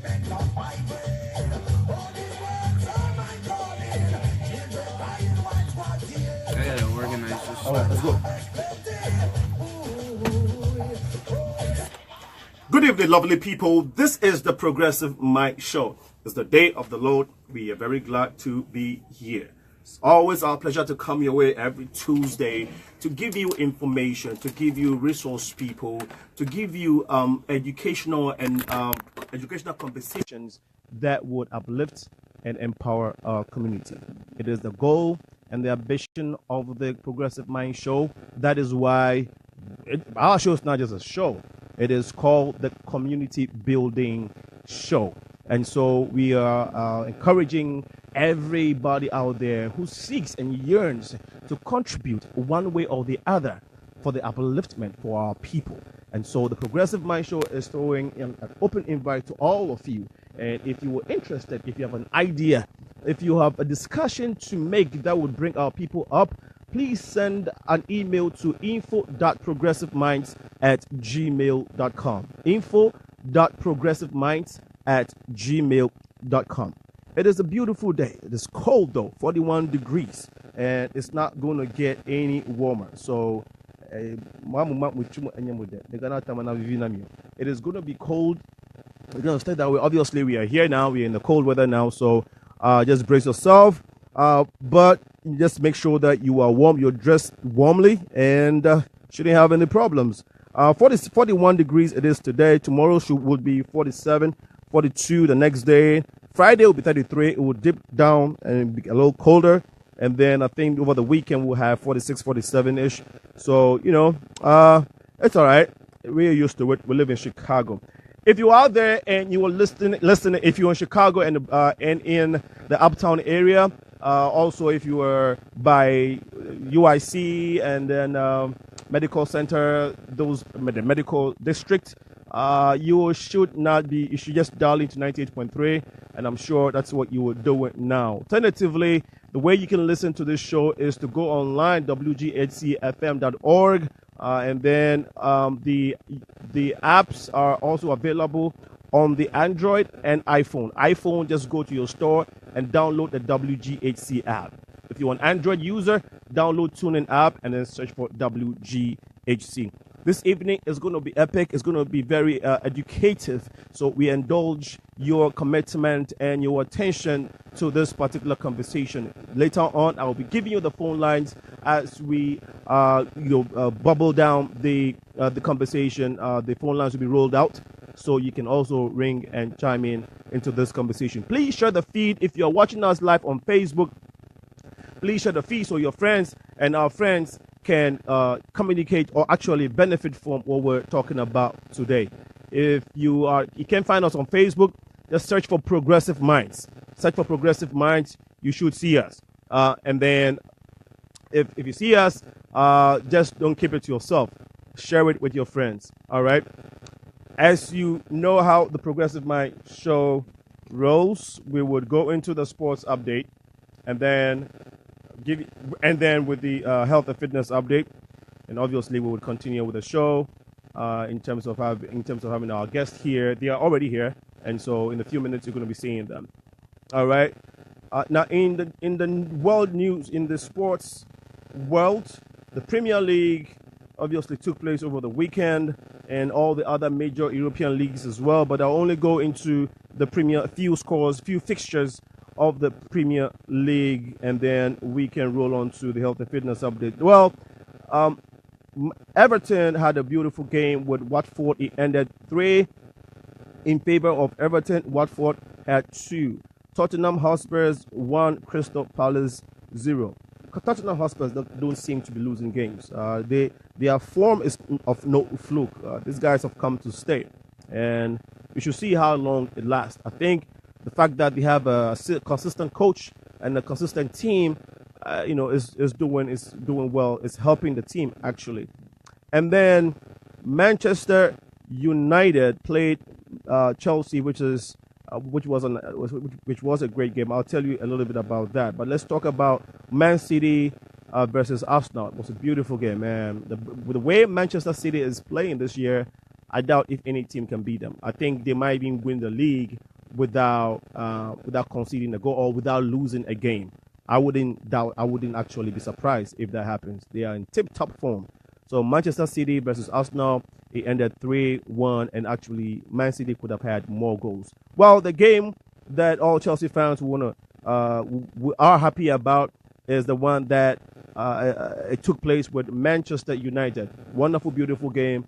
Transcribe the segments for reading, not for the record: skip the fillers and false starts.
I gotta organize this. All right, let's go. Good evening, lovely people. This is the Progressive Mind Show. It's the day of the Lord. We are very glad to be here. It's always our pleasure to come your way every Tuesday to give you information, to give you resource people, to give you educational conversations that would uplift and empower our community. It is the goal and the ambition of the Progressive Mind Show. That is why our show is not just a show. It is called the Community Building Show. And so we are encouraging everybody out there who seeks and yearns to contribute one way or the other for the upliftment for our people. And so the Progressive Mind Show is throwing an open invite to all of you. And if you are interested, if you have an idea, if you have a discussion to make that would bring our people up, please send an email to info.progressiveminds@gmail.com. info.progressiveminds@gmail.com. It is a beautiful day. It is cold though, 41 degrees, and it's not going to get any warmer. So, it is going to be cold. We're going to stay that way. Obviously, we are here now. We're in the cold weather now. So, just brace yourself. But just make sure that you are warm, you're dressed warmly, and shouldn't have any problems. 41 degrees it is today. Tomorrow would be 47, 42 the next day. Friday will be 33. It will dip down and be a little colder. And then I think over the weekend we'll have 46, 47-ish. So, it's all right. We're used to it. We live in Chicago. If you're out there and you are listening, if you're in Chicago and in the uptown area, also if you are by UIC and then medical center, the medical district, you should just dial into 98.3, and I'm sure that's what you will do it now. Alternatively, the way you can listen to this show is to go online, wghcfm.org. And then the apps are also available on the Android and iPhone. iPhone, just go to your store and download the WGHC app. If you're an Android user, download TuneIn app and then search for WGHC. This evening is going to be epic. It's going to be very educative. So we indulge your commitment and your attention to this particular conversation. Later on, I will be giving you the phone lines as we bubble down the conversation. The phone lines will be rolled out, so you can also ring and chime in into this conversation. Please share the feed. If you're watching us live on Facebook, please share the feed so your friends and our friends can communicate or actually benefit from what we're talking about today. If you can find us on Facebook, just search for Progressive Minds. Search for Progressive Minds, you should see us. And then if you see us, just don't keep it to yourself. Share it with your friends. All right. As you know how the Progressive Mind Show rolls, we would go into the sports update, and then with the health and fitness update, and obviously we would continue with the show in terms of having our guests here. They are already here, and so in a few minutes you're going to be seeing them. All right. Now in the world news, in the sports world, the Premier League obviously took place over the weekend, and all the other major European leagues as well. But I'll only go into the few fixtures of the Premier League, and then we can roll on to the health and fitness update. Well, Everton had a beautiful game with Watford. It ended 3 in favor of Everton. Watford had 2. Tottenham Hotspurs 1, Crystal Palace 0. Tottenham Hotspurs don't seem to be losing games. Their form is of no fluke. These guys have come to stay, and we should see how long it lasts. I think the fact that they have a consistent coach and a consistent team, is doing well. It's helping the team actually. And then Manchester United played Chelsea, which was a great game. I'll tell you a little bit about that. But let's talk about Man City versus Arsenal. It was a beautiful game, man. The way Manchester City is playing this year, I doubt if any team can beat them. I think they might even win the league without conceding a goal or without losing a game. I wouldn't actually be surprised if that happens. They are in tip-top form. So Manchester City versus Arsenal, it ended 3-1, and actually Man City could have had more goals. Well, the game that all Chelsea fans are happy about is the one that it took place with Manchester United. Wonderful, beautiful game.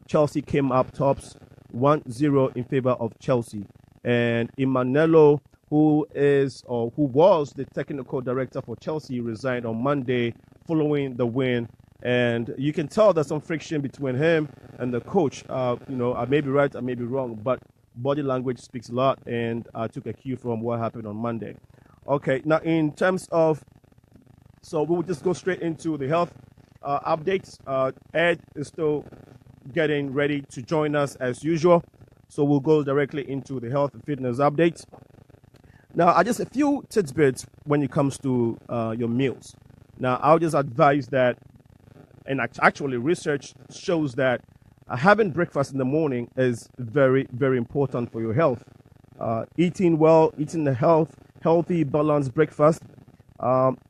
Chelsea came up tops 1-0 in favor of Chelsea. And Imanello, who was the technical director for Chelsea, resigned on Monday following the win. And you can tell there's some friction between him and the coach. I may be right, I may be wrong, but body language speaks a lot, and I took a cue from what happened on Monday. Okay, now in terms of, so we will just go straight into the health updates. Ed is still getting ready to join us as usual, so we'll go directly into the health and fitness updates. Now, just a few tidbits when it comes to your meals. Now, I'll just advise that, and actually research shows that having breakfast in the morning is very, very important for your health. Eating well, eating a healthy, balanced breakfast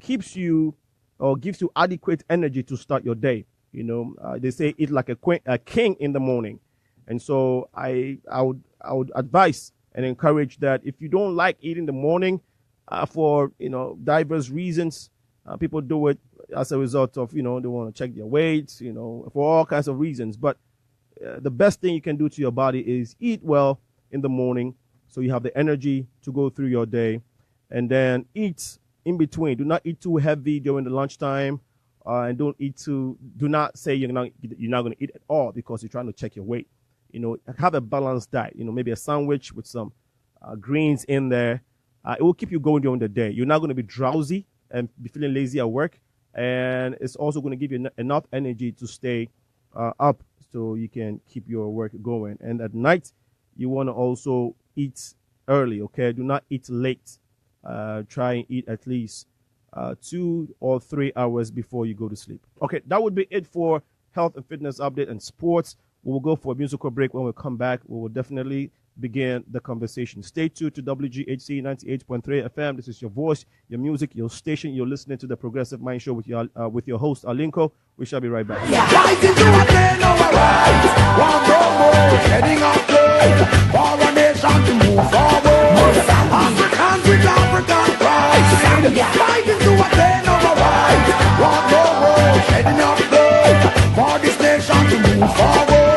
keeps you or gives you adequate energy to start your day. They say eat like a king in the morning. And so I would advise and encourage that if you don't like eating in the morning for diverse reasons, people do it as a result of they want to check their weights, for all kinds of reasons. But the best thing you can do to your body is eat well in the morning, so you have the energy to go through your day, and then eat in between. Do not eat too heavy during the lunchtime, and do not say you're not going to eat at all because you're trying to check your weight. Have a balanced diet. Maybe a sandwich with some greens in there. It will keep you going during the day. You're not going to be drowsy and be feeling lazy at work, and it's also going to give you enough energy to stay up so you can keep your work going. And at night, you want to also eat early, okay? Do not eat late. Try and eat at least 2 or 3 hours before you go to sleep. Okay, that would be it for health and fitness update and sports. We will go for a musical break. When we come back, we will definitely begin the conversation. Stay tuned to WGHC 98.3 FM. This is your voice, your music, your station. You're listening to the Progressive Mind Show with your host, Alinko. We shall be right back. For this nation to move forward.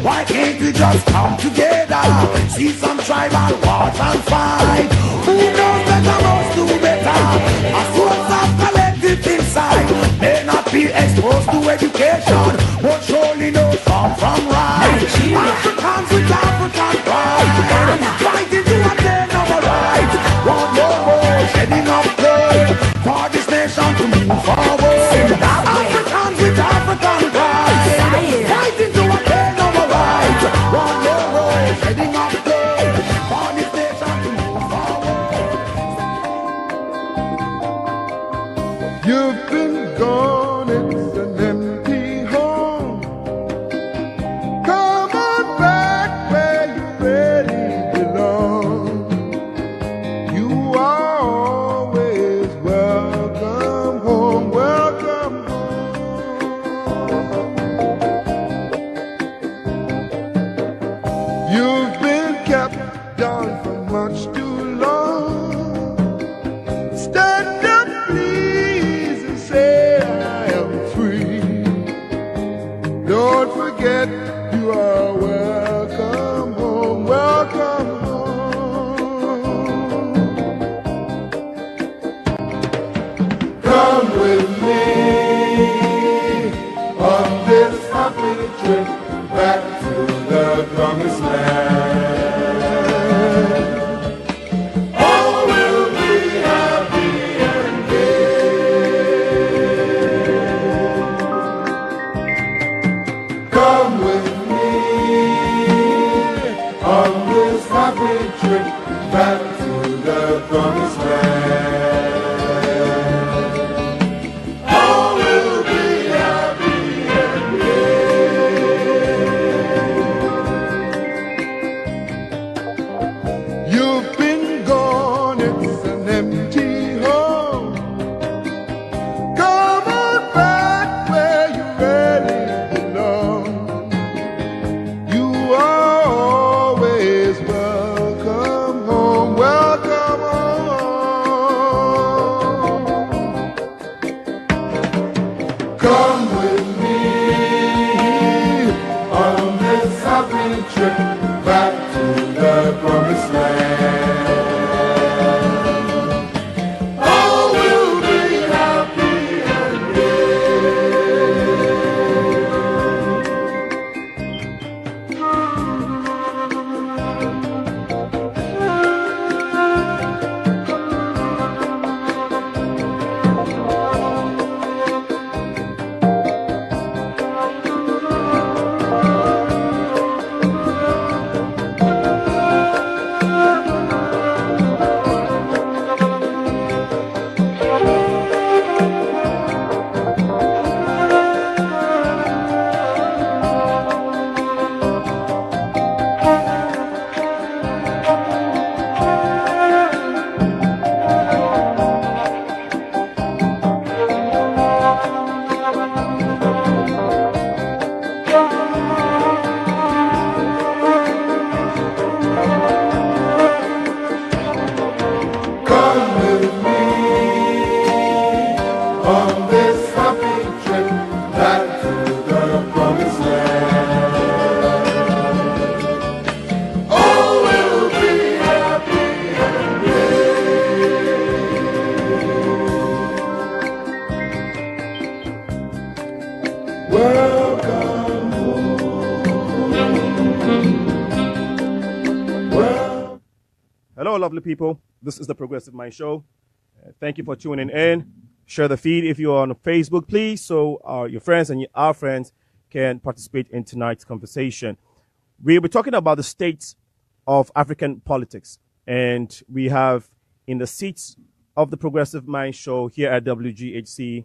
Why can't we just come together? See some tribal wars and fight. Who knows better must do better? A source of collective insight may not be exposed to education, but surely knows wrong from right. Africans with African pride, fighting to attain our rights. One more shedding of blood for this nation to move forward. Africans with African pride, fighting to attain our rights. One more shedding of blood for this nation to move forward. You've been gone, it's an empty home. Come on back where you really belong. You are always welcome home, welcome home. You've been kept down for much too long. Stand up, please, and say I am free. Don't forget you are welcome home, welcome home. Come with me on this happy trip back to the promised land. All will be happy and gay. Come with me on this happy trip back to the promised land. All will be happy and gay. Hello, lovely people. This is the Progressive Mind Show. Thank you for tuning in. Share the feed if you're on Facebook, please, so your friends and our friends can participate in tonight's conversation. We'll be talking about the state of African politics, and we have in the seats of the Progressive Mind Show here at WGHC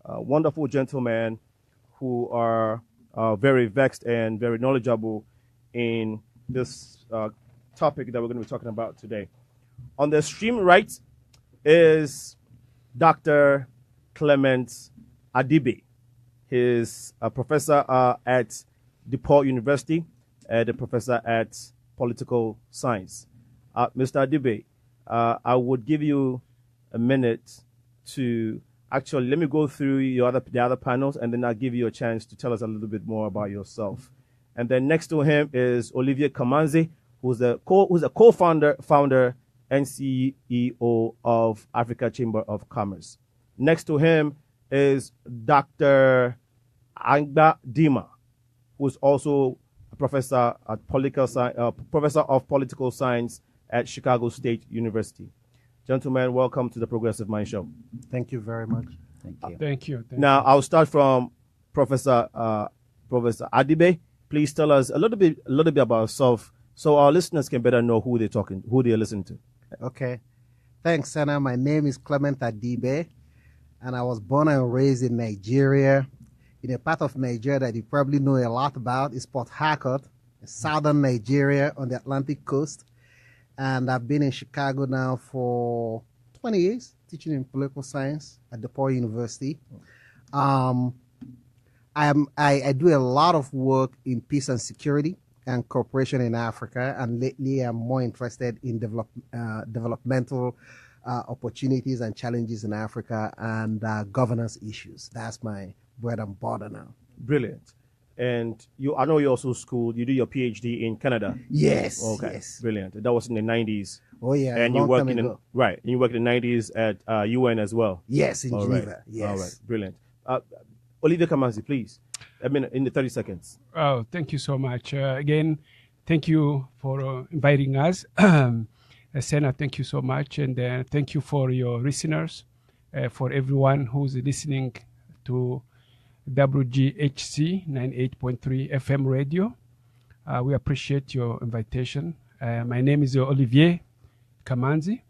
wonderful gentlemen who are very vexed and very knowledgeable in this topic that we're going to be talking about today. On the extreme right is Dr. Clement Adibe. He's a professor at DePaul University and a professor at political science. Mr. Adibe, I would give you a minute to actually let me go through the other panels, and then I'll give you a chance to tell us a little bit more about yourself. And then next to him is Olivia Kamanzi, who's a co-founder and CEO of Africa Chamber of Commerce. Next to him is Dr. Dimah, who's also a professor at professor of political science at Chicago State University. Gentlemen, welcome to the Progressive Mind Show. Thank you very much. Thank you. Now, I'll start from Professor Adibe. Please tell us a little bit about yourself, so our listeners can better know who they're listening to. Okay. Thanks, Senna. My name is Clement Adibe, and I was born and raised in Nigeria, in a part of Nigeria that you probably know a lot about. It's Port Harcourt, southern Nigeria on the Atlantic coast. And I've been in Chicago now for 20 years, teaching in political science at DePaul University. I do a lot of work in peace and security and cooperation in Africa, and lately I'm more interested in developmental opportunities and challenges in Africa and governance issues. That's my bread and butter now. Brilliant. And I know you also schooled. You do your PhD in Canada. Yes. Okay. Yes. Brilliant. That was in the 90s. Oh yeah. And you work in you work in the 90s at UN as well. Yes, in Geneva. Right. Yes. All right. Brilliant. Olivia Kamanzi, please. In the 30 seconds. Oh, thank you so much. Again, thank you for inviting us. Senna, thank you so much. And thank you for your listeners, for everyone who's listening to WGHC 98.3 FM radio. We appreciate your invitation. My name is Olivia Kamanzi.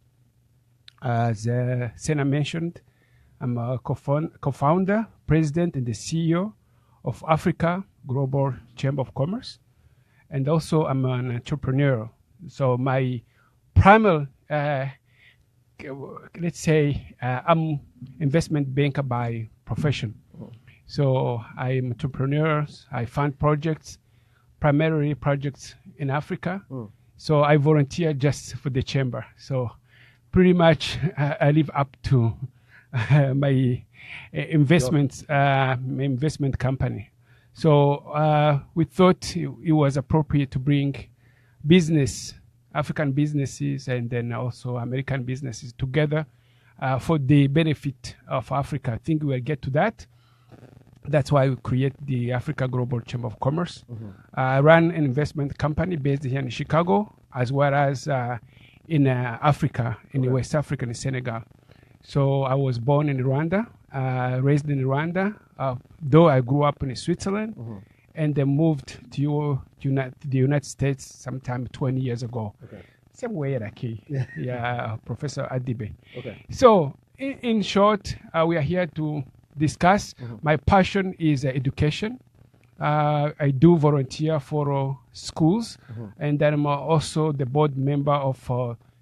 As Senna mentioned, I'm a co-founder, president, and the CEO of Africa Global Chamber of Commerce. And also I'm an entrepreneur. So my primary, let's say, I'm investment banker by profession. So I'm entrepreneurs. I fund projects, primarily projects in Africa. So I volunteer just for the chamber. So pretty much I live up to my investment company. So we thought it was appropriate to bring African businesses, and then also American businesses together for the benefit of Africa. I think we'll get to that. That's why we create the Africa Global Chamber of Commerce. I run an investment company based here in Chicago, as well as in Africa, in West Africa, in Senegal. So I was born in Rwanda, raised in Rwanda, though I grew up in Switzerland, and then moved to the United States sometime 20 years ago. Okay. Same way, Professor Adibe. Okay. So in short, we are here to discuss. My passion is education. I do volunteer for schools, and then I'm also the board member of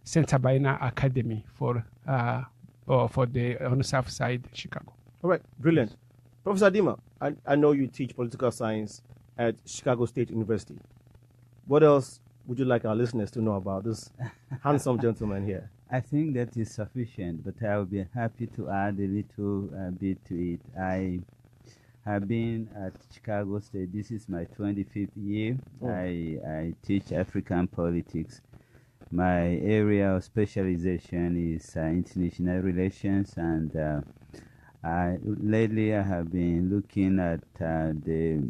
St. Sabina Academy for the on the south side Chicago. All right, brilliant. Professor Dimah, I know you teach political science at Chicago State University. What else would you like our listeners to know about this handsome gentleman here? I think that is sufficient, but I will be happy to add a little bit to it. I have been at Chicago State. This is my 25th year. I teach African politics. My area of specialization is international relations, and lately I have been looking at the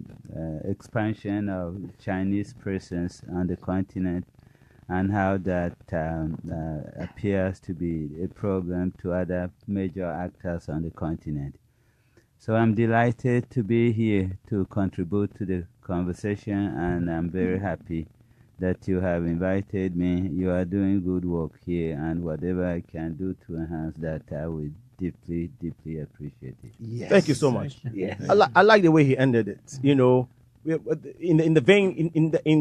expansion of Chinese presence on the continent, and how that appears to be a problem to other major actors on the continent. So I'm delighted to be here to contribute to the conversation, and I'm very happy that you have invited me. You are doing good work here, and whatever I can do to enhance that, I will deeply, deeply appreciate it. Yes. Thank you so much. Yes. I like the way he ended it. You know, in the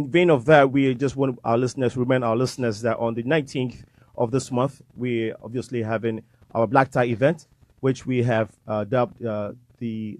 vein of that, we just want our listeners remind our listeners that on the 19th of this month, we're obviously having our Black Tie event, which we have dubbed the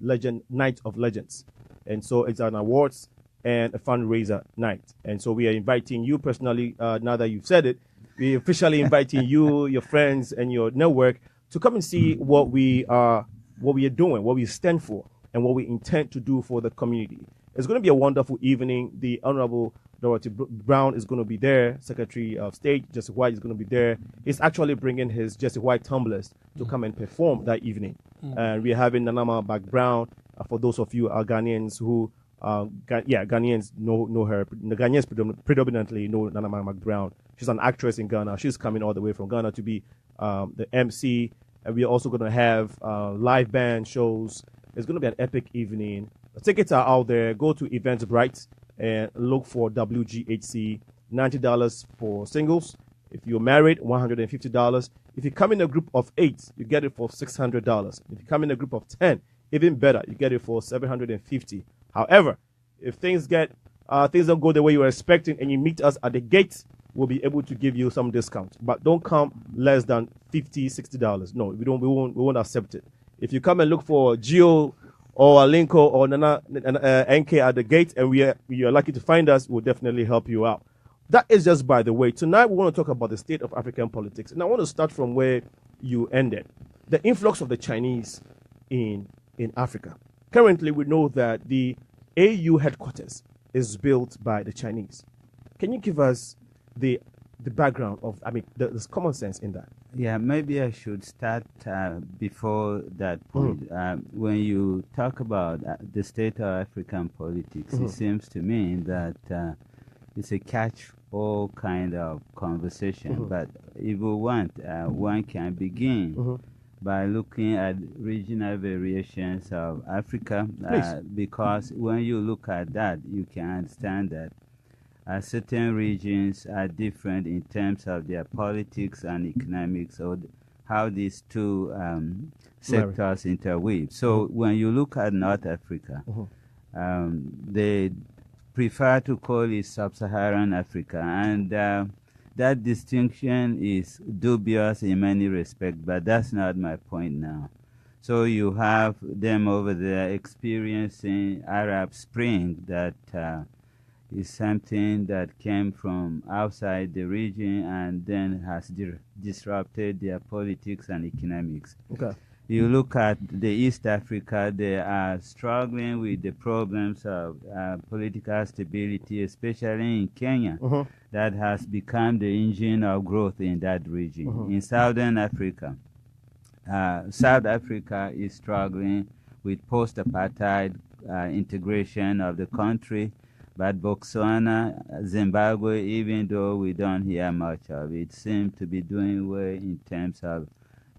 Night of Legends, and so it's an awards and a fundraiser night. And so we are inviting you personally. Now that you've said it, we're officially inviting you, your friends, and your network to come and see what we are doing, what we stand for, and what we intend to do for the community. It's going to be a wonderful evening. The Honorable Dorothy Brown is going to be there. Secretary of State Jesse White is going to be there. He's actually bringing his Jesse White tumblers to come and perform that evening. And we're having Nanama Bag Brown. For those of you Ghanaians who, Ghanaians know her. The Ghanaians predominantly know Nanama Bag Brown. She's an actress in Ghana. She's coming all the way from Ghana to be the MC. And we're also going to have live band shows. It's going to be an epic evening. The tickets are out there. Go to Eventbrite and look for WGHC. $90 for singles. If you're married, $150. If you come in a group of 8, you get it for $600. If you come in a group of 10, even better, you get it for $750. However, if things don't go the way you were expecting and you meet us at the gate, we'll be able to give you some discount. But don't come less than $50, $60. No, we won't accept it. If you come and look for Gio or Alinko or NK at the gate, and you're lucky to find us, we'll definitely help you out. That is just by the way. Tonight we want to talk about the state of African politics, and I want to start from where you ended. The influx of the Chinese in Africa. Currently, we know that the AU headquarters is built by the Chinese. Can you give us the background of, there's common sense in that? Yeah, maybe I should start before that point. When you talk about the state of African politics, it seems to me that it's a catch-all kind of conversation. But if we want, one can begin by looking at regional variations of Africa, because when you look at that, you can understand that certain regions are different in terms of their politics and economics, or how these two sectors interweave. So when you look at North Africa, they prefer to call it Sub-Saharan Africa, and that distinction is dubious in many respects, but that's not my point now. So you have them over there experiencing Arab Spring that is something that came from outside the region and then has disrupted their politics and economics. Okay. You look at the East Africa, they are struggling with the problems of political stability, especially in Kenya, that has become the engine of growth in that region. In Southern Africa, South Africa is struggling with post-apartheid integration of the country. But Botswana, Zimbabwe, even though we don't hear much of it, seem to be doing well in terms of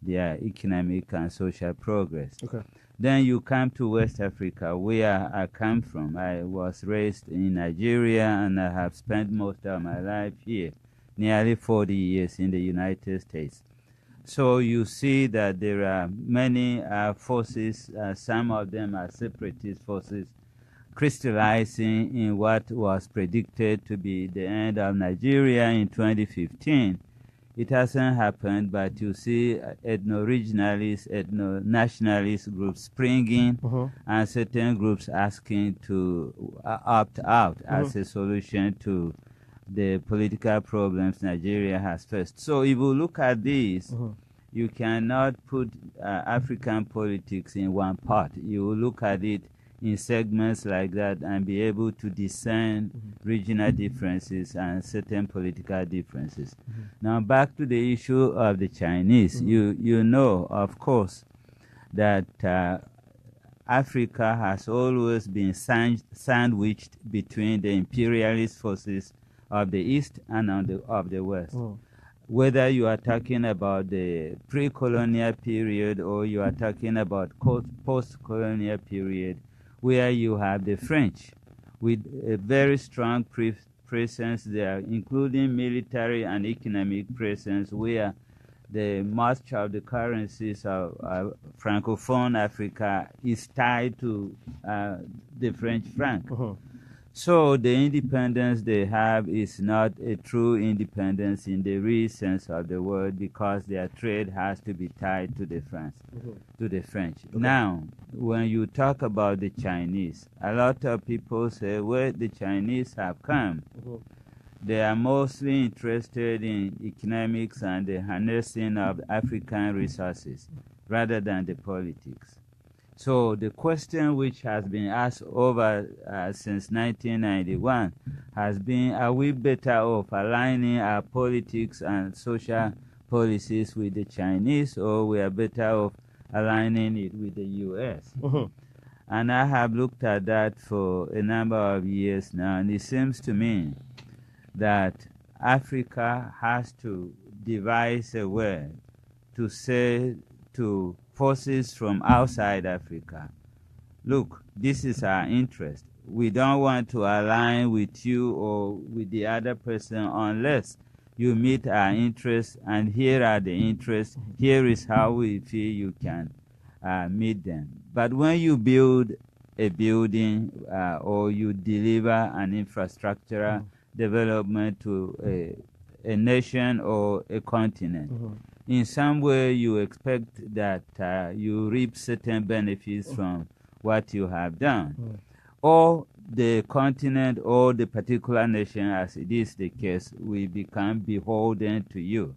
their economic and social progress. Okay. Then you come to West Africa, where I come from. I was raised in Nigeria, and I have spent most of my life here, nearly 40 years in the United States. So you see that there are many forces, some of them are separatist forces, crystallizing in what was predicted to be the end of Nigeria in 2015. It hasn't happened, but you see ethno-regionalist, ethno-nationalist groups springing, and certain groups asking to opt out as a solution to the political problems Nigeria has faced. So if you look at this, you cannot put African politics in one pot. You look at it in segments like that and be able to discern regional differences and certain political differences. Now back to the issue of the Chinese. You know, of course, that Africa has always been sandwiched between the imperialist forces of the East and of the West. Whether you are talking about the pre-colonial period or you are talking about post-colonial period, where you have the French with a very strong presence there, including military and economic presence, where the much of the currencies of Francophone Africa is tied to the French franc. So the independence they have is not a true independence in the real sense of the word, because their trade has to be tied to the French. Now, when you talk about the Chinese, a lot of people say, well, the Chinese have come. They are mostly interested in economics and the harnessing of African resources rather than the politics. So the question which has been asked over since 1991 has been, are we better off aligning our politics and social policies with the Chinese, or we are better off aligning it with the U.S.? And I have looked at that for a number of years now, and it seems to me that Africa has to devise a way to say to forces from outside Africa, look, this is our interest. We don't want to align with you or with the other person unless you meet our interests, and here are the interests. Here is how we feel you can meet them. But when you build a building or you deliver an infrastructural development to a nation or a continent, in some way you expect that you reap certain benefits from what you have done. Or the continent or the particular nation, as it is the case, will become beholden to you.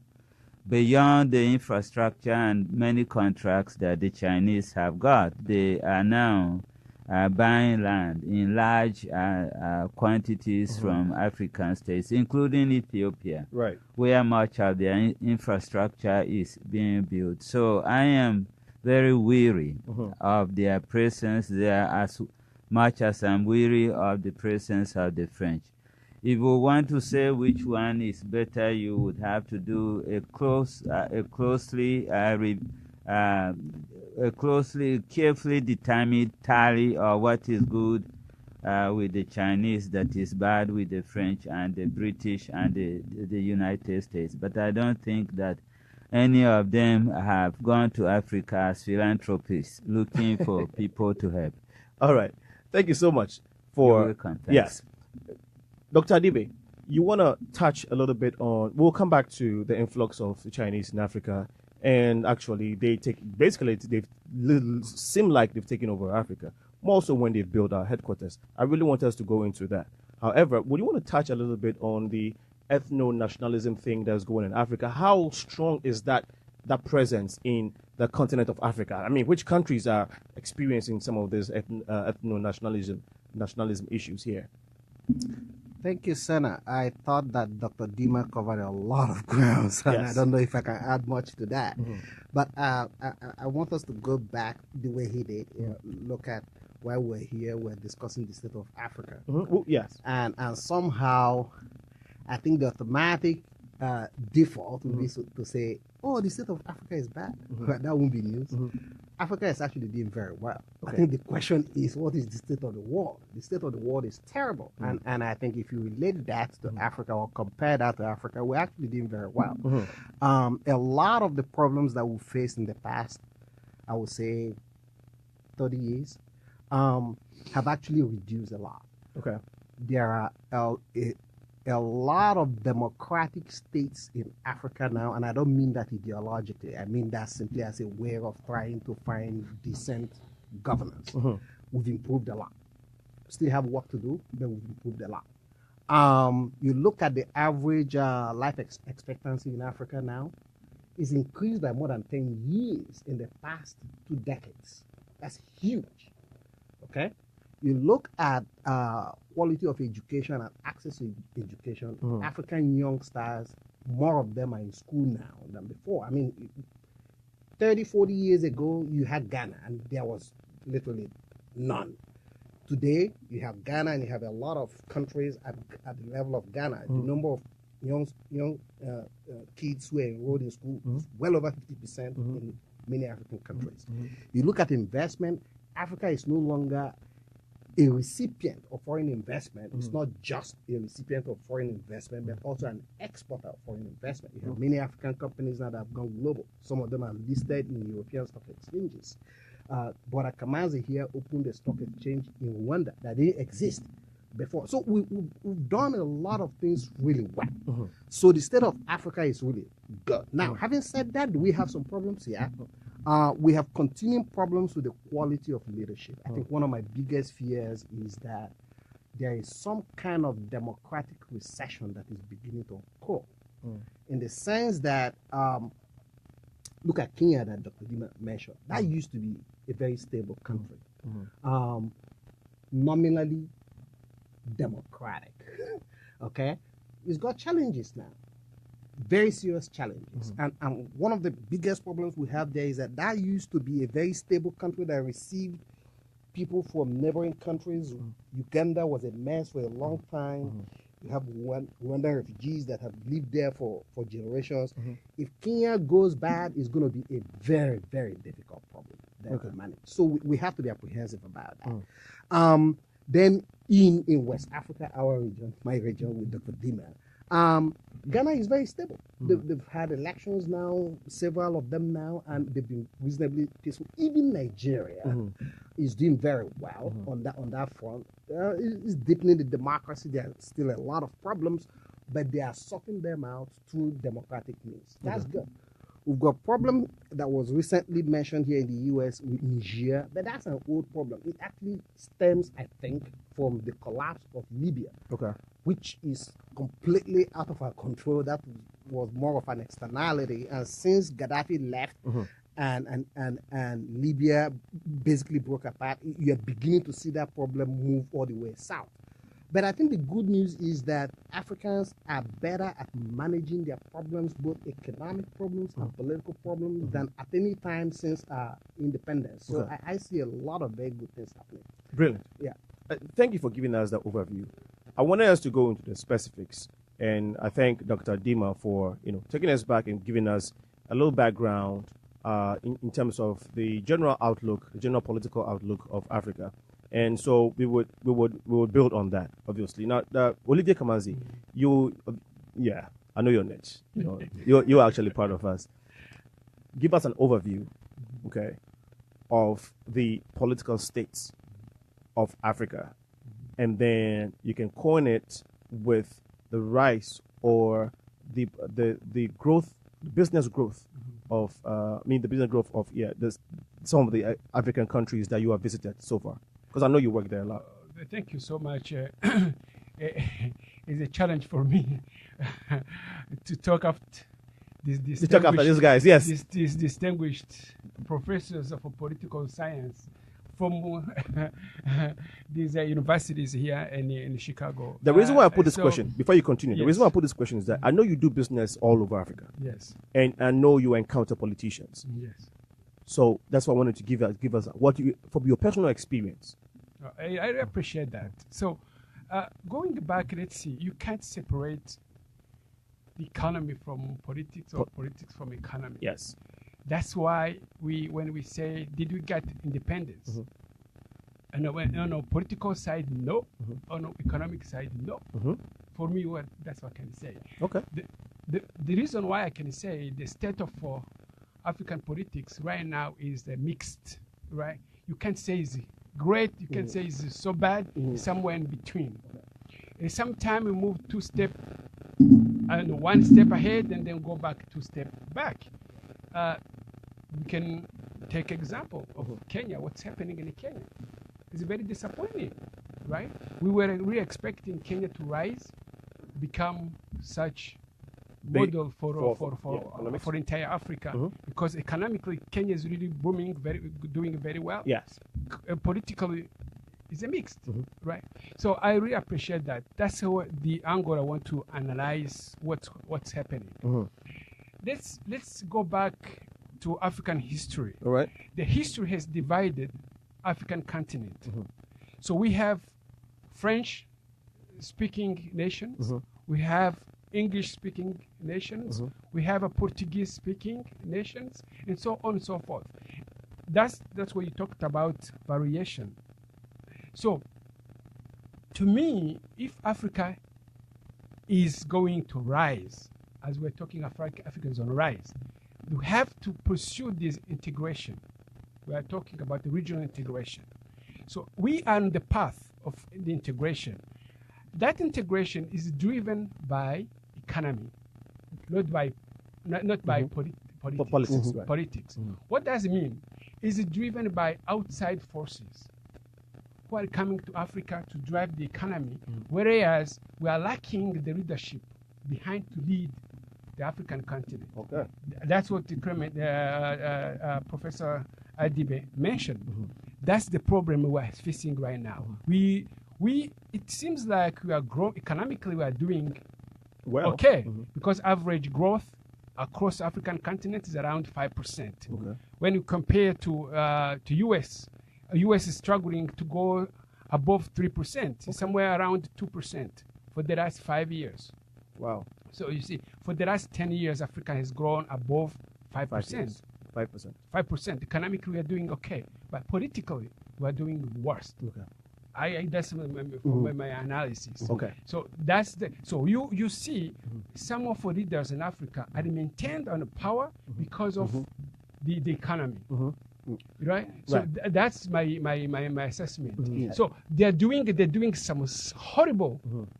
Beyond the infrastructure and many contracts that the Chinese have got, they are now buying land in large quantities from African states, including Ethiopia, where much of their infrastructure is being built. So I am very weary of their presence there, as much as I'm weary of the presence of the French. If we want to say which one is better, you would have to do carefully determined tally of what is good with the Chinese, that is bad with the French and the British and the United States. But I don't think that any of them have gone to Africa as philanthropists looking for people to help. All right. Thank you so much for... You're welcome. Thanks. Yes. Dr. Adibe, you want to touch a little bit on... We'll come back to the influx of the Chinese in Africa. And actually, they seem like they've taken over Africa, more so when they've built our headquarters. I really want us to go into that. However, would you want to touch a little bit on the ethno-nationalism thing that's going on in Africa? How strong is that presence in the continent of Africa? I mean, which countries are experiencing some of these ethno-nationalism issues here? Thank you, Senna. I thought that Dr. Dimah covered a lot of grounds, and I don't know if I can add much to that. But I want us to go back the way he did. Look at why we're here. We're discussing the state of Africa. Well, yes. And somehow, I think the automatic default would be to say, oh, the state of Africa is bad. That won't be news. Africa is actually doing very well. I think the question is, what is the state of the world? The state of the world is terrible. And I think if you relate that to Africa or compare that to Africa, we're actually doing very well. A lot of the problems that we faced in the past, I would say 30 years, have actually reduced a lot. There are a lot of democratic states in Africa now, and I don't mean that ideologically. I mean that simply as a way of trying to find decent governance. We've improved a lot. Still have work to do, but we've improved a lot. You look at the average life expectancy in Africa now, is increased by more than 10 years in the past 2 decades. That's huge. Okay? You look at quality of education and access to education, African youngsters, more of them are in school now than before. I mean, 30, 40 years ago, you had Ghana, and there was literally none. Today, you have Ghana and you have a lot of countries at the level of Ghana. The number of young kids who are enrolled in school is well over 50% in many African countries. You look at investment, Africa is no longer a recipient of foreign investment. It's not just a recipient of foreign investment, but also an exporter of foreign investment. You have many African companies now that have gone global. Some of them are listed in European stock exchanges. But Kamanzi here opened a stock exchange in Rwanda that didn't exist before. So we've done a lot of things really well. So the state of Africa is really good. Now, having said that, do we have some problems here? We have continuing problems with the quality of leadership. I think one of my biggest fears is that there is some kind of democratic recession that is beginning to occur, in the sense that, look at Kenya that Dr. Dimah mentioned. That used to be a very stable country, nominally democratic. Okay, it's got challenges now. Very serious challenges. And one of the biggest problems we have there is that used to be a very stable country that received people from neighboring countries. Uganda was a mess for a long time. You have Rwandan refugees that have lived there for generations. If Kenya goes bad, it's going to be a very, very difficult problem to manage. So we have to be apprehensive about that. Then in West Africa, our region, my region with Dr. Dimah, Ghana is very stable. They've had elections now, several of them now, and they've been reasonably peaceful. Even Nigeria is doing very well on that front. It's deepening the democracy. There are still a lot of problems, but they are sorting them out through democratic means. That's good. We've got a problem that was recently mentioned here in the U.S. with Niger, but that's an old problem. It actually stems, I think, from the collapse of Libya, which is completely out of our control. That was more of an externality. And since Gaddafi left and Libya basically broke apart, you're beginning to see that problem move all the way south. But I think the good news is that Africans are better at managing their problems, both economic problems and political problems, than at any time since independence. So I see a lot of very good things happening. Brilliant. Yeah. Thank you for giving us that overview. I wanted us to go into the specifics, and I thank Dr. Dimah for taking us back and giving us a little background in terms of the general outlook, the general political outlook of Africa. And so we would build on that, obviously. Now, Olivia Kamanzi, I know your niche. You're actually part of us. Give us an overview, of the political states of Africa, and then you can coin it with the rise or the growth, the business growth of some of the African countries that you have visited so far. Because I know you work there a lot. Thank you so much. It's a challenge for me to talk after these guys, yes. These distinguished professors of political science from these universities here in Chicago. The reason why I put this question, before you continue, the reason why I put this question is that I know you do business all over Africa. Yes. And I know you encounter politicians. Yes. So that's why I wanted to give us from your personal experience. I appreciate that. So going back, let's see, you can't separate the economy from politics or politics from economy. Yes. That's why when we say, did we get independence? On a political side, no. On the economic side, no. For me, that's what I can say. Okay. The reason why I can say the state of African politics right now is mixed, right? You can't say it's great, you can't say it's so bad, it's somewhere in between. And sometimes we move one step ahead and then go back 2 steps back. We can take example of Kenya, what's happening in Kenya. It's very disappointing, right? We were really expecting Kenya to rise, become such model for entire Africa, because economically Kenya is really booming, doing very well. Yes. Politically, it's a mixed, right? So I really appreciate that. That's the angle I want to analyze what's happening. Let's go back to African history. All right. The history has divided African continent. So we have French-speaking nations. We have English-speaking nations. We have a Portuguese-speaking nations, and so on and so forth. That's where you talked about variation. So, to me, if Africa is going to rise, as we're talking, Africa is on rise, you have to pursue this integration. We are talking about the regional integration. So we are on the path of the integration. That integration is driven by economy, not by politics. Right. Politics. What does it mean? Is it driven by outside forces who are coming to Africa to drive the economy, whereas we are lacking the leadership behind to lead the African continent. Okay. That's what the Clement, Professor Adibe mentioned. That's the problem we are facing right now. It seems like we are economically we are doing Well. okay, because average growth across African continent is around 5%. Okay. When you compare to US, US is struggling to go above 3%, somewhere around 2% for the last 5 years. Wow. So you see, for the last 10 years, Africa has grown above 5%. 5%. 5%. Economically, we are doing okay, but politically, we are doing worse. Okay. That's my analysis. Okay. So you see some of the leaders in Africa are maintained on power because of the economy. Right? So that's my assessment. So they're doing some horrible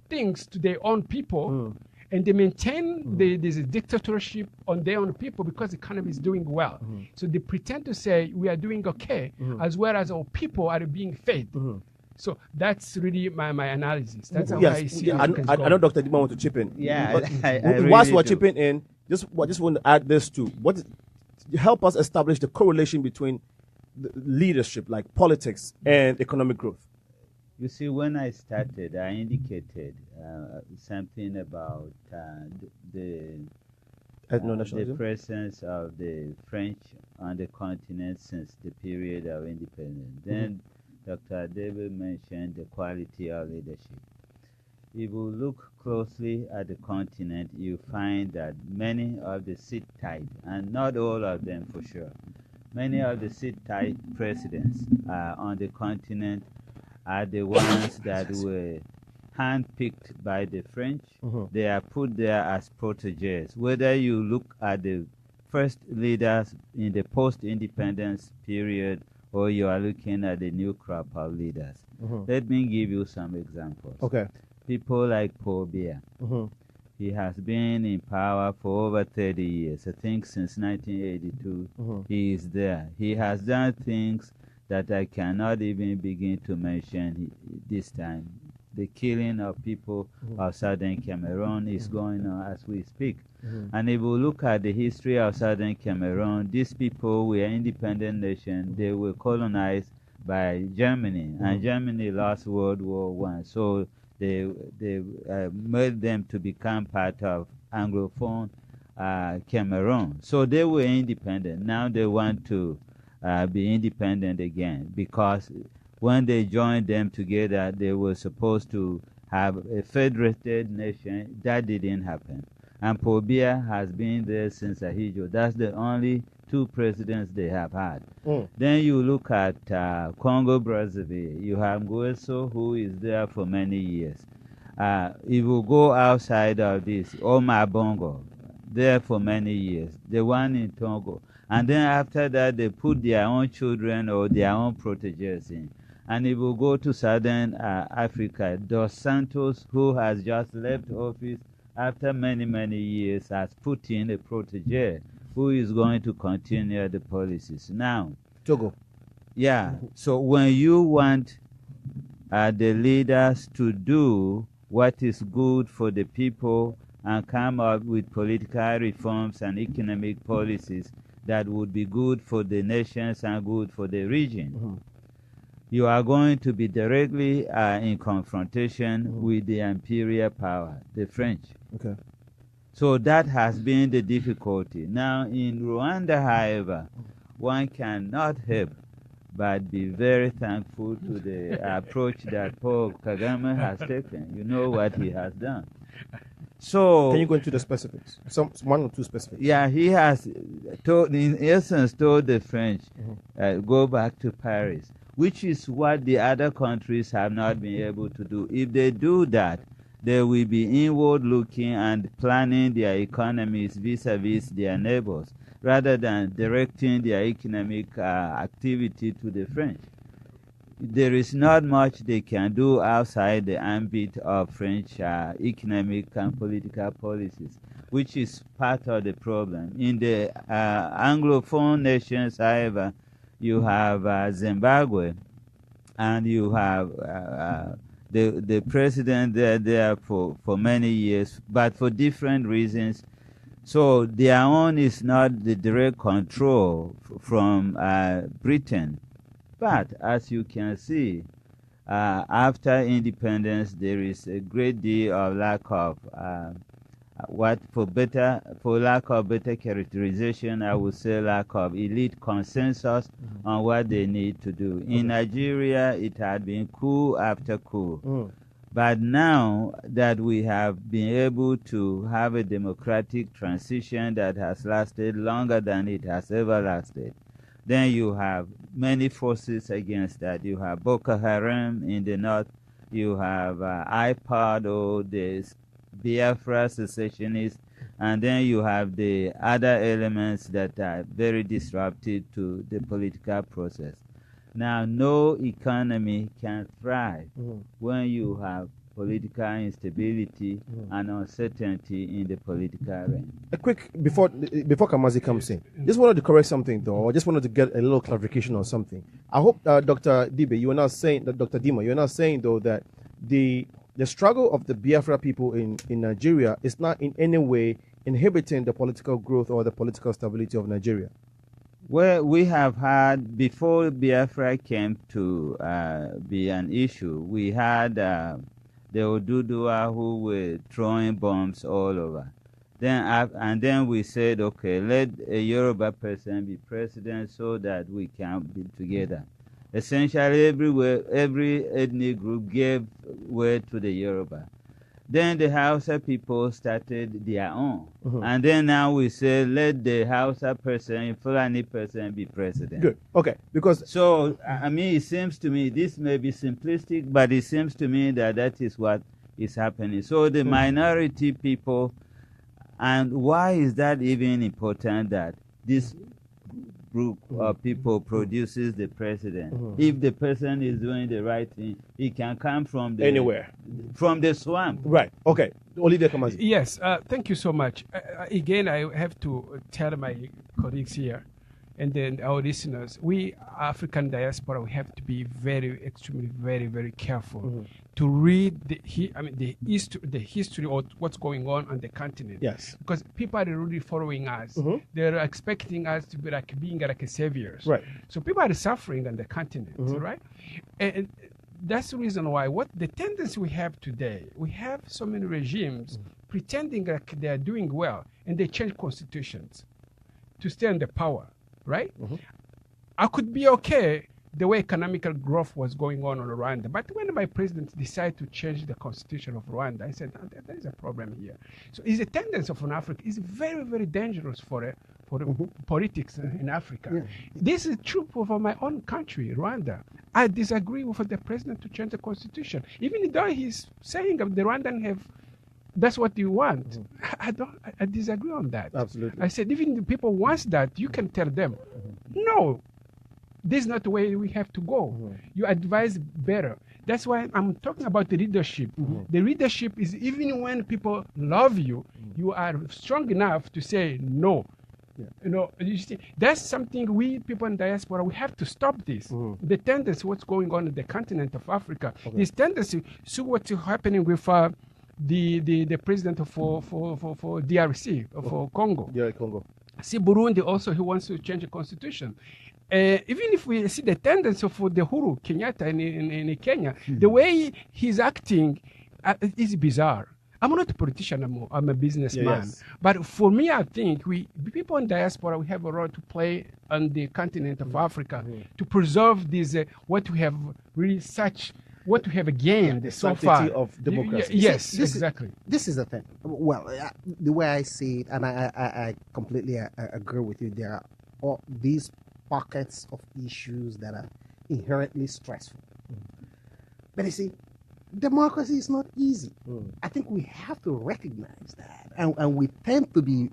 things to their own people, and they maintain this dictatorship on their own people because the economy is doing well. So they pretend to say we are doing okay, as well as our people are being fed. So that's really my analysis. That's how I see I know Dr. Dimah want to chip in. Yeah, But I whilst really we're do. chipping in, just want to add this too. Help us establish the correlation between the leadership, like politics, and economic growth. You see, when I started, I indicated something about the Ethno-nationalism. presence of the French on the continent since the period of independence. Then Dr. Adibe mentioned the quality of leadership. If you look closely at the continent, you find that many of the sit-tight, and not all of them for sure, many of the sit-tight presidents on the continent are the ones that were handpicked by the French. They are put there as proteges. Whether you look at the first leaders in the post-independence period or you are looking at the new crop of leaders. Let me give you some examples. Okay. People like Paul Biya. He has been in power for over 30 years. I think since 1982, he is there. He has done things that I cannot even begin to mention this time. The killing of people of southern Cameroon is going on as we speak. And if we look at the history of southern Cameroon, these people were independent nation. They were colonized by Germany, and Germany lost World War I. So they made them to become part of Anglophone Cameroon. So they were independent. Now they want to be independent again, because when they joined them together, they were supposed to have a federated nation. That didn't happen. And Paul Biya has been there since Ahijo. That's the only two presidents they have had. Then you look at Congo Brazzaville. You have Nguesso, who is there for many years. If you go outside of this, Omar Bongo, there for many years. The one in Togo. And then after that, they put their own children or their own proteges in. And if you go to southern Africa, Dos Santos, who has just left office after many, many years, has put in a protege who is going to continue the policies. Now, Togo. Yeah, so when you want the leaders to do what is good for the people and come up with political reforms and economic policies that would be good for the nations and good for the region, you are going to be directly in confrontation with the imperial power, the French. Okay. So that has been the difficulty. Now in Rwanda, however, one cannot help but be very thankful to the approach that Paul Kagame has taken. You know what he has done. So, Can you go into the specifics? One or two specifics. yeah, he has, in essence, told the French, go back to Paris, which is what the other countries have not been able to do. If they do that, they will be inward looking and planning their economies vis-a-vis their neighbors, rather than directing their economic activity to the French. There is not much they can do outside the ambit of French economic and political policies, which is part of the problem. In the Anglophone nations, however, you have Zimbabwe, and you have the president there for many years, but for different reasons. So their own is not the direct control from Britain. But as you can see, after independence, there is a great deal of lack of for lack of better characterization, I would say lack of elite consensus on what they need to do. In Nigeria, it had been coup after coup. But now that we have been able to have a democratic transition that has lasted longer than it has ever lasted, then you have many forces against that. You have Boko Haram in the north, you have IPOD, or the Biafra secessionists, and then you have the other elements that are very disruptive to the political process. Now, no economy can thrive when you have political instability and uncertainty in the political realm. A quick, before Kamanzi comes in, just wanted to correct something though, or just wanted to get a little clarification on something. I hope Dr. Adibe, you are not saying that, Dr. Dimah, you're not saying though that the struggle of the Biafra people in Nigeria is not in any way inhibiting the political growth or the political stability of Nigeria. Well, we have had, before Biafra came to be an issue, we had the Oduduwa who were throwing bombs all over. Then we said, okay, let a Yoruba person be president so that we can be together. Essentially, every ethnic group gave way to the Yoruba. Then the Hausa people started their own. And then now we say, let the Hausa person, Fulani person be president. Good. Okay. Because so, I mean, it seems to me, this may be simplistic, but it seems to me that is what is happening. So the minority people, and why is that even important that this group of people produces the president? If the person is doing the right thing, he can come from anywhere. From the swamp. Right. Okay. Olivia Kamanzi. Yes. Thank you so much. Again, I have to tell my colleagues here and then our listeners, we African diaspora, we have to be extremely, very careful to read the history of what's going on the continent. Yes. Because people are really following us. They're expecting us to be being like saviors. Right. So people are suffering on the continent, right? And that's the reason why the tendency we have today, we have so many regimes pretending like they are doing well, and they change constitutions to stay in the power. Right? I could be okay the way economical growth was going on in Rwanda. But when my president decided to change the constitution of Rwanda, I said, there is a problem here. So it's a tendency of Africa. It's very dangerous for politics in Africa. Yeah. This is true for my own country, Rwanda. I disagree with the president to change the constitution. Even though he's saying the Rwandan have that's what you want. I disagree on that. Absolutely. I said, even the people wants that, you can tell them, no, this is not the way we have to go. You advise better. That's why I'm talking about the leadership. The leadership is even when people love you, you are strong enough to say no. Yeah. You know, you see, that's something we people in diaspora, we have to stop this. The tendency, what's going on in the continent of Africa, this tendency, see what's happening with the president for DRC, for Congo. Yeah, Congo. See, Burundi also, he wants to change the constitution. Even if we see the tendency for the Uhuru Kenyatta in Kenya, the way he's acting is bizarre. I'm not a politician. I'm a businessman. Yes. But for me, I think people in diaspora, we have a role to play on the continent of Africa to preserve this what we have what we have gained the so sanctity far of democracy. Yes, This is- exactly. This is the thing. Well, the way I see it, and I completely agree with you, there are all these pockets of issues that are inherently stressful. But you see, democracy is not easy. I think we have to recognize that. And we tend to be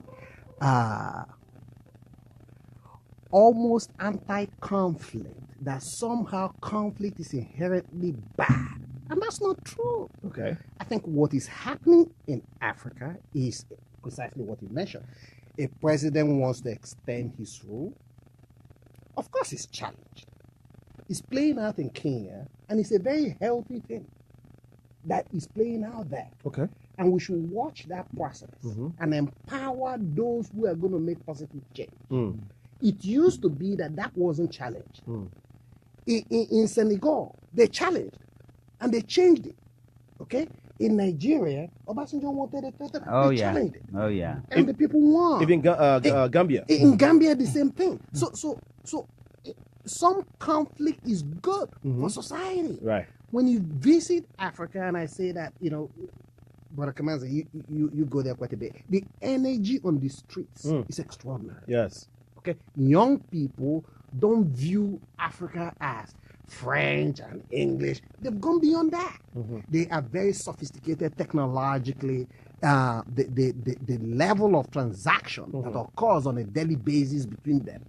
almost anti-conflict, that somehow conflict is inherently bad. And that's not true. Okay. I think what is happening in Africa is precisely what you mentioned. A president wants to extend his rule. Of course, it's challenged. It's playing out in Kenya, and it's a very healthy thing that is playing out there. Okay. And we should watch that process and empower those who are going to make positive change. It used to be that wasn't challenged. In Senegal, they challenged and they changed it. Okay? In Nigeria, Obasanjo wanted it. They challenged it. Oh, yeah. And the people won. Even Gambia. In Gambia, the same thing. So some conflict is good for society. Right. When you visit Africa, and I say that, Brother Kamanzi, you go there quite a bit. The energy on the streets is extraordinary. Yes. Okay, young people don't view Africa as French and English. They've gone beyond that. They are very sophisticated technologically. The level of transaction that occurs on a daily basis between them,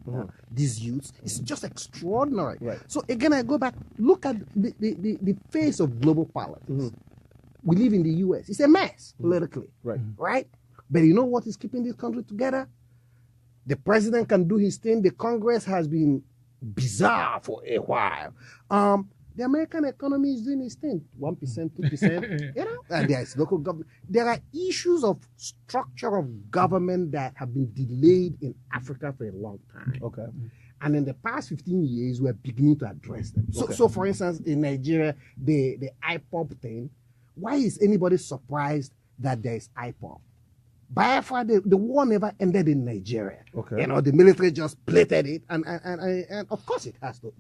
these youths, is just extraordinary. Right. So again, I go back, look at the face of global politics. We live in the U.S. It's a mess politically. Right. Right? But you know what is keeping this country together? The president can do his thing. The Congress has been bizarre for a while. The American economy is doing its thing, 1%, 2%, and there is local government. There are issues of structure of government that have been delayed in Africa for a long time. Okay. And in the past 15 years, we're beginning to address them. So, Okay. so for instance, in Nigeria, the IPOP thing, why is anybody surprised that there is IPOP? Biafra, the war never ended in Nigeria. Okay. The military just plated it, and of course it has to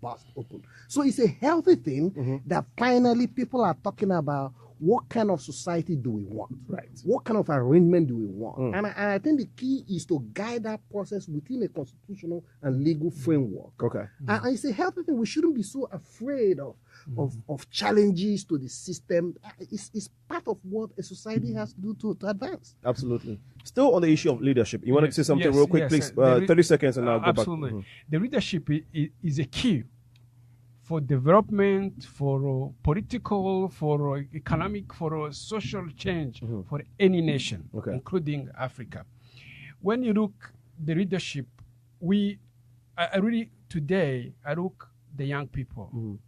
burst open. So it's a healthy thing that finally people are talking about what kind of society do we want? Right. What kind of arrangement do we want? And I think the key is to guide that process within a constitutional and legal framework. Okay. And it's a healthy thing. We shouldn't be so afraid of challenges to the system. It's part of what a society has to do to advance. Absolutely. Still on the issue of leadership, you want to say something Yes, real quick, yes, please? the 30 seconds and I'll go absolutely. back. The leadership is a key for development, for political, for economic, for social change for any nation, including Africa. When you look the leadership, I really today I look the young people.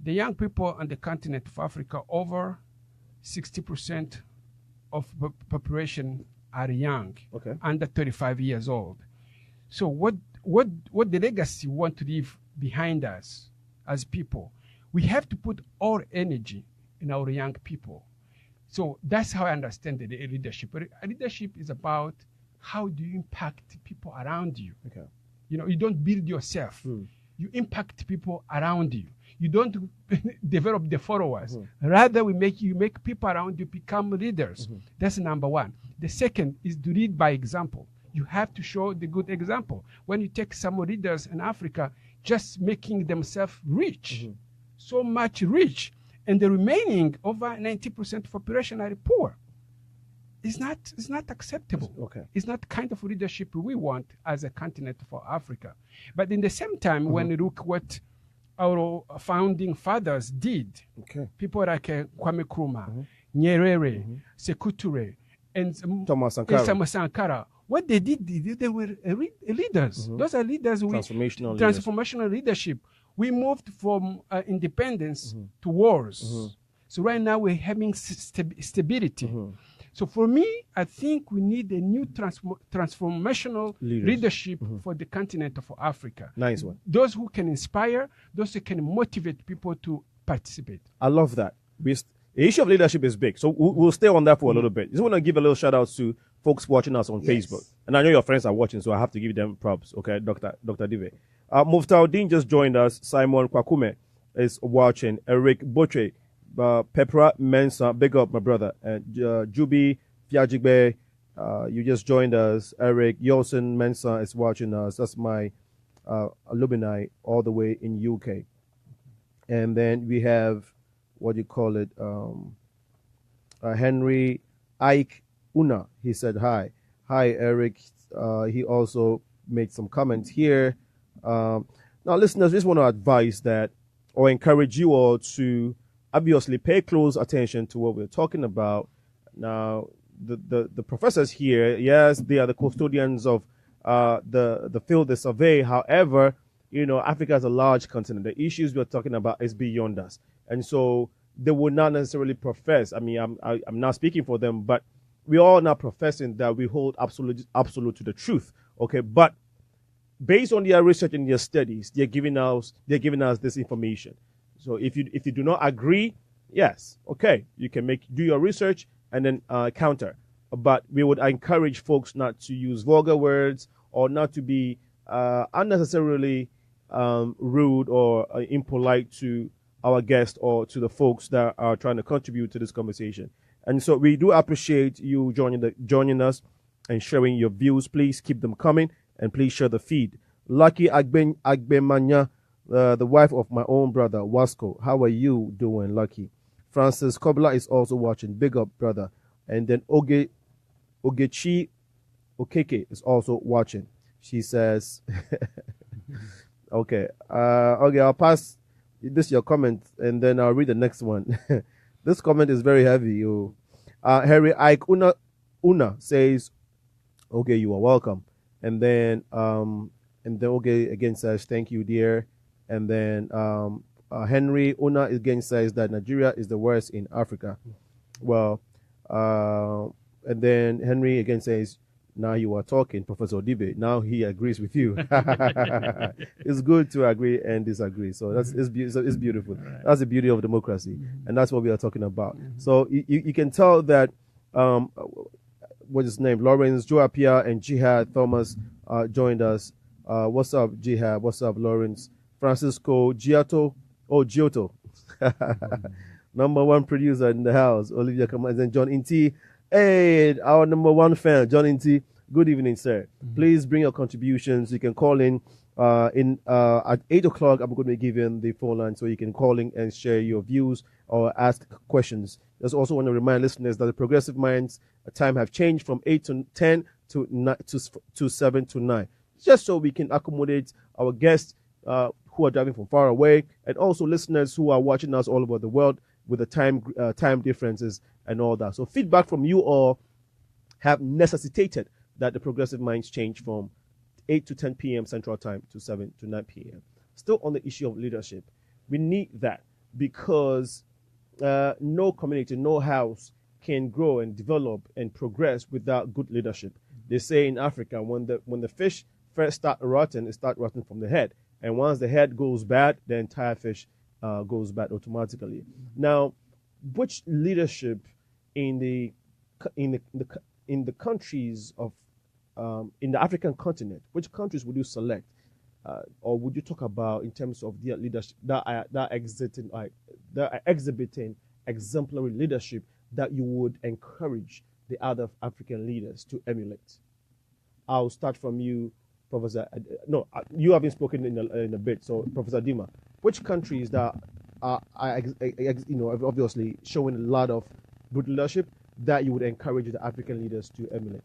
The young people on the continent of Africa, over 60% of population are young, under 35 years old. So what the legacy we want to leave behind us as people, we have to put our energy in our young people. So that's how I understand the leadership. Leadership is about how do you impact people around you. Okay. You don't build yourself. You impact people around you. You don't develop the followers. Rather, you make people around you become leaders. That's number one. The second is to lead by example. You have to show the good example. When you take some leaders in Africa, just making themselves rich, so much rich, and the remaining over 90% of population are poor. It's not acceptable. Okay. It's not kind of leadership we want as a continent for Africa. But in the same time, when you look what our founding fathers did, people like Kwame Nkrumah, Nyerere, Sekou Touré, and Thomas Sankara, what they did, they were leaders. Those are leaders with transformational leadership. We moved from independence to wars. So right now we're having stability. So for me, I think we need a new transformational leadership for the continent of Africa. Nice one. Those who can inspire, those who can motivate people to participate. I love that. The issue of leadership is big, so we'll stay on that for a little bit. Just want to give a little shout out to folks watching us on Facebook, and I know your friends are watching, so I have to give them props. Okay, Dr. Adibe. Muftauddin just joined us. Simon Kwakume is watching. Eric Botre, Pepra Mensa, big up my brother, and Jubi Fiajigbe. You just joined us. Eric Yosen Mensa is watching us. That's my alumni all the way in UK. And then we have, what do you call it? Henry Ike Una. He said hi. Hi, Eric. He also made some comments here. Now, listeners, just want to advise that or encourage you all to obviously pay close attention to what we're talking about. Now, the professors here, yes, they are the custodians of the field they survey. However, Africa is a large continent. The issues we're talking about is beyond us. And so they will not necessarily profess. I mean, I'm not speaking for them, but we all not professing that we hold absolute to the truth. Okay, but based on their research and their studies, they're giving us this information. So if you do not agree, yes, okay, you can do your research and then counter. But we would encourage folks not to use vulgar words or not to be unnecessarily rude or impolite to our guests or to the folks that are trying to contribute to this conversation. And so we do appreciate you joining us and sharing your views. Please keep them coming and please share the feed. Lucky Agbemanya, the wife of my own brother, Wasco. How are you doing, Lucky? Francis Kobla is also watching. Big up, brother. And then Ogechi Okeke is also watching. She says, okay, I'll pass this your comment and then I'll read the next one. This comment is very heavy. Harry Ike Una says, okay, you are welcome. And then okay again says, thank you, dear. And then Henry Una again says that Nigeria is the worst in Africa. Well, and then Henry again says, now you are talking, Professor Adibe. Now he agrees with you. It's good to agree and disagree. So it's beautiful. Right. That's the beauty of democracy. And that's what we are talking about. So you can tell that, what's his name? Lawrence Joapia and Jihad Thomas joined us. What's up, Jihad? What's up, Lawrence? Francisco Giotto. Oh, Giotto. Number one producer in the house, Olivia Kamanzi and John Inti. Hey, our number one fan, John Inti. Good evening, sir. Please bring your contributions. You can call in at 8 o'clock. I'm going to be giving the phone line so you can call in and share your views or ask questions. Just also want to remind listeners that the Progressive Minds time have changed from 8 to 10 to 7 to 9, just so we can accommodate our guests who are driving from far away and also listeners who are watching us all over the world with the time differences and all that. So feedback from you all have necessitated that the Progressive Minds change from 8 to 10 p.m. Central Time to 7 to 9 p.m. Still on the issue of leadership, we need that because no community, no house can grow and develop and progress without good leadership. They say in Africa, when the fish first start rotting, it starts rotting from the head. And once the head goes bad, the entire fish goes bad automatically. Now, which leadership in the countries of in the African continent, which countries would you select, or would you talk about in terms of their leadership that are exhibiting exemplary leadership that you would encourage the other African leaders to emulate? I'll start from you, Professor. No, you haven't spoken in a bit. So, Professor Dimah, which countries that are obviously showing a lot of good leadership that you would encourage the African leaders to emulate?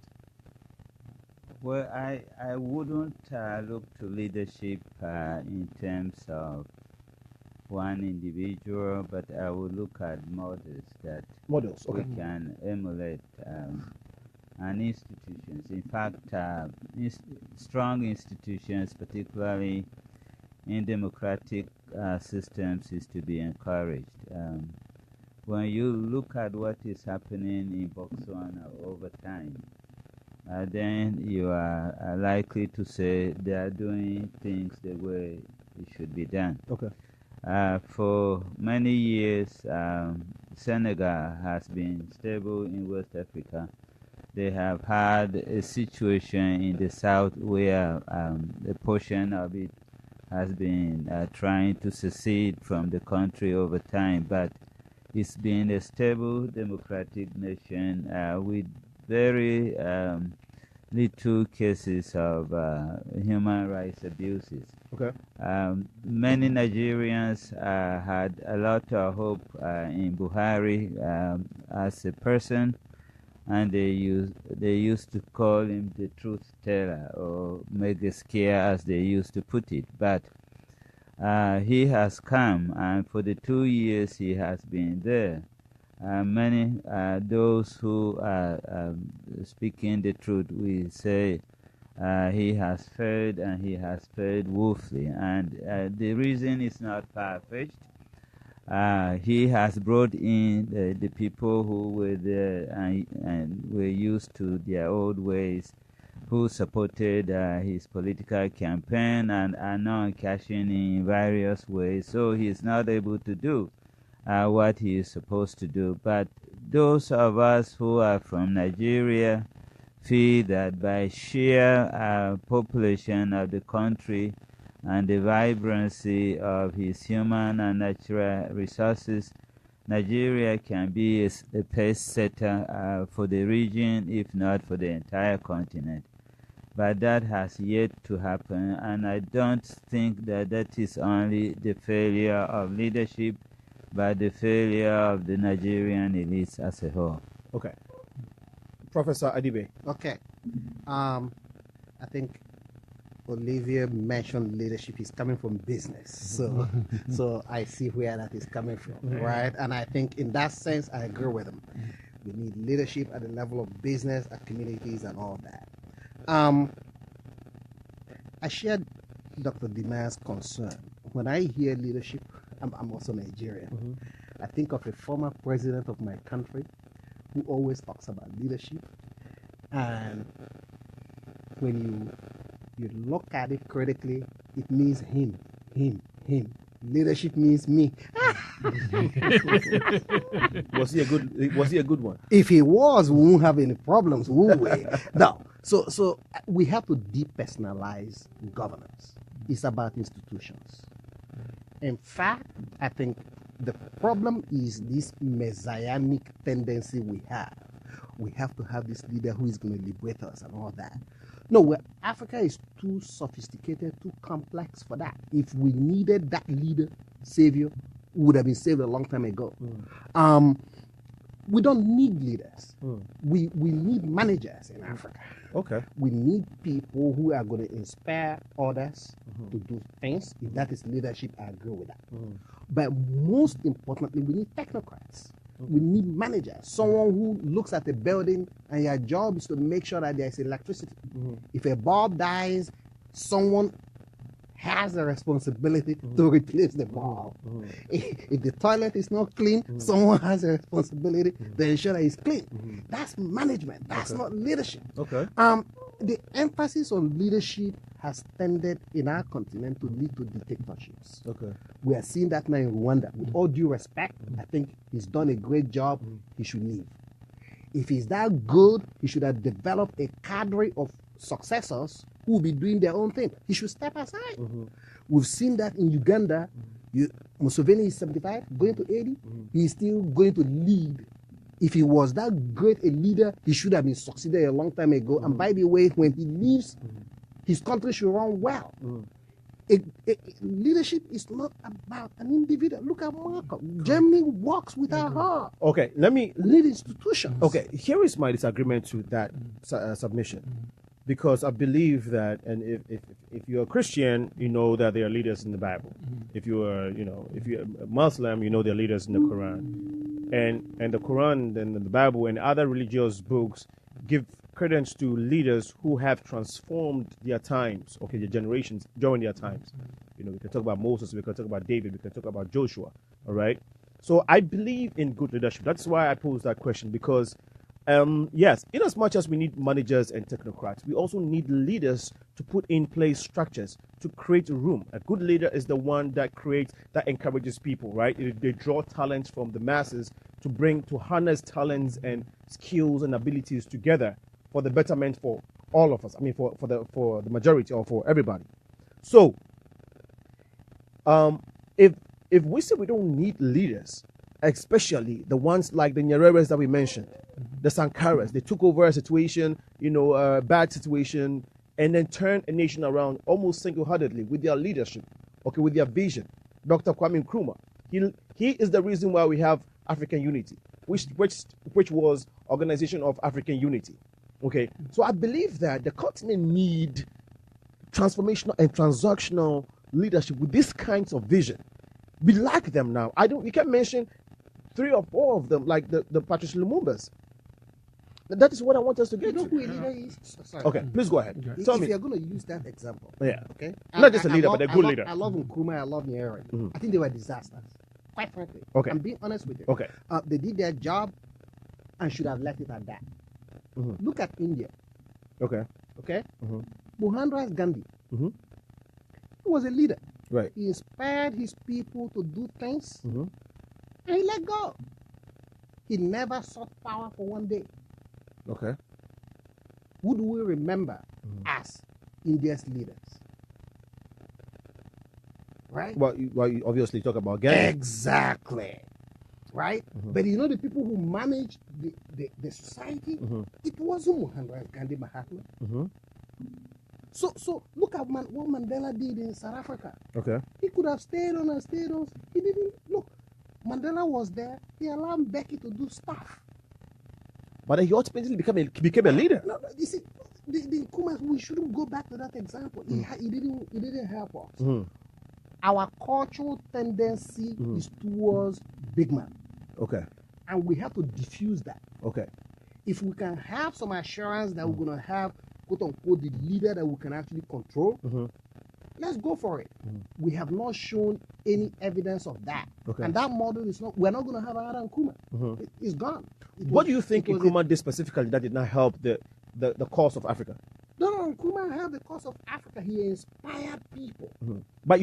Well, I wouldn't look to leadership in terms of one individual, but I would look at models that okay. we can emulate and institutions. In fact, strong institutions, particularly in democratic systems, is to be encouraged. When you look at what is happening in Botswana over time, then you are likely to say they are doing things the way it should be done. Okay. For many years, Senegal has been stable in West Africa. They have had a situation in the south where a portion of it has been trying to secede from the country over time, but it's been a stable democratic nation with very little cases of human rights abuses. Okay. Many Nigerians had a lot of hope in Buhari as a person, and they used to call him the truth teller or mega scare, as they used to put it. But he has come, and for the 2 years he has been there, many those who are speaking the truth will say he has failed, and he has failed woefully. And the reason is not far-fetched. He has brought in the people who were there and were used to their old ways, who supported his political campaign and are now cashing in various ways. So he's not able to do what he is supposed to do. But those of us who are from Nigeria feel that by sheer population of the country and the vibrancy of his human and natural resources, Nigeria can be a pace setter for the region, if not for the entire continent. But that has yet to happen, and I don't think that that is only the failure of leadership, but the failure of the Nigerian elites as a whole. Okay. Professor Adibe. Okay. I think Olivia mentioned leadership is coming from business. So I see where that is coming from, right? And I think in that sense, I agree with him. We need leadership at the level of business, at communities, and all that. I shared Dr. Dimah's concern. When I hear leadership, I'm also Nigerian. I think of a former president of my country who always talks about leadership. And when you look at it critically, it means him. Leadership means me. Was he a good one? If he was, we won't have any problems, will we? No. So we have to depersonalize governance. It's about institutions. In fact, I think the problem is this messianic tendency we have. We have to have this leader who is going to liberate us and all that. No, Africa is too sophisticated, too complex for that. If we needed that leader, savior, we would have been saved a long time ago. We don't need leaders. We need managers in Africa. Okay. We need people who are going to inspire others to do things. If that is leadership, I agree with that. But most importantly, we need technocrats. We need managers, someone who looks at the building and your job is to make sure that there's electricity. If a bulb dies, someone has a responsibility to replace the bulb. If the toilet is not clean, someone has a responsibility to ensure that it's clean. That's management. That's not leadership. Okay. The emphasis on leadership has tended in our continent to lead to dictatorships. Okay. We are seeing that now in Rwanda. With all due respect, I think he's done a great job. He should leave. If he's that good, he should have developed a cadre of successors who will be doing their own thing. He should step aside. We've seen that in Uganda. Museveni is 75, going to 80. He's still going to lead. If he was that great a leader, he should have been succeeded a long time ago. And by the way, when he leaves, his country should run well. Leadership is not about an individual. Look at Malcolm. Germany works without her. Okay, let me lead institutions. Okay, here is my disagreement to that submission, because I believe that, and if you're a Christian, you know that there are leaders in the Bible. If you're a Muslim, you know there are leaders in the Quran, and the Quran and the Bible and other religious books give credence to leaders who have transformed their times, their generations during their times. We can talk about Moses, we can talk about David, we can talk about Joshua, all right? So I believe in good leadership. That's why I posed that question, because Yes, in as much as we need managers and technocrats, we also need leaders to put in place structures to create room. A good leader is the one that creates, that encourages people, right? They draw talents from the masses to harness talents and skills and abilities together for the betterment for all of us. I mean, for the majority or for everybody. So, if we say we don't need leaders, especially the ones like the Nyereres that we mentioned, the Sankaras, they took over a situation, a bad situation, and then turned a nation around almost single-handedly with their leadership, okay, with their vision. Dr. Kwame Nkrumah, he is the reason why we have African unity, which was Organization of African Unity, okay. So I believe that the continent need transformational and transactional leadership with these kinds of vision. We lack them now. You can mention 3 or 4 of them, like the Patrice Lumumbas. That is what I want us to get You know to. who a leader is? Sorry. Okay, please go ahead. If Tell me. you're going to use that example, Yeah. okay? Not just a leader, but a good I leader. I love Nkrumah, I love Nyerere. I think they were disasters, quite frankly. Okay. I'm being honest with you. Okay. They did their job and should have left it at that. Look at India, Okay. okay? Mohandas Gandhi, Mhm. he was a leader. Right. He inspired his people to do things, Mhm. and he let go. He never sought power for one day. Okay. Who do we remember as India's leaders? Right? Well, you obviously talk about Gandhi. Exactly. Right? But the people who managed the society, it wasn't Mohandas Gandhi Mahatma. Mhm. So look at what Mandela did in South Africa. Okay. He could have stayed on and stayed on. He didn't. Look, Mandela was there. He allowed Becky to do stuff. But he ultimately became a leader. No, you see, the Nkrumah, we shouldn't go back to that example. He didn't help us. Our cultural tendency is towards big man, Okay. and we have to diffuse that. Okay. If we can have some assurance that we're going to have, quote unquote, the leader that we can actually control, let's go for it. We have not shown any evidence of that. Okay. And that model is not, we're not going to have another Nkrumah. It's gone. What do you think it was Nkrumah did specifically that did not help the cause of Africa? No, Nkrumah helped the cause of Africa. He inspired people. But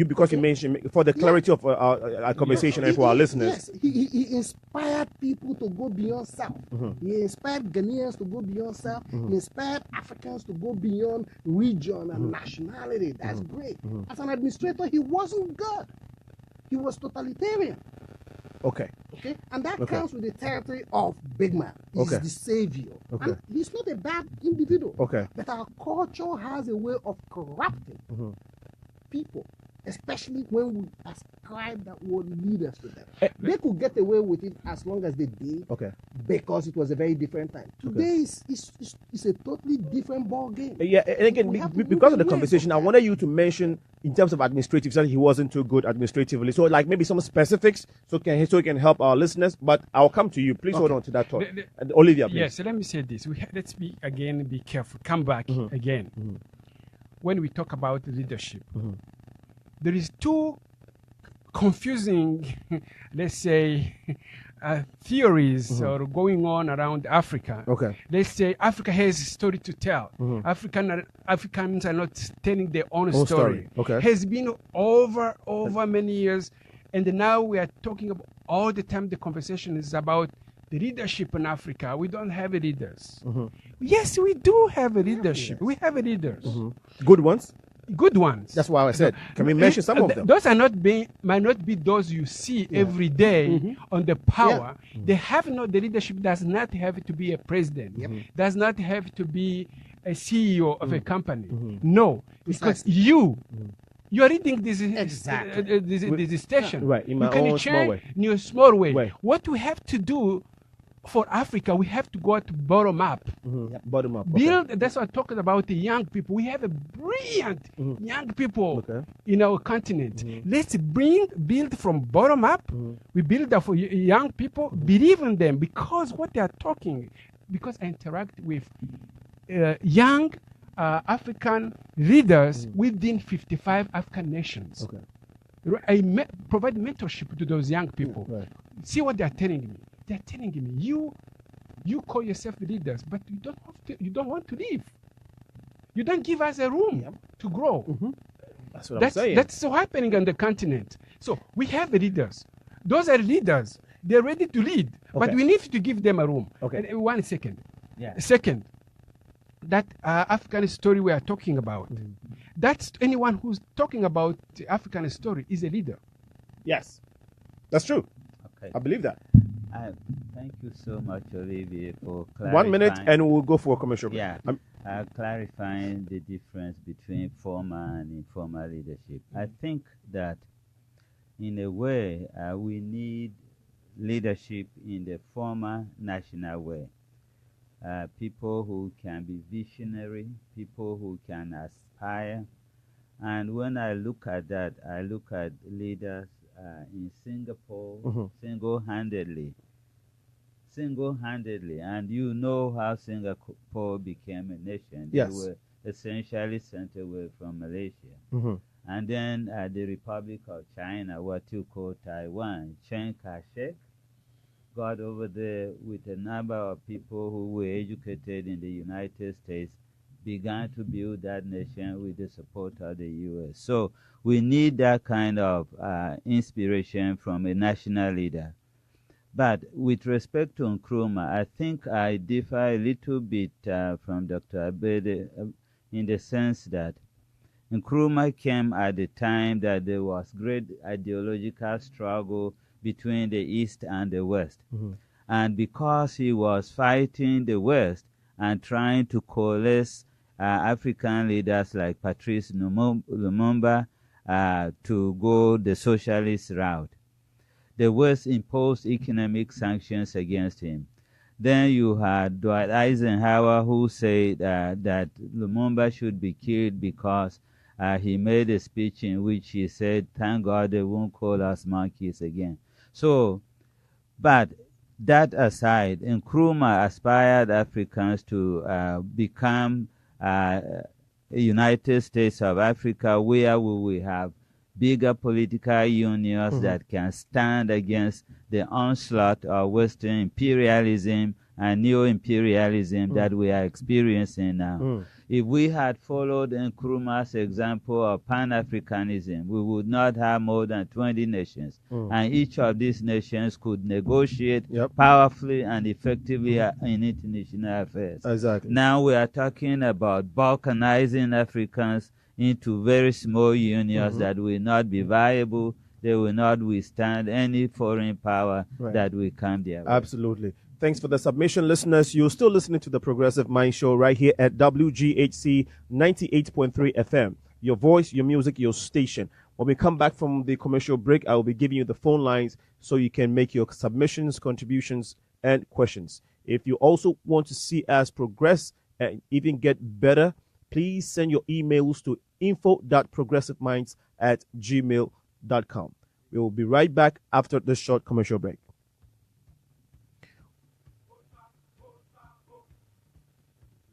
because you mentioned, for the clarity of our conversation and for our listeners. Yes, he inspired people to go beyond self. He inspired Ghanaians to go beyond self. He inspired Africans to go beyond region and nationality. That's great. As an administrator, he wasn't good. He was totalitarian. Okay. Okay, and that comes with the territory of big man. He's the savior. Okay. And he's not a bad individual. Okay. But our culture has a way of corrupting people, especially when we ascribe that word leaders to them. They could get away with it as long as they did, because it was a very different time. Today is a totally different ball game. Yeah, and again, because of the conversation, I wanted you to mention in terms of administrative, that he wasn't too good administratively. So, like maybe some specifics, so he can help our listeners. But I'll come to you. Please hold on to that thought. And Olivia, please. Yes, so let me say this. Let's be careful. Come back again. When we talk about leadership, there is 2 confusing, let's say, theories or going on around Africa. Okay. Let's say Africa has a story to tell. Africans are not telling their own story. Okay. Has been over many years, and now we are talking about all the time. The conversation is about the leadership in Africa. We don't have leaders. Yes, we do have a leadership. We have leaders. Good ones. Good ones. That's why I said. Can we mention some of them? Those might not be those you see every day on the power. They have the leadership does not have to be a president. Does not have to be a CEO of a company. No, because you are reading this station. Right, in my own small way. In your small way. What we have to do for Africa, we have to go to bottom up. Bottom up. Build. That's what I'm talking about. The young people. We have a brilliant young people in our continent. Let's build from bottom up. We build for young people. Believe in them because what they are talking. Because I interact with young African leaders within 55 African nations. I provide mentorship to those young people. See what they are telling me. They're telling me, You call yourself leaders, but you don't want to leave. You don't give us a room to grow. That's what I'm saying. That's so happening on the continent. So we have leaders. Those are leaders. They're ready to lead, but we need to give them a room. Okay. And 1 second. Yeah. Second, that African story we are talking about, that's anyone who's talking about the African story is a leader. Yes, that's true. Okay. I believe that. Thank you so much, Olivia, for clarifying. 1 minute and we'll go for a commercial break. Yeah. Clarifying the difference between formal and informal leadership. I think that in a way we need leadership in the former national way. People who can be visionary, people who can aspire. And when I look at that, I look at leaders in Singapore single-handedly. And you know how Singapore became a nation. Yes. They were essentially sent away from Malaysia. And then the Republic of China, what you call Taiwan, Chiang Kai-shek, got over there with a number of people who were educated in the United States, began to build that nation with the support of the U.S. So we need that kind of inspiration from a national leader. But with respect to Nkrumah, I think I differ a little bit from Dr. Abede in the sense that Nkrumah came at the time that there was great ideological struggle between the East and the West. And because he was fighting the West and trying to coalesce African leaders like Patrice Lumumba to go the socialist route, the West imposed economic sanctions against him. Then you had Dwight Eisenhower, who said that Lumumba should be killed because he made a speech in which he said, "Thank God they won't call us monkeys again." So, but that aside, Nkrumah aspired Africans to become a United States of Africa, where we will have bigger political unions that can stand against the onslaught of Western imperialism and neo-imperialism that we are experiencing now. If we had followed Nkrumah's example of Pan-Africanism, we would not have more than 20 nations. And each of these nations could negotiate powerfully and effectively in international affairs. Exactly. Now we are talking about balkanizing Africans into very small unions that will not be viable. They will not withstand any foreign power that will come their way. Absolutely. Thanks for the submission, listeners. You're still listening to the Progressive Mind Show right here at WGHC 98.3 FM. Your voice, your music, your station. When we come back from the commercial break, I will be giving you the phone lines so you can make your submissions, contributions, and questions. If you also want to see us progress and even get better, please send your emails to info.progressiveminds@gmail.com. We will be right back after this short commercial break.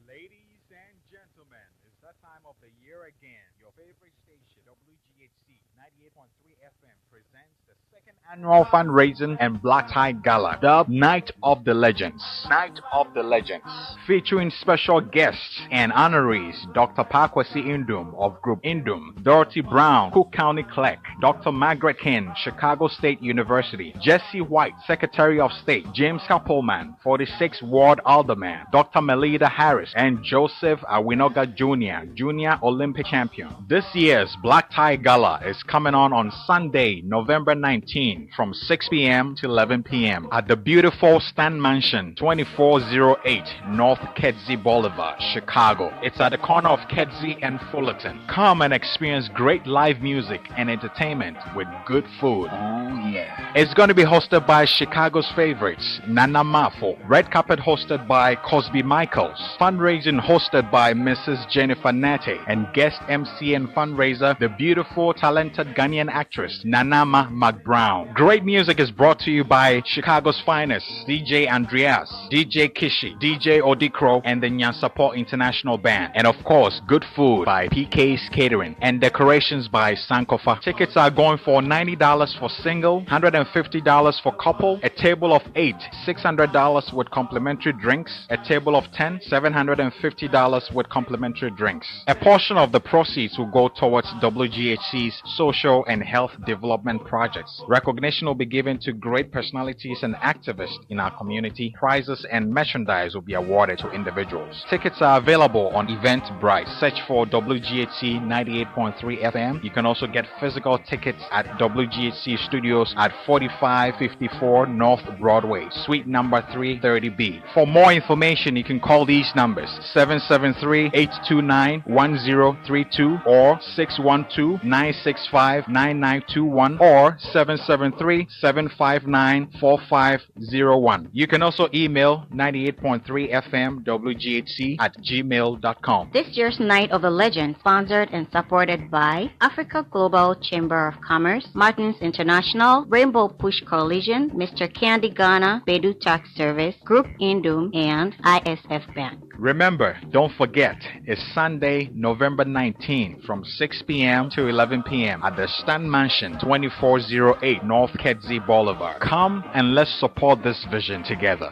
Ladies and gentlemen, it's that time of the year again. Your favorite station, WGHC 98.3 FM, presents the second annual fundraising and Black Tie Gala, dubbed Night of the Legends. Night of the Legends. Featuring special guests and honorees, Dr. Pakwasi Indum of Group Indum, Dorothy Brown, Cook County Clerk, Dr. Margaret King, Chicago State University, Jesse White, Secretary of State, James Kappelman, 46th Ward Alderman, Dr. Melida Harris, and Joseph Awinoga Jr., Junior Olympic Champion. This year's Black Tie Gala is coming on Sunday, November 19, from 6 p.m. to 11 p.m. at the beautiful Stan Mansion, 2408 North Kedzie Boulevard, Chicago. It's at the corner of Kedzie and Fullerton. Come and experience great live music and entertainment with good food. Oh yeah. It's going to be hosted by Chicago's favorites, Nana Mafo. Red carpet hosted by Cosby Michaels. Fundraising hosted by Mrs. Jennifer Nate. And guest MC and fundraiser, the beautiful, talented Ghanaian actress, Nanama McBrown. Great music is brought to you by Chicago's finest, DJ Andreas. DJ Kishi, DJ Odikro, and the Nyansapor International Band. And of course, good food by PK's Catering and decorations by Sankofa. Tickets are going for $90 for single, $150 for couple, a table of 8, $600 with complimentary drinks, a table of 10, $750 with complimentary drinks. A portion of the proceeds will go towards WGHC's social and health development projects. Recognition will be given to great personalities and activists in our community. Prizes and merchandise will be awarded to individuals. Tickets are available on Eventbrite. Search for WGHC 98.3 FM. You can also get physical tickets at WGHC Studios at 4554 North Broadway, Suite number 330B. For more information, you can call these numbers: 773-829-1032 or 612-965-9921 or 773-759-4501. You can also email 98.3fmwghc@gmail.com. This year's Night of the Legend, sponsored and supported by Africa Global Chamber of Commerce, Martins International, Rainbow Push Coalition, Mr. Candy Ghana, Bedu Tax Service, Group Indum, and ISF Bank. Remember, don't forget, it's Sunday, November 19 from 6 p.m. to 11 p.m. at the Stan Mansion, 2408 North Kedzie Boulevard. Come and let's support this vision together.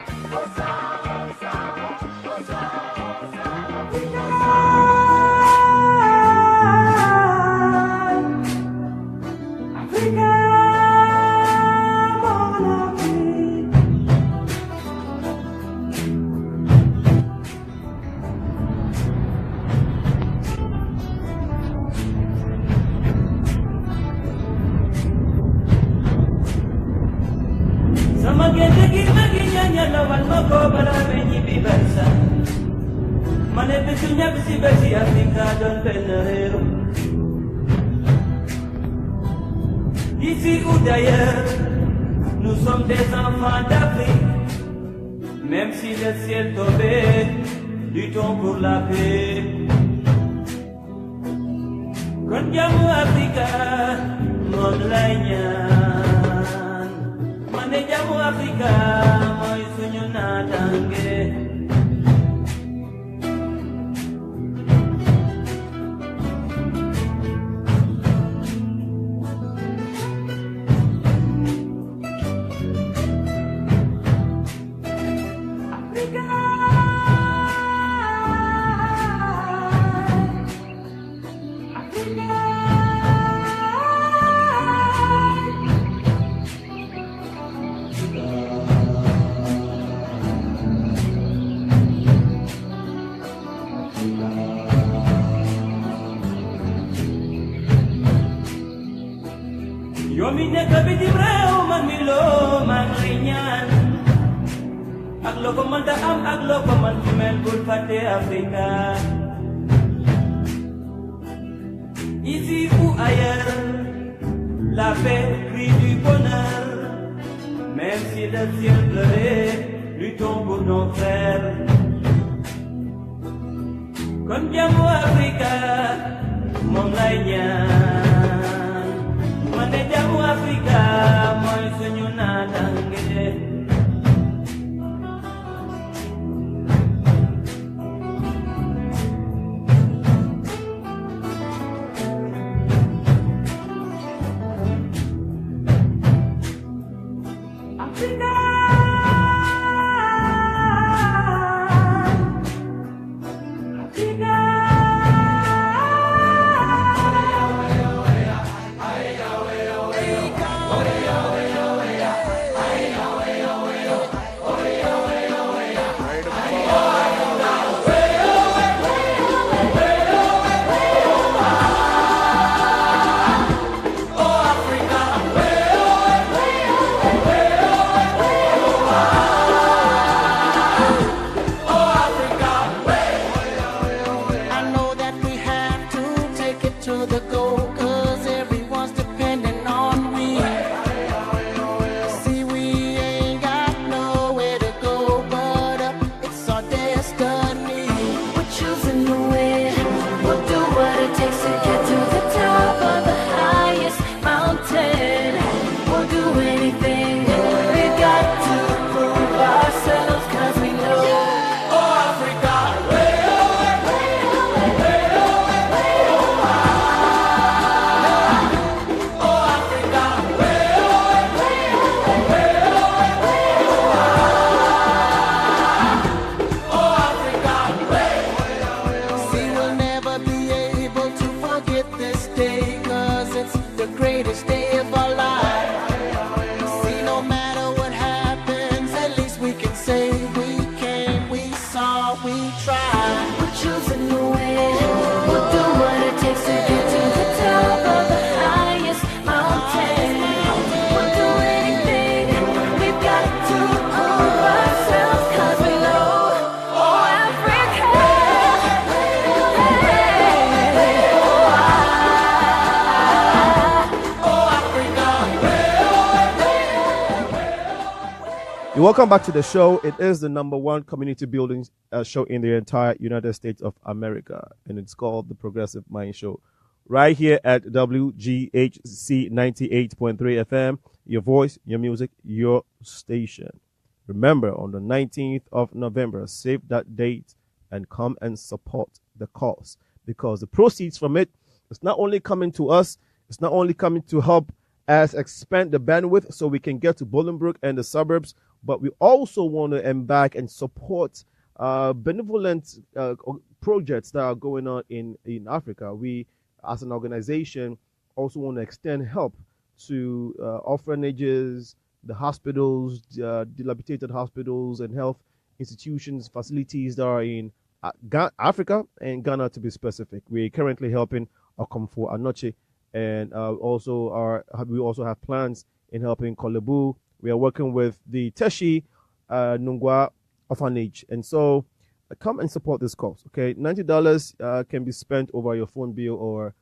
Ici ou d'ailleurs, nous sommes des enfants d'Afrique. Même si le ciel tombait, luttons pour la paix. Kon jamu Africa, mon laïnyan. Mane jamu Africa, moi suñu natangue. Yomine kabiti breo man milo man rinyan. Aglo ko man daam, aglo ko man kumel bulfate Afrika. Ici ou ailleurs, la paix crie du bonheur. Même si le ciel pleurait, luttons pour nos frères. Kon jamu Afrika, mon laïnyan. Mane jamu Afrika, moi suñu natangue. Africa. You're welcome back to the show. It is the #1 community building show in the entire United States of America, and it's called the Progressive Mind Show. Right here at WGHC 98.3 FM, your voice, your music, your station. Remember, on the 19th of November, save that date and come and support the cause, because the proceeds from it is not only coming to us, it's not only coming to help us expand the bandwidth so we can get to Bolingbrook and the suburbs, but we also want to embark and support benevolent projects that are going on in Africa. We, as an organization, also want to extend help to orphanages, the hospitals, dilapidated hospitals and health institutions, facilities that are in Africa and Ghana, to be specific. We're currently helping Okomfo Anoche, and we also have plans in helping Kolebu. We are working with the Teshi Nungwa Orphanage, and so come and support this cause. Okay, $90 can be spent over your phone bill or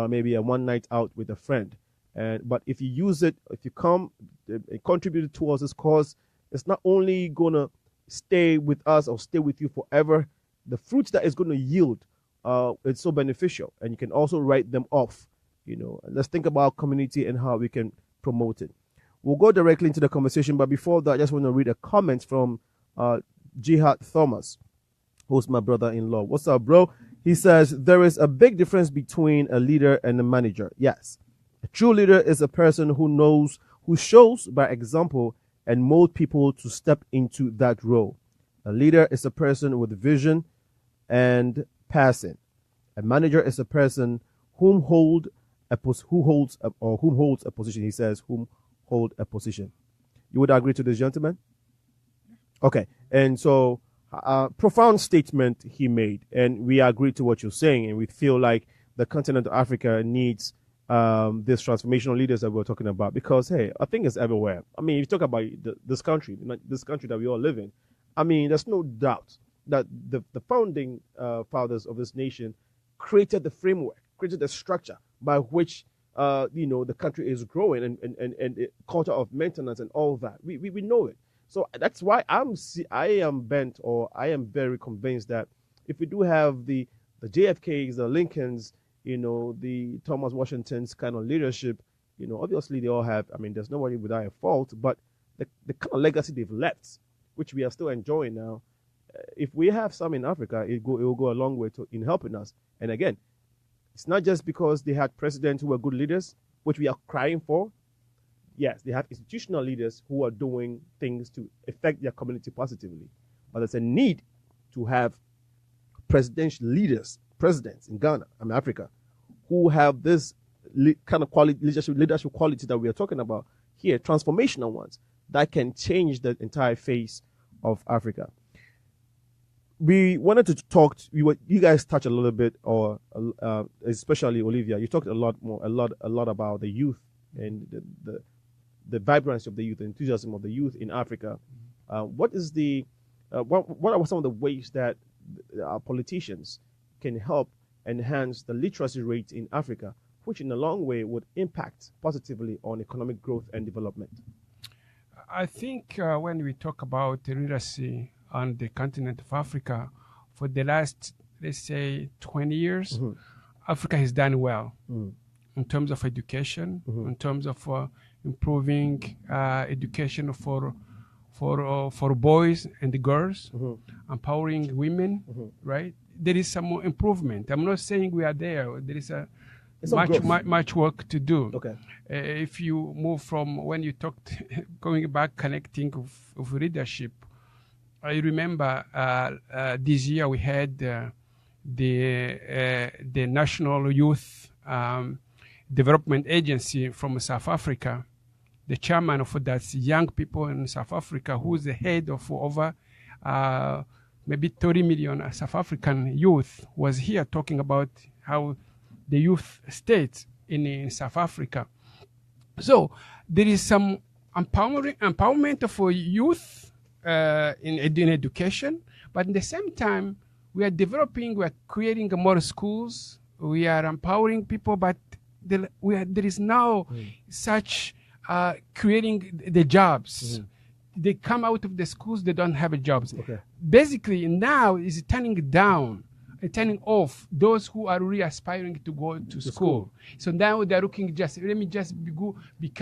maybe a one night out with a friend. But if you use it, if you come and contribute towards this cause, it's not only gonna stay with us or stay with you forever. The fruits that it's going to yield, it's so beneficial, and you can also write them off. Let's think about community and how we can promote it. We'll go directly into the conversation, but before that, I just want to read a comment from Jihad Thomas, who's my brother-in-law. What's up, bro? He says, there is a big difference between a leader and a manager. Yes. A true leader is a person who shows by example and mold people to step into that role. A leader is a person with vision and passion. A manager is a person who holds a position. He says, whom hold a position. You would agree to this, gentleman? Okay. And so, profound statement he made, and we agree to what you're saying, and we feel like the continent of Africa needs these transformational leaders that we're talking about, because, hey, I think it's everywhere. I mean, if you talk about this country that we all live in, I mean, there's no doubt that the founding fathers of this nation created the framework, created the structure by which the country is growing, and culture of maintenance and all that. We know it. So that's why I am very convinced that if we do have the JFKs, the Lincolns, the Thomas Washingtons kind of leadership, obviously they all have, I mean, there's nobody without a fault, but the kind of legacy they've left, which we are still enjoying now, if we have some in Africa, it will go a long way in helping us. And again, it's not just because they had presidents who were good leaders, which we are crying for. Yes, they have institutional leaders who are doing things to affect their community positively. But there's a need to have presidential presidents in Ghana and Africa, who have this kind of leadership quality that we are talking about here, transformational ones, that can change the entire face of Africa. We wanted to talk. You guys touched a little bit, or especially Olivia. You talked a lot about the youth and the vibrancy of the youth, the enthusiasm of the youth in Africa. What are some of the ways that our politicians can help enhance the literacy rate in Africa, which in a long way would impact positively on economic growth and development? I think when we talk about literacy on the continent of Africa, for the last, let's say, 20 years, Africa has done well in terms of education, in terms of improving education for boys and girls, empowering women, right? There is some more improvement. I'm not saying we are there. There is much work to do. Okay. If you move from when you talked, going back, connecting of leadership, I remember this year we had the National Youth Development Agency from South Africa. The chairman of that young people in South Africa, who's the head of over maybe 30 million South African youth, was here talking about how the youth state in South Africa. So there is some empowerment for youth in education, but at the same time, we are creating more schools, we are empowering people, but there is now such creating the jobs they come out of the schools, they don't have jobs. Okay. Basically, now is turning down, turning off those who are really aspiring to go to school. So now they're looking let me just go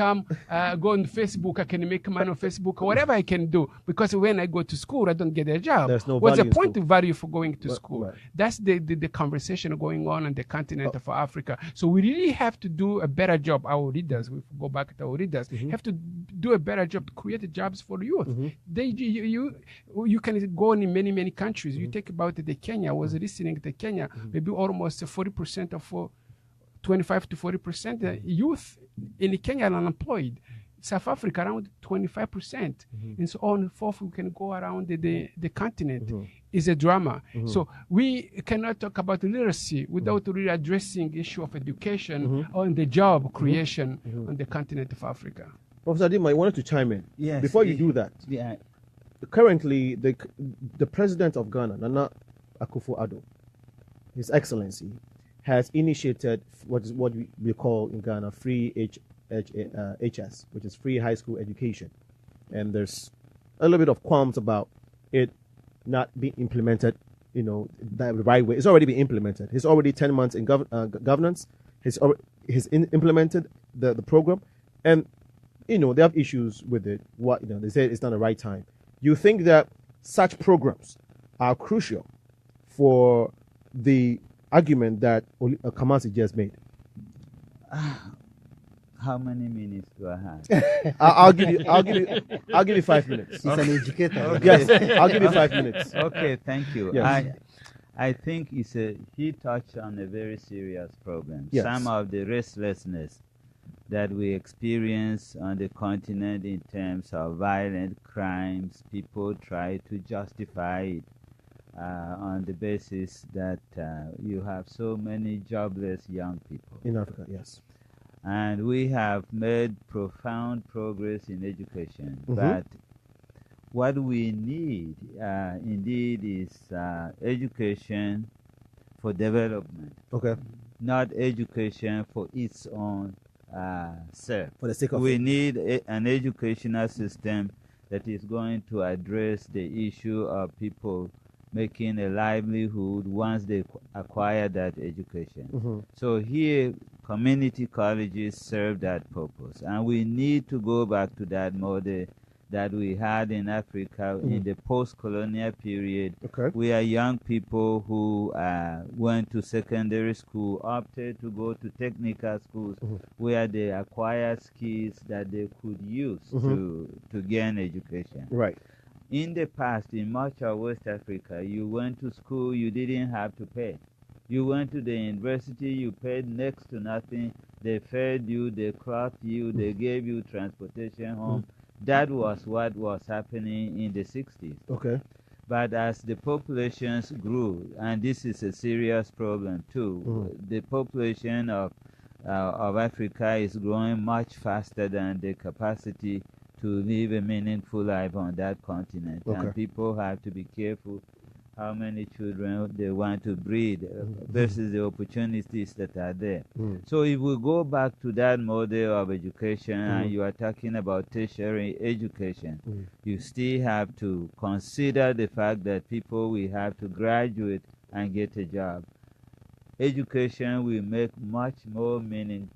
on Facebook. I can make money on Facebook or whatever I can do, because when I go to school, I don't get a job. There's no What's the value in point school. of value for going to Right, school? right. That's the conversation going on the continent of Africa. So we really have to do a better job. Our leaders, we go back to our leaders, have to do a better job to create jobs for youth. You can go in many countries. You take about the Kenya. I was listening to Kenya, maybe almost 40% of 25 to 40% youth in Kenya are unemployed. South Africa around 25%, and so on and forth. We can go around the continent. Is a drama. So we cannot talk about literacy without really addressing issue of education on the job creation on the continent of Africa. Professor Dimah, I wanted to chime in. Yes. Before you do that, currently the president of Ghana, Nana Akufo-Addo, His Excellency, has initiated what we call in Ghana free HS, which is free high school education. And there's a little bit of qualms about it not being implemented, the right way. It's already been implemented. He's already 10 months in governance. He's implemented the program, and they have issues with it. They say it's not the right time. You think that such programs are crucial for the argument that Kamanzi just made? How many minutes do I have? I'll give you 5 minutes. He's an educator. Okay. Yes, I'll give you 5 minutes. Okay, thank you. Yes. I think he touched on a very serious problem. Yes. Some of the restlessness that we experience on the continent in terms of violent crimes, people try to justify it on the basis that you have so many jobless young people. In Africa, yes. And we have made profound progress in education, but what we need indeed is education for development. Okay. Not education for its own self. For the sake of we it. need an educational system that is going to address the issue of people making a livelihood once they acquire that education. So here, community colleges serve that purpose, and we need to go back to that model that we had in Africa in the post-colonial period, where young people who went to secondary school opted to go to technical schools, where they acquired skills that they could use to gain education. Right. In the past, in much of West Africa, you went to school, you didn't have to pay. You went to the university, you paid next to nothing. They fed you, they clothed you, they gave you transportation home. That was what was happening in the 60s. Okay. But as the populations grew, and this is a serious problem too, the population of Africa is growing much faster than the capacity to live a meaningful life on that continent. And people have to be careful how many children they want to breed versus the opportunities that are there. So if we go back to that model of education, and you are talking about tertiary education, you still have to consider the fact that people will have to graduate and get a job. Education will make much more meaning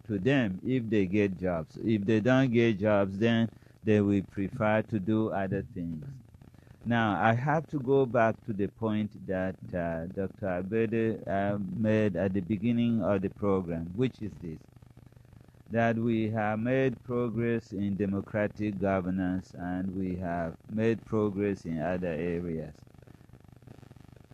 to them if they get jobs. If they don't get jobs, then they will prefer to do other things. Now, I have to go back to the point that Dr. Abede made at the beginning of the program, which is this, that we have made progress in democratic governance and we have made progress in other areas.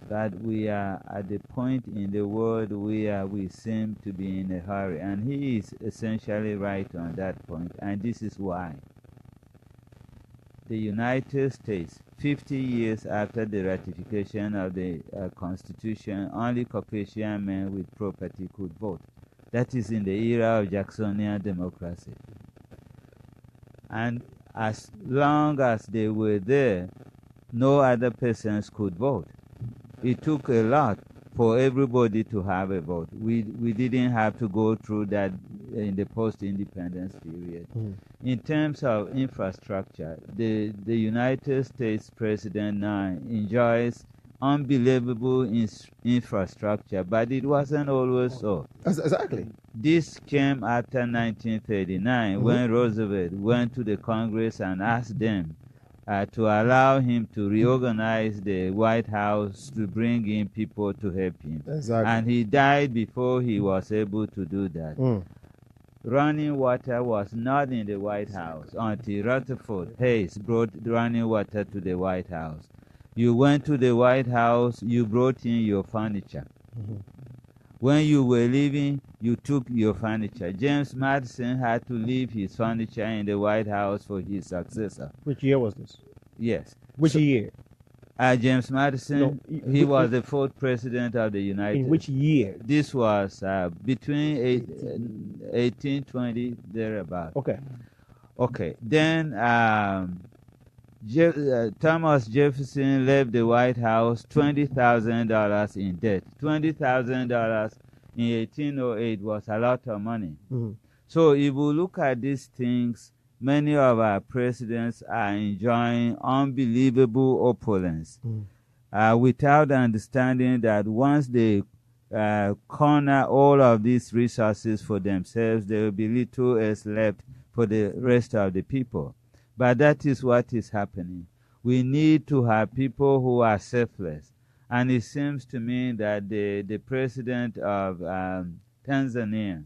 But we are at the point in the world where we seem to be in a hurry, and he is essentially right on that point, and this is why. The United States, 50 years after the ratification of the Constitution, only Caucasian men with property could vote. That is in the era of Jacksonian democracy. And as long as they were there, no other persons could vote. It took a lot for everybody to have a vote. We didn't have to go through that in the post-independence period. In terms of infrastructure, the United States president now enjoys unbelievable infrastructure, but it wasn't always so. Exactly. This came after 1939 when Roosevelt went to the Congress and asked them to allow him to reorganize the White House to bring in people to help him. Exactly. And he died before he was able to do that. Running water was not in the White House until Rutherford Hayes brought running water to the White House. You went to the White House, you brought in your furniture. When you were leaving, you took your furniture. James Madison had to leave his furniture in the White House for his successor. Which year was this? Yes. Which year? James Madison, he was the 4th president of the United States. In which year? This was between 1820, thereabout. Okay. Okay. Then Thomas Jefferson left the White House $20,000 in debt. $20,000 in 1808 was a lot of money. So if we look at these things, many of our presidents are enjoying unbelievable opulence without understanding that once they corner all of these resources for themselves, there will be little else left for the rest of the people. But that is what is happening. We need to have people who are selfless. And it seems to me that the president of Tanzania,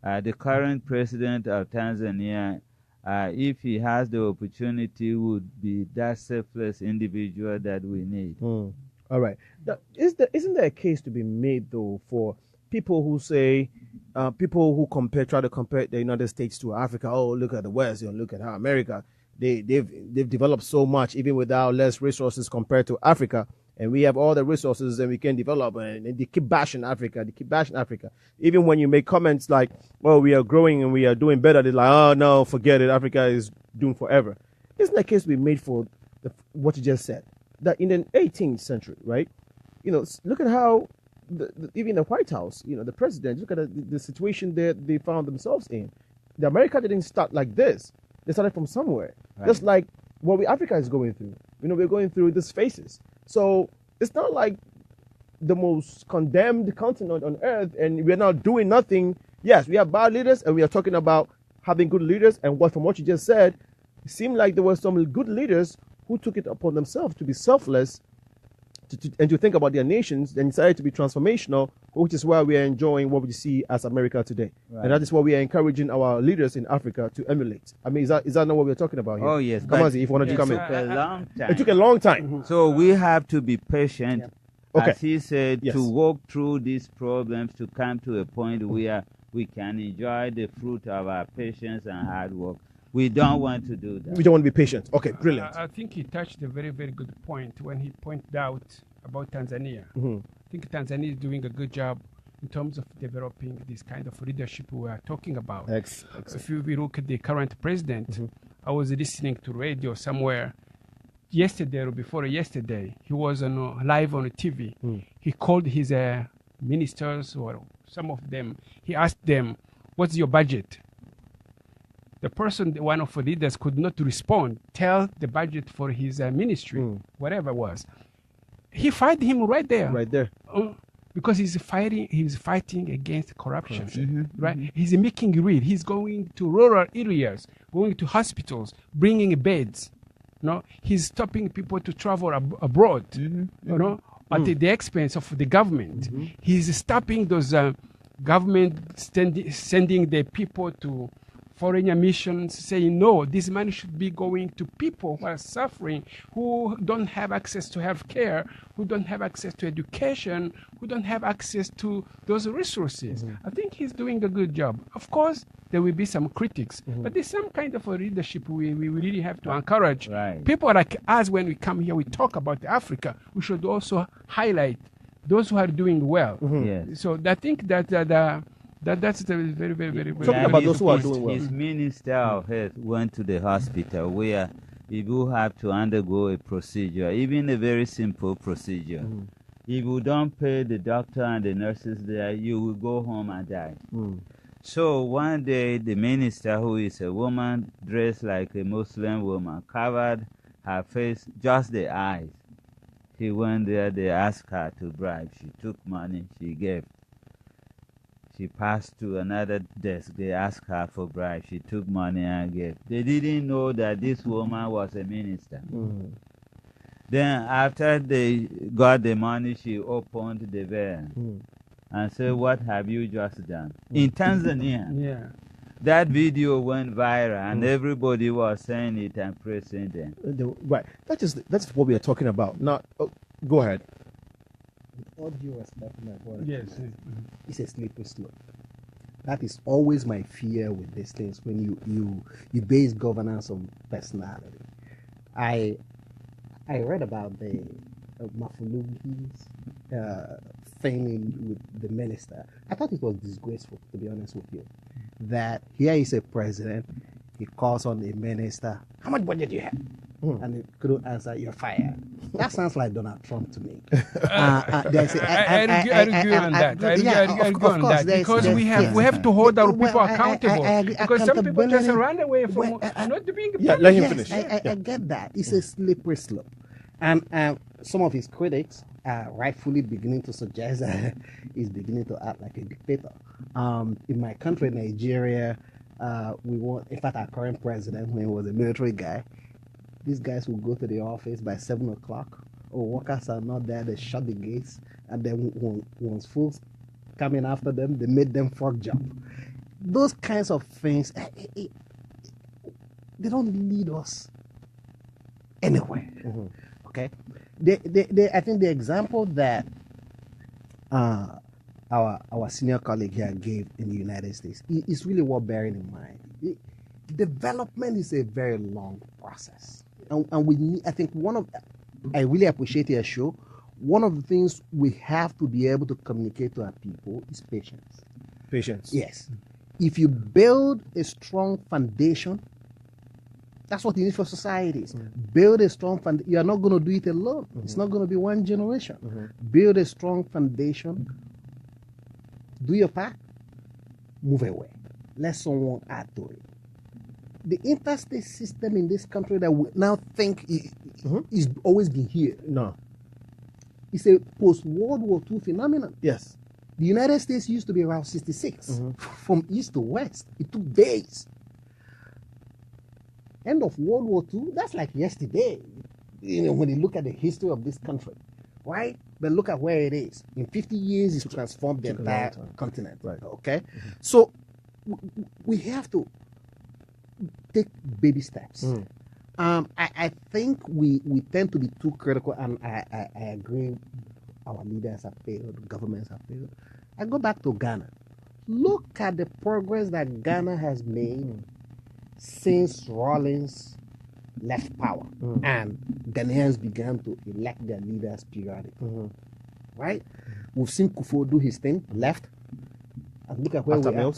the current president of Tanzania, if he has the opportunity, would be that selfless individual that we need. All right. Now, isn't there a case to be made, though, for people who say, people who try to compare the United States to Africa? Oh, look at the West, look at how America, they've developed so much, even without less resources compared to Africa. And we have all the resources and we can develop, and they keep bashing Africa. They keep bashing Africa. Even when you make comments like, well, we are growing and we are doing better, they're like, oh, no, forget it. Africa is doomed forever. Isn't that case to be made for what you just said? That in the 18th century, right? Look at how, even the White House, the president, look at the situation that they found themselves in. The America didn't start like this. They started from somewhere. Right. Just like what Africa is going through. We're going through these phases. So it's not like the most condemned continent on earth and we're not doing nothing. Yes, we have bad leaders and we are talking about having good leaders. And from what you just said, it seemed like there were some good leaders who took it upon themselves to be selfless and to think about their nations and decided to be transformational, which is why we are enjoying what we see as America today. Right. And that is what we are encouraging our leaders in Africa to emulate. I mean, is that not what we're talking about here? Oh, yes. Kamanzi, if you wanted to come in. It took a long time. So we have to be patient, okay. as he said, to walk through these problems to come to a point where we can enjoy the fruit of our patience and hard work. We don't want to do that. We don't want to be patient. Okay, brilliant. I think he touched a very, very good point when he pointed out about Tanzania. I think Tanzania is doing a good job in terms of developing this kind of leadership we are talking about. Excellent. If we look at the current president, I was listening to radio somewhere yesterday or before yesterday. He was live on TV. He called his ministers or some of them. He asked them, what's your budget? The person, one of the leaders, could not respond, tell the budget for his ministry, whatever it was. He fired him right there. Right there. Because he's fighting against corruption. Right? He's making real. He's going to rural areas, going to hospitals, bringing beds. He's stopping people to travel abroad. At the expense of the government. He's stopping those government sending the people to foreign missions, saying, no, this money should be going to people who are suffering, who don't have access to health care, who don't have access to education, who don't have access to those resources. I think he's doing a good job. Of course, there will be some critics, but there's some kind of a leadership we really have to encourage. Right. People like us, when we come here, we talk about Africa, we should also highlight those who are doing well. Yes. So I think that that's the very, very, very, very. Talking about those who are doing well. His minister of health went to the hospital where if you have to undergo a procedure, even a very simple procedure, If you don't pay the doctor and the nurses there, you will go home and die. So one day, the minister, who is a woman dressed like a Muslim woman, covered her face, just the eyes. She went there, they asked her to bribe. She took money, she gave. She passed to another desk, they asked her for bribe. She took money and gave. They didn't know that this woman was a minister. Then after they got the money, she opened the veil and said, "What have you just done?" In Tanzania, that video went viral and everybody was saying it and praising them. Right. That's what we are talking about. Now, go ahead. With all due respect, my brother, Yes. it's a slippery slope. That is always my fear with these things when you base governance on personality. I read about the Mafulugi's thing with the minister. I thought it was disgraceful, to be honest with you. That here is a president, he calls on a minister, "How much budget do you have?" And he couldn't answer, "You're fired." That sounds like Donald Trump to me. I agree on that. I agree on that because we have to hold our people accountable. Because some people just run away from not being. Yeah, let him finish. I get that. It's a slippery slope, and some of his critics are rightfully beginning to suggest that he's beginning to act like a dictator. In my country, Nigeria, in fact, our current president, when he was a military guy, these guys will go to the office by 7 o'clock. Or workers are not there, they shut the gates, and then once fools coming after them, they made them frog jump. Those kinds of things, they don't lead us anywhere. Okay, I think the example that our senior colleague here gave in the United States is really worth bearing in mind. Development is a very long process, and we need, I think I really appreciate your show. One of the things we have to be able to communicate to our people is patience. Patience. Yes. If you build a strong foundation, that's what you need for societies. Build a strong foundation. You are not going to do it alone. It's not going to be one generation. Build a strong foundation. Do your part. Move away. Let someone add to it. The interstate system in this country that we now think is always been here. No. It's a post-World War II phenomenon. Yes. The United States used to be around 66 from east to west. It took days. End of World War II, that's like yesterday. When you look at the history of this country, right? But look at where it is. In 50 years, it's transformed the entire continent. Right. Okay? So we have to take baby steps. I think we tend to be too critical, and I agree our leaders have failed, governments have failed. I go back to Ghana. Look at the progress that Ghana has made since Rawlings left power and Ghanaians began to elect their leaders periodically. Right? We've seen Kufuor do his thing, left, and look at where we are.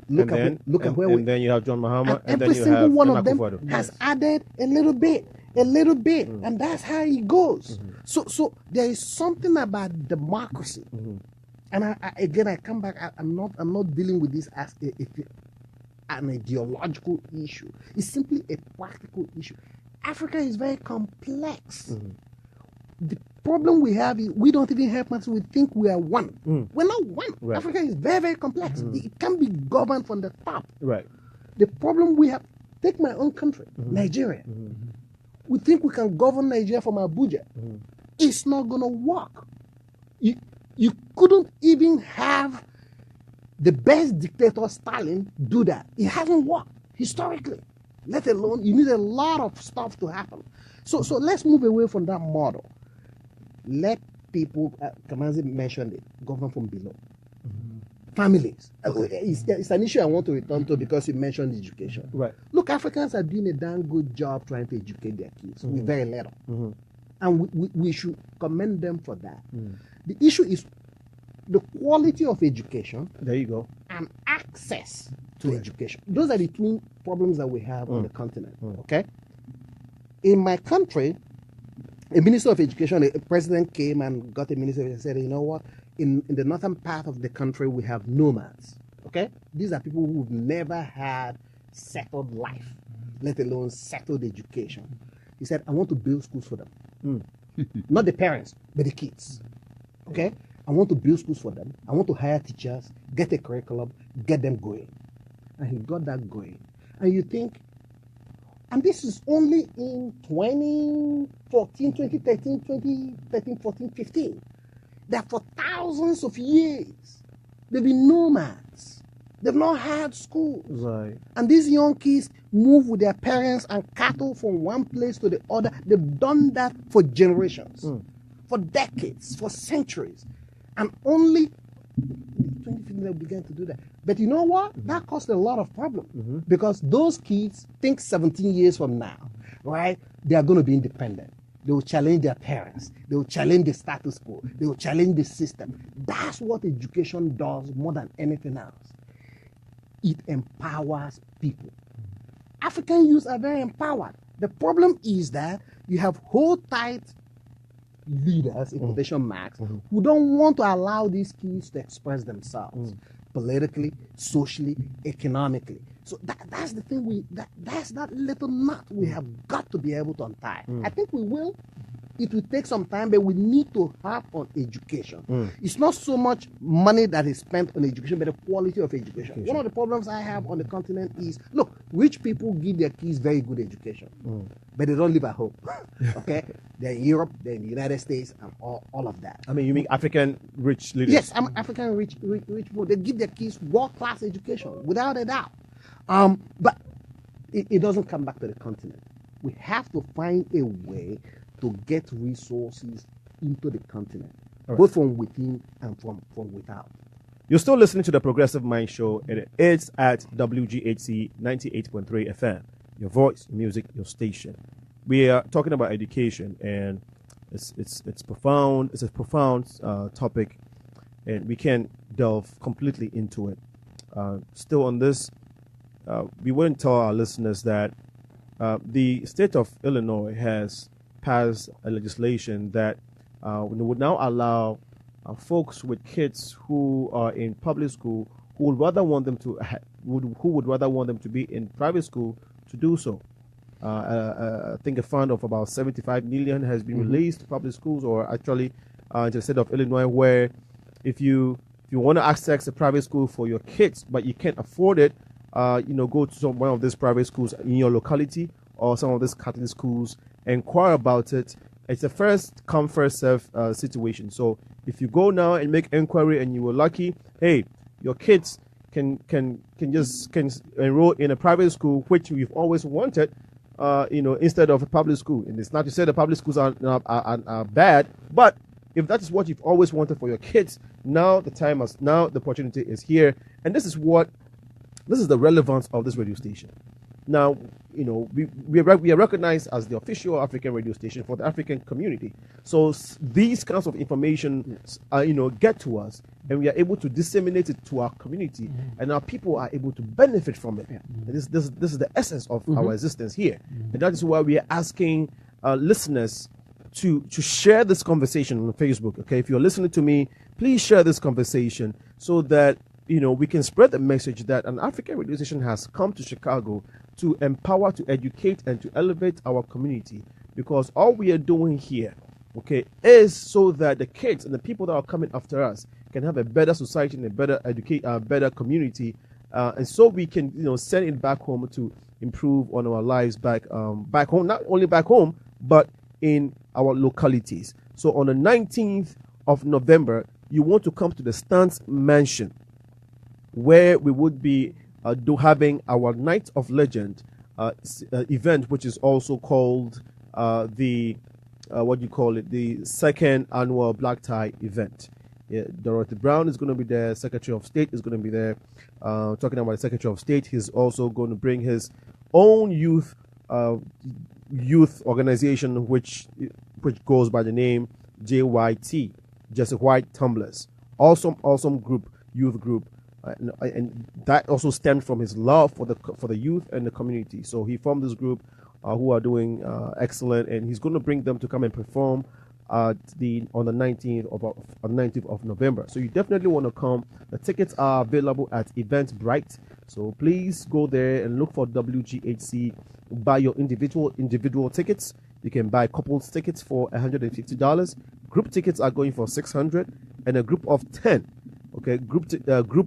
Look at where we are. And then you have John Mahama, and then every you single have one of them Akufo-Addo. has added a little bit, and that's how it goes. So there is something about democracy, and I come back. I'm not dealing with this as an ideological issue. It's simply a practical issue. Africa is very complex. The problem we have is we don't even help us. We think we are one. We're not one. Right. Africa is very, very complex. It can be governed from the top. Right. The problem we have, take my own country, Nigeria. We think we can govern Nigeria from Abuja. It's not going to work. You couldn't even have the best dictator, Stalin, do that. It hasn't worked historically. Let alone, you need a lot of stuff to happen. So let's move away from that model. Let people, Kamanzi mentioned it, govern from below. Families. It's an issue I want to return to because you mentioned education. Right. Look, Africans are doing a damn good job trying to educate their kids with very little. And we should commend them for that. The issue is the quality of education. There you go. And access to education. Those are the two problems that we have on the continent. Okay? In my country, a minister of education, a president came and got a minister and said, you know what, in the northern part of the country, we have nomads, okay? These are people who've never had settled life, let alone settled education. He said, I want to build schools for them. Not the parents, but the kids, okay? I want to build schools for them. I want to hire teachers, get a curriculum, get them going. And he got that going. And you think, and this is only in 2014, 2013, 14, 15. That for thousands of years, they've been nomads. They've not had schools. Right. And these young kids move with their parents and cattle from one place to the other. They've done that for generations, for decades, for centuries. And only 2015 they began to do that. But you know what? That caused a lot of problems because those kids think 17 years from now, right? They are going to be independent. They will challenge their parents. They will challenge the status quo. They will challenge the system. That's what education does more than anything else. It empowers people. African youths are very empowered. The problem is that you have hold tight leaders, in quotation marks, who don't want to allow these kids to express themselves politically, socially, economically. So that's the thing. That's that little knot we have got to be able to untie. I think we will. It will take some time, but we need to have on education. It's not so much money that is spent on education, but the quality of education. One of the problems I have on the continent is, look, rich people give their kids very good education, but they don't live at home. Okay? They're in Europe, they're in the United States, and all of that. I mean, you mean African rich leaders? Yes, I'm African rich people. They give their kids world-class education, without a doubt. But it doesn't come back to the continent. We have to find a way to get resources into the continent, both from within and from without. You're still listening to the Progressive Mind Show, and it's at WGHC 98.3 FM. Your voice, your music, your station. We are talking about education, and it's profound. It's a profound topic, and we can't delve completely into it. Still on this, we wouldn't tell our listeners that the state of Illinois has passed a legislation that would now allow folks with kids who are in public school who would rather want them to who would rather want them to be in private school to do so. I think a fund of about 75 million has been released to public schools, or actually to the state of Illinois, where if you want to access a private school for your kids but you can't afford it, go to one of these private schools in your locality or some of these Catholic schools, inquire about it. It's a first come first serve situation. So if you go now and make inquiry and you were lucky, hey, your kids can enroll in a private school which you've always wanted, instead of a public school. And it's not to say the public schools are bad, but if that is what you've always wanted for your kids, now the opportunity is here. And this is the relevance of this radio station. Now, we are recognized as the official African radio station for the African community. So these kinds of information, get to us, and we are able to disseminate it to our community, and our people are able to benefit from it. This is the essence of our existence here, and that is why we are asking listeners to share this conversation on Facebook. Okay, if you're listening to me, please share this conversation so that we can spread the message that an African radio station has come to Chicago to empower, to educate, and to elevate our community. Because all we are doing here, okay, is so that the kids and the people that are coming after us can have a better society and a better community, and so we can, send it back home to improve on our lives back home. Not only back home, but in our localities. So on the 19th of November, you want to come to the Stance Mansion, where we would be having our Night of Legend event, which is also called the second annual Black Tie event. Dorothy Brown is going to be there. Secretary of State is going to be there. Talking about the Secretary of State, he's also going to bring his own youth organization, which goes by the name JYT, Just White Tumblers. Awesome youth group. And that also stemmed from his love for the youth and the community. So he formed this group who are doing excellent, and he's going to bring them to come and perform on the 19th of November. So you definitely want to come. The tickets are available at Eventbrite. So please go there and look for WGHC. Buy your individual tickets. You can buy couples tickets for $150. Group tickets are going for $600, and a group of 10. Okay, group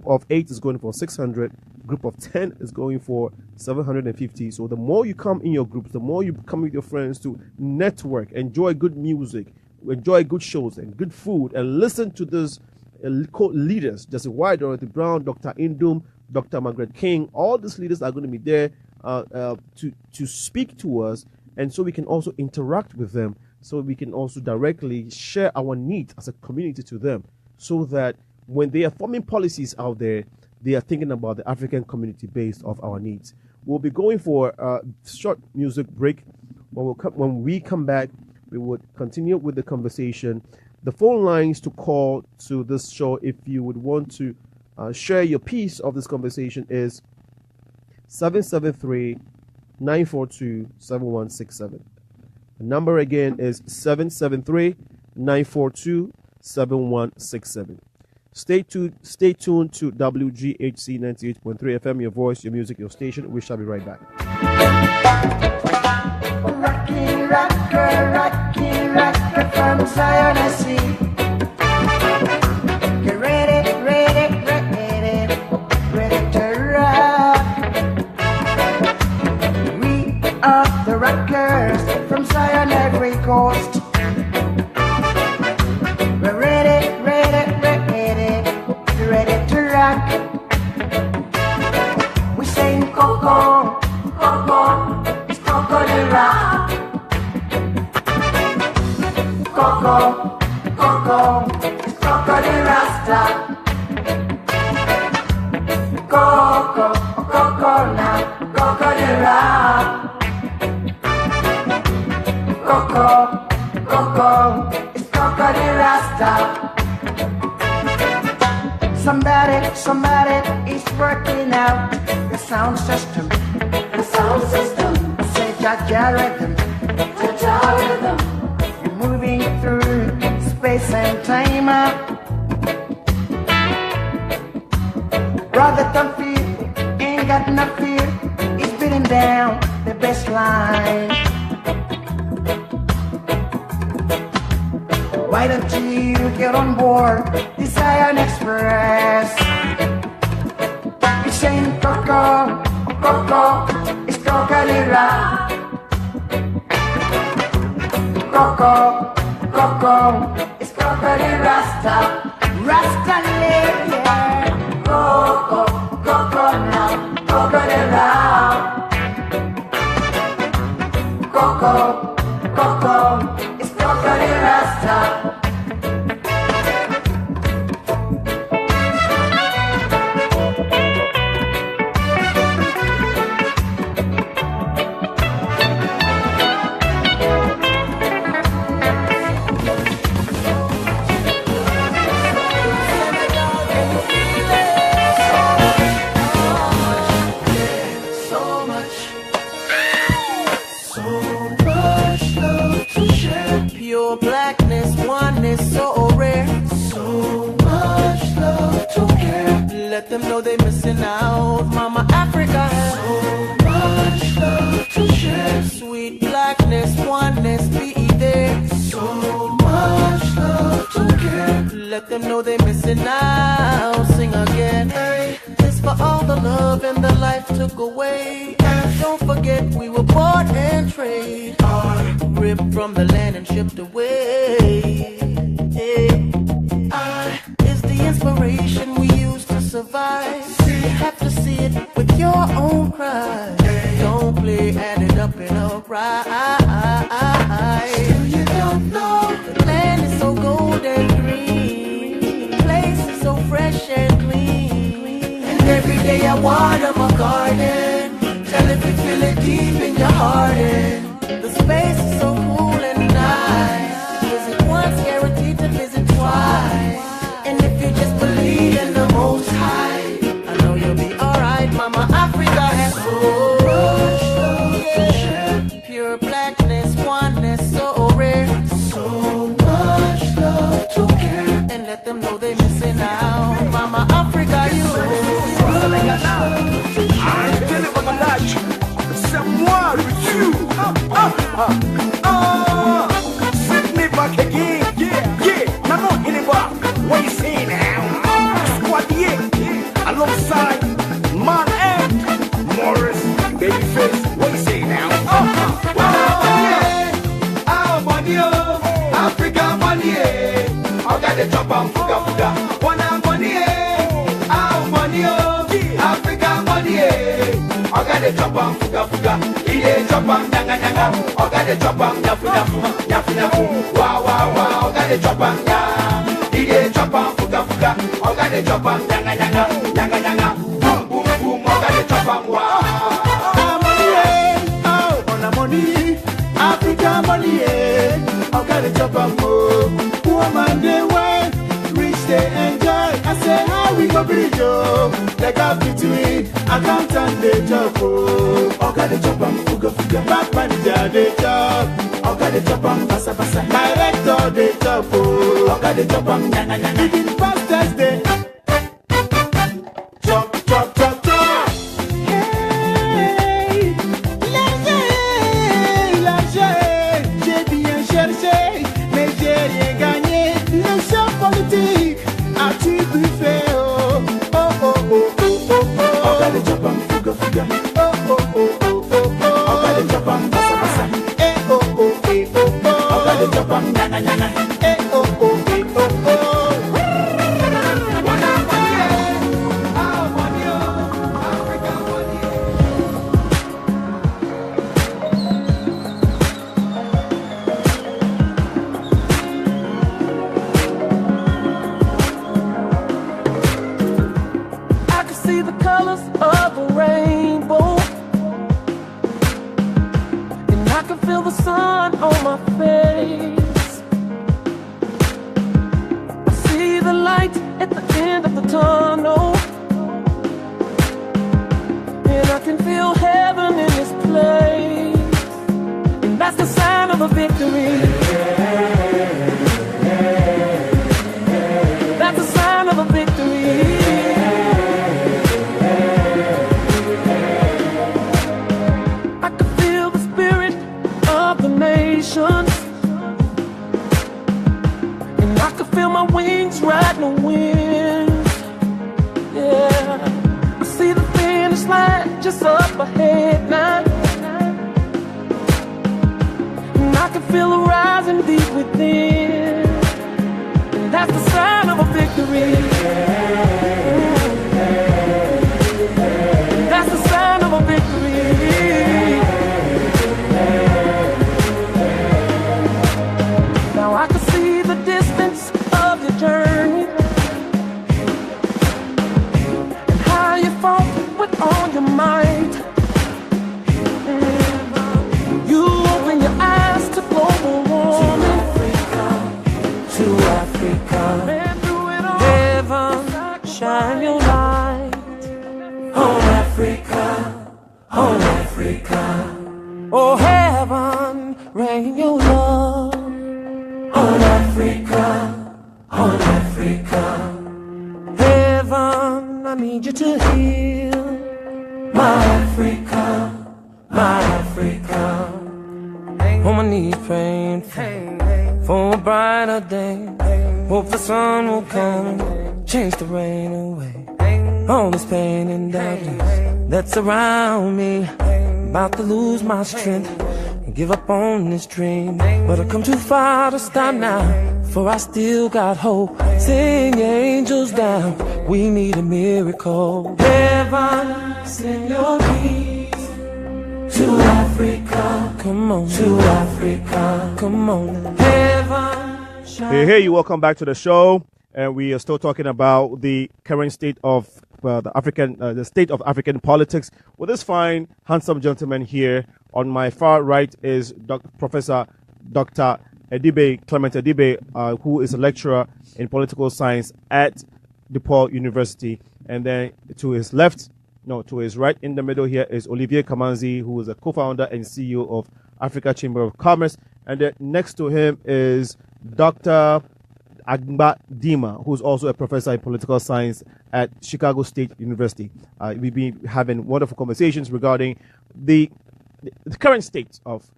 of 8 is going for $600. Group of 10 is going for $750. So the more you come in your groups, the more you come with your friends to network, enjoy good music, enjoy good shows and good food, and listen to these leaders, Jesse White, Dorothy Brown, Dr. Indum, Dr. Margaret King. All these leaders are going to be there to speak to us, and so we can also interact with them, so we can also directly share our needs as a community to them, so that when they are forming policies out there, they are thinking about the African community based off our needs. We'll be going for a short music break. When we come back, we would continue with the conversation. The phone lines to call to this show, if you would want to share your piece of this conversation, is 773-942-7167. The number again is 773-942-7167. Stay tuned to WGHC 98.3 FM, your voice, your music, your station. We shall be right back. Rocky rocker from Zion, I see. Get ready to rock. We are the rockers from Zion, every coast. We're ready to rock. We sing Coco, it's Coco the rock. Coco, it's Coco the Rasta. Coco now, Coco the rock. Coco, it's Coco the Rasta. Somebody is working out the sound system. Say Jaja rhythm. You're moving through space and time. Brother Tumpy ain't got no fear. He's beating down the bass line. Why don't you get on board the Zion Express? It's saying Coco, it's Coco the rock. Coco, it's Coco the Rasta. Rasta live, yeah. Coco now, Coco the rock. Coco, it's Coco the Rasta. Let them know they missing out. Mama Africa has so much love to share. Sweet blackness, oneness, be there. So much love to care. Let them know they missing out. Sing again. Hey, this for all the love and the life took away. And don't forget we were bought and traded, ripped from the land and shipped away. Hey, I is the inspiration we use to survive. You have to see it with your own cries. Don't play, add it up and alright. You don't know the land is so gold and green. The place is so fresh and clean. And every day I water my garden. Tell if you feel it deep in your heart. And the space is so cool and nice. Visit once, guaranteed to visit twice. And if you just believe in the Most High, I know you'll be alright. Mama Africa has so much love to share. chop and fuga fuga. Wanna money, ah money, Africa money, oga de chop and fuga fuga. He de chop and nyanga nyanga, oga de chop and nyafu nyafu, nyafu nyafu. Wow wow wow, oga de chop and ya. He de chop and fuga fuga, oga de chop and nyanga nyanga, nyanga nyanga. Boom boom boom, oga de chop and wow. Money, Africa money, oga de chop and more. Woman they want, rich they enjoy. I say how we go bridge yo. The gap between accountant they chop oh. Oga de chop and fuga fuga. Bank manager they chop. Oga de chop and basa basa. Director they chop oh. Oga de chop and nyanga nyanga. Even pastors they chop chop chop chop. Politique, as-tu pu faire oh oh oh oh oh oh oh. Oga de chop and fuga fuga. Oh oh oh oh oh oh. Oga de chop and basa basa. Eh oh oh eh oh oh. Oga de chop and nyanga nyanga. Eh oh oh eh oh oh. Wanna money, ah money, Africa money. Of a rainbow, and I can feel the sun on my face. I see the light at the end of the tunnel, and I can feel heaven in this place, and that's the sign of a victory. That's the sign of a victory. And I can feel my wings riding the wind. Yeah, I see the finish line just up ahead now, and I can feel it rising deep within, and that's the sign of a victory. That's the sign of a victory. I can see the distance of your journey, and how you fought with all your might. You open your eyes to global warming. To Africa, man, through it all. Heaven, shine your light on Africa, on Africa. Oh heaven, rain your love on Africa, on Africa. Heaven, I need you to heal my Africa, my Africa. On my knees praying for a brighter day. Hope the sun will come, change the rain away. All this pain and darkness that's around me, about to lose my strength, give up on this dream, but I've come too far to stop now, for I still got hope. Send your angels down, we need a miracle. Heaven, send your peace to Africa. Come on, to Africa. Come on, heaven. Hey, you welcome back to the show, and we are still talking about the current state of the state of African politics with this fine, handsome gentleman here. On my far right is Professor Dr. Adibe, Clement Adibe, who is a lecturer in political science at DePaul University. And then to his left, no, to his right in the middle here is Olivia Kamanzi, who is a co-founder and CEO of Africa Chamber of Commerce. And then next to him is Dr. Dimah, who's also a professor in political science at Chicago State University. We've been having wonderful conversations regarding the current state of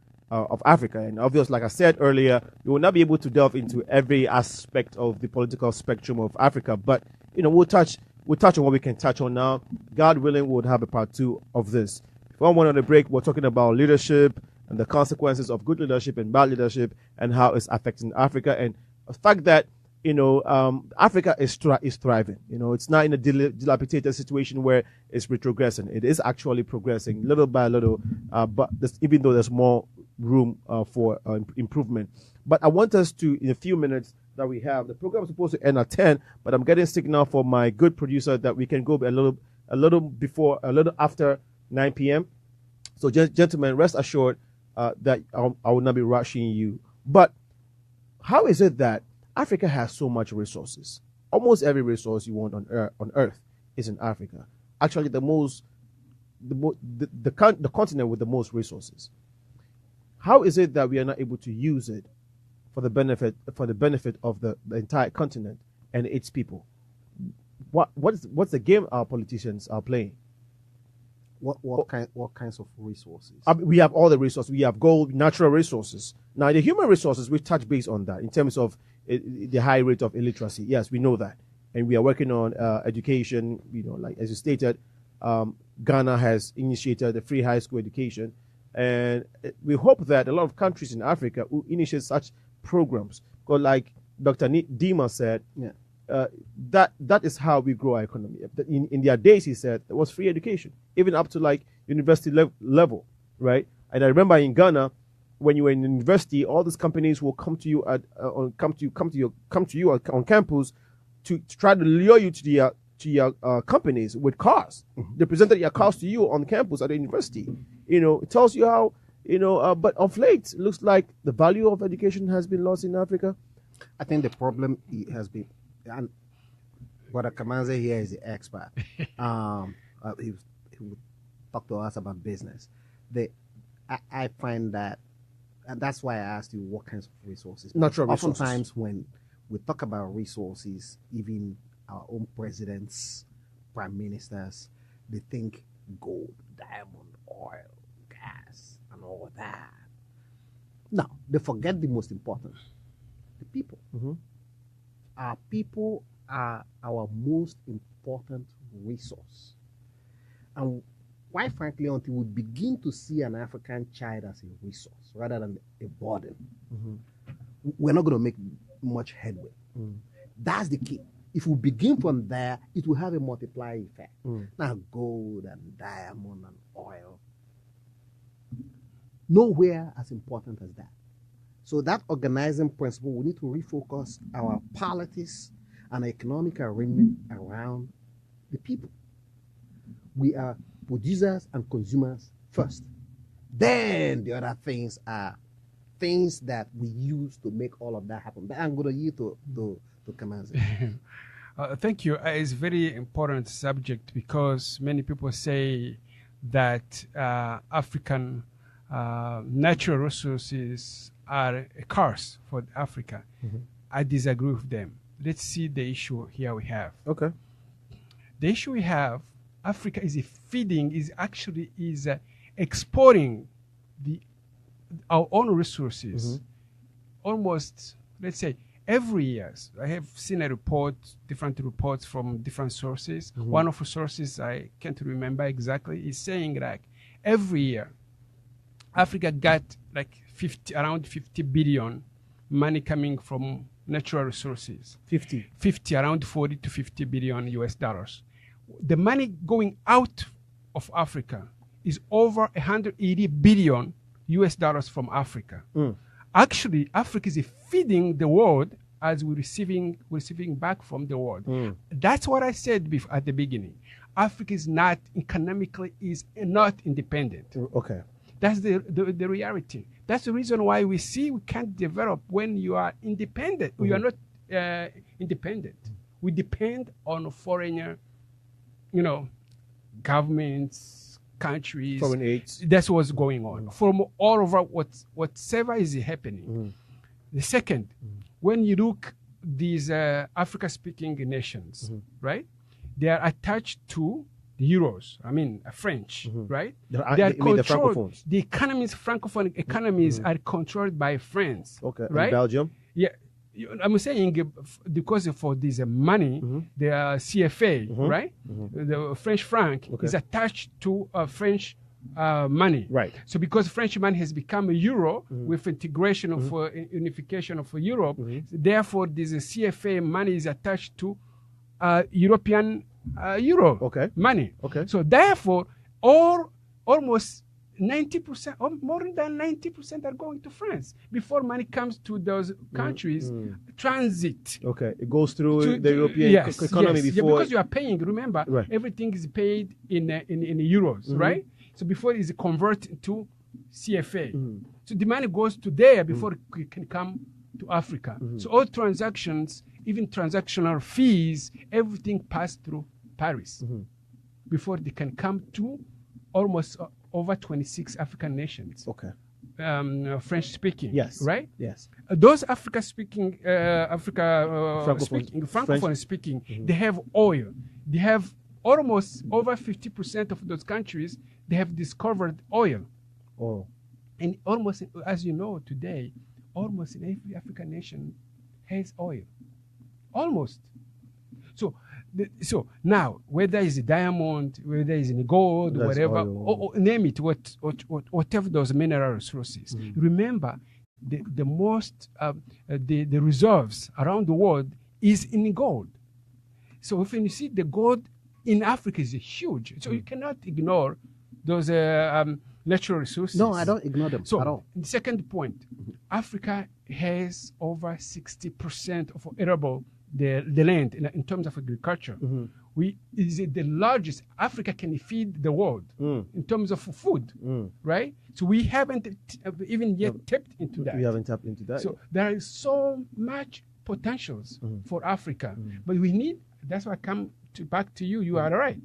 Africa. And obviously, like I said earlier, we will not be able to delve into every aspect of the political spectrum of Africa, but we'll touch on what we can touch on now. God willing, we'll have a part 2 of this. Before one on the break, we're talking about leadership and the consequences of good leadership and bad leadership and how it's affecting Africa, and the fact that Africa is thriving. It's not in a dilapidated situation where it's retrogressing. It is actually progressing little by little, but even though there's more room for improvement. But I want us to, in a few minutes that we have, the program is supposed to end at 10, but I'm getting signal from my good producer that we can go a little after 9 p.m. So, gentlemen, rest assured that I will not be rushing you. But how is it that Africa has so much resources? Almost every resource you want on Earth is in Africa. Actually, the continent with the most resources. How is it that we are not able to use it for the benefit of the entire continent and its people? What's the game our politicians are playing? What kinds of resources? We have all the resources. We have gold, natural resources. Now, the human resources, we touch base on that in terms of the high rate of illiteracy. Yes, we know that. And we are working on education. Like as you stated, Ghana has initiated a free high school education. And we hope that a lot of countries in Africa will initiate such programs. Because like Dr. Dimah said, that is how we grow our economy. In their days, he said, there was free education, even up to like university level, right? And I remember in Ghana, when you were in university, all these companies will come to you on campus to try to lure you to your companies with cars. They presented your cars to you on campus at the university. It tells you how but of late, it looks like the value of education has been lost in Africa. I think the problem has been, and Brother Kamanzi here is the expert. He would talk to us about business. I find that, and that's why I asked you what kinds of resources. Natural resources. Oftentimes when we talk about resources, even our own presidents, prime ministers, they think gold, diamond, oil, gas, and all that. No, they forget the most important, the people. Mm-hmm. Our people are our most important resource. And quite frankly, until we begin to see an African child as a resource rather than a burden, we're not going to make much headway. That's the key. If we begin from there, it will have a multiplying effect. Now, gold and diamond and oil, nowhere as important as that. So that organizing principle, we need to refocus our politics and economic arrangement around the people. We are producers and consumers first. Then the other things are things that we use to make all of that happen. But I'm going to yield to Kamanzi. Thank you. It's a very important subject because many people say that African natural resources are a curse for Africa. I disagree with them. Let's see the issue here we have. Okay. The issue we have, Africa is exporting our own resources almost, let's say, every year. I have seen different reports from different sources. One of the sources, I can't remember exactly, is saying like every year, Africa got like around 50 billion money coming from natural resources. 50, around 40 to 50 billion US dollars. The money going out of Africa is over 180 billion US dollars from Africa. Actually, Africa is feeding the world as we're receiving back from the world. That's what I said at the beginning. Africa is not economically independent. Okay. That's the reality. That's the reason why we can't develop when you are independent. We are not independent. We depend on foreigner, governments, countries. Foreign aids. That's what's going on. From all over whatever is happening. The second, when you look these Africa-speaking nations, right? They are attached to the euros. I mean, French, right? They are controlled. The francophone economies are controlled by France. Okay. Right? In Belgium. Yeah. I'm saying because for this money, the CFA, right? The French franc is attached to French money. Right. So because French money has become a euro with integration of unification of Europe, therefore this CFA money is attached to European euro money. Okay. So therefore, almost 90% or more than 90% are going to France before money comes to those countries. Transit. Okay, it goes through the European economy before. Yeah, because you are paying. Remember, everything is paid in euros, right? So before it's converted to CFA. So the money goes to there before it can come to Africa. So all transactions, even transactional fees, everything passed through Paris before they can come to almost over 26 African nations. Okay. French speaking. Yes. Right? Yes. Those Africa speaking, Francophone speaking, they have oil. They have almost over 50% of those countries, they have discovered oil. Oh. And almost, as you know today, almost in every African nation has oil. Almost. So now, whether it's a diamond, whether it's in gold, That's whatever, oil. or name it, whatever those mineral resources. Remember, the most the reserves around the world is in gold. So if you see the gold in Africa is huge, so you cannot ignore those natural resources. No, I don't ignore them at all. The second point, Africa has over 60% of arable the land in terms of agriculture. Is the largest. Africa can feed the world in terms of food, right? So we haven't even yet tapped into that. We haven't tapped into that. So there is so much potentials for Africa, but we need. That's why I come back to you. You are right.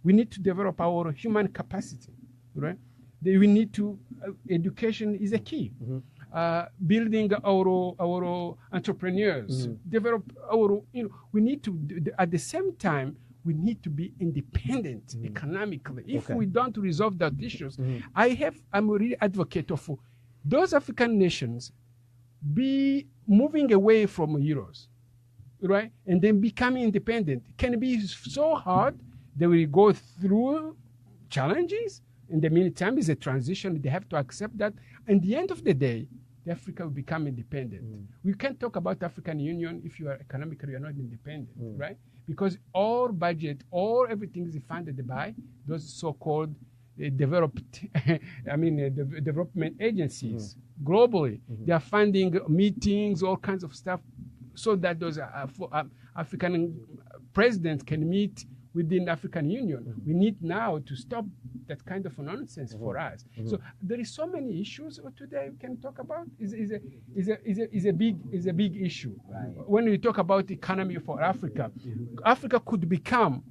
We need to develop our human capacity, right? We need to. Education is a key. Building our entrepreneurs, develop our, we need to, at the same time, we need to be independent economically. If we don't resolve that issues, I'm a real advocate of those African nations be moving away from euros, right? And then becoming independent. It can be so hard. They will go through challenges. In the meantime, it's a transition. They have to accept that. At the end of the day, Africa will become independent. We can't talk about African Union if you are economically you're not independent, right? Because all budget, all everything is funded by those so-called developed, development agencies globally. They are funding meetings, all kinds of stuff, so that those African presidents can meet within the African Union. We need now to stop that kind of nonsense for us. So there is so many issues today we can talk about. Is a big issue. Right. When we talk about economy for Africa, Africa could become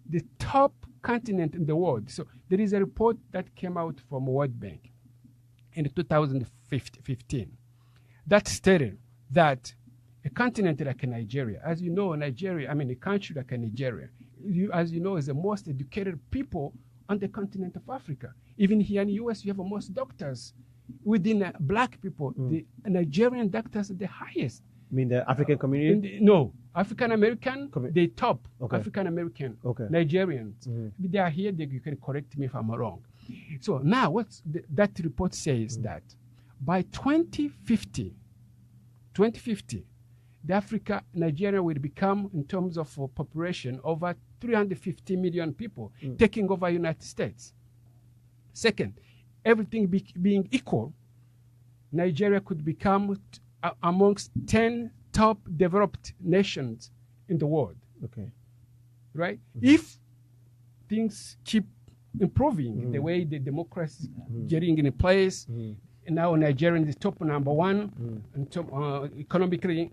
the top continent in the world. So there is a report that came out from World Bank in 2015 that stated that a continent like Nigeria, as you know, a country like Nigeria, as you know, is the most educated people on the continent of Africa. Even here in the US, you have most doctors. Within black people, the Nigerian doctors are the highest. You mean the African community? No, African American, they top. Okay. African American, okay. Nigerians. They are here, you can correct me if I'm wrong. So now that report says that by 2050, Nigeria will become, in terms of population, over 350 million people, taking over United States. Second, everything being equal, Nigeria could become amongst 10 top developed nations in the world. Okay. Right? If things keep improving the way the democracy is getting in place, now Nigeria is top number one in top, economically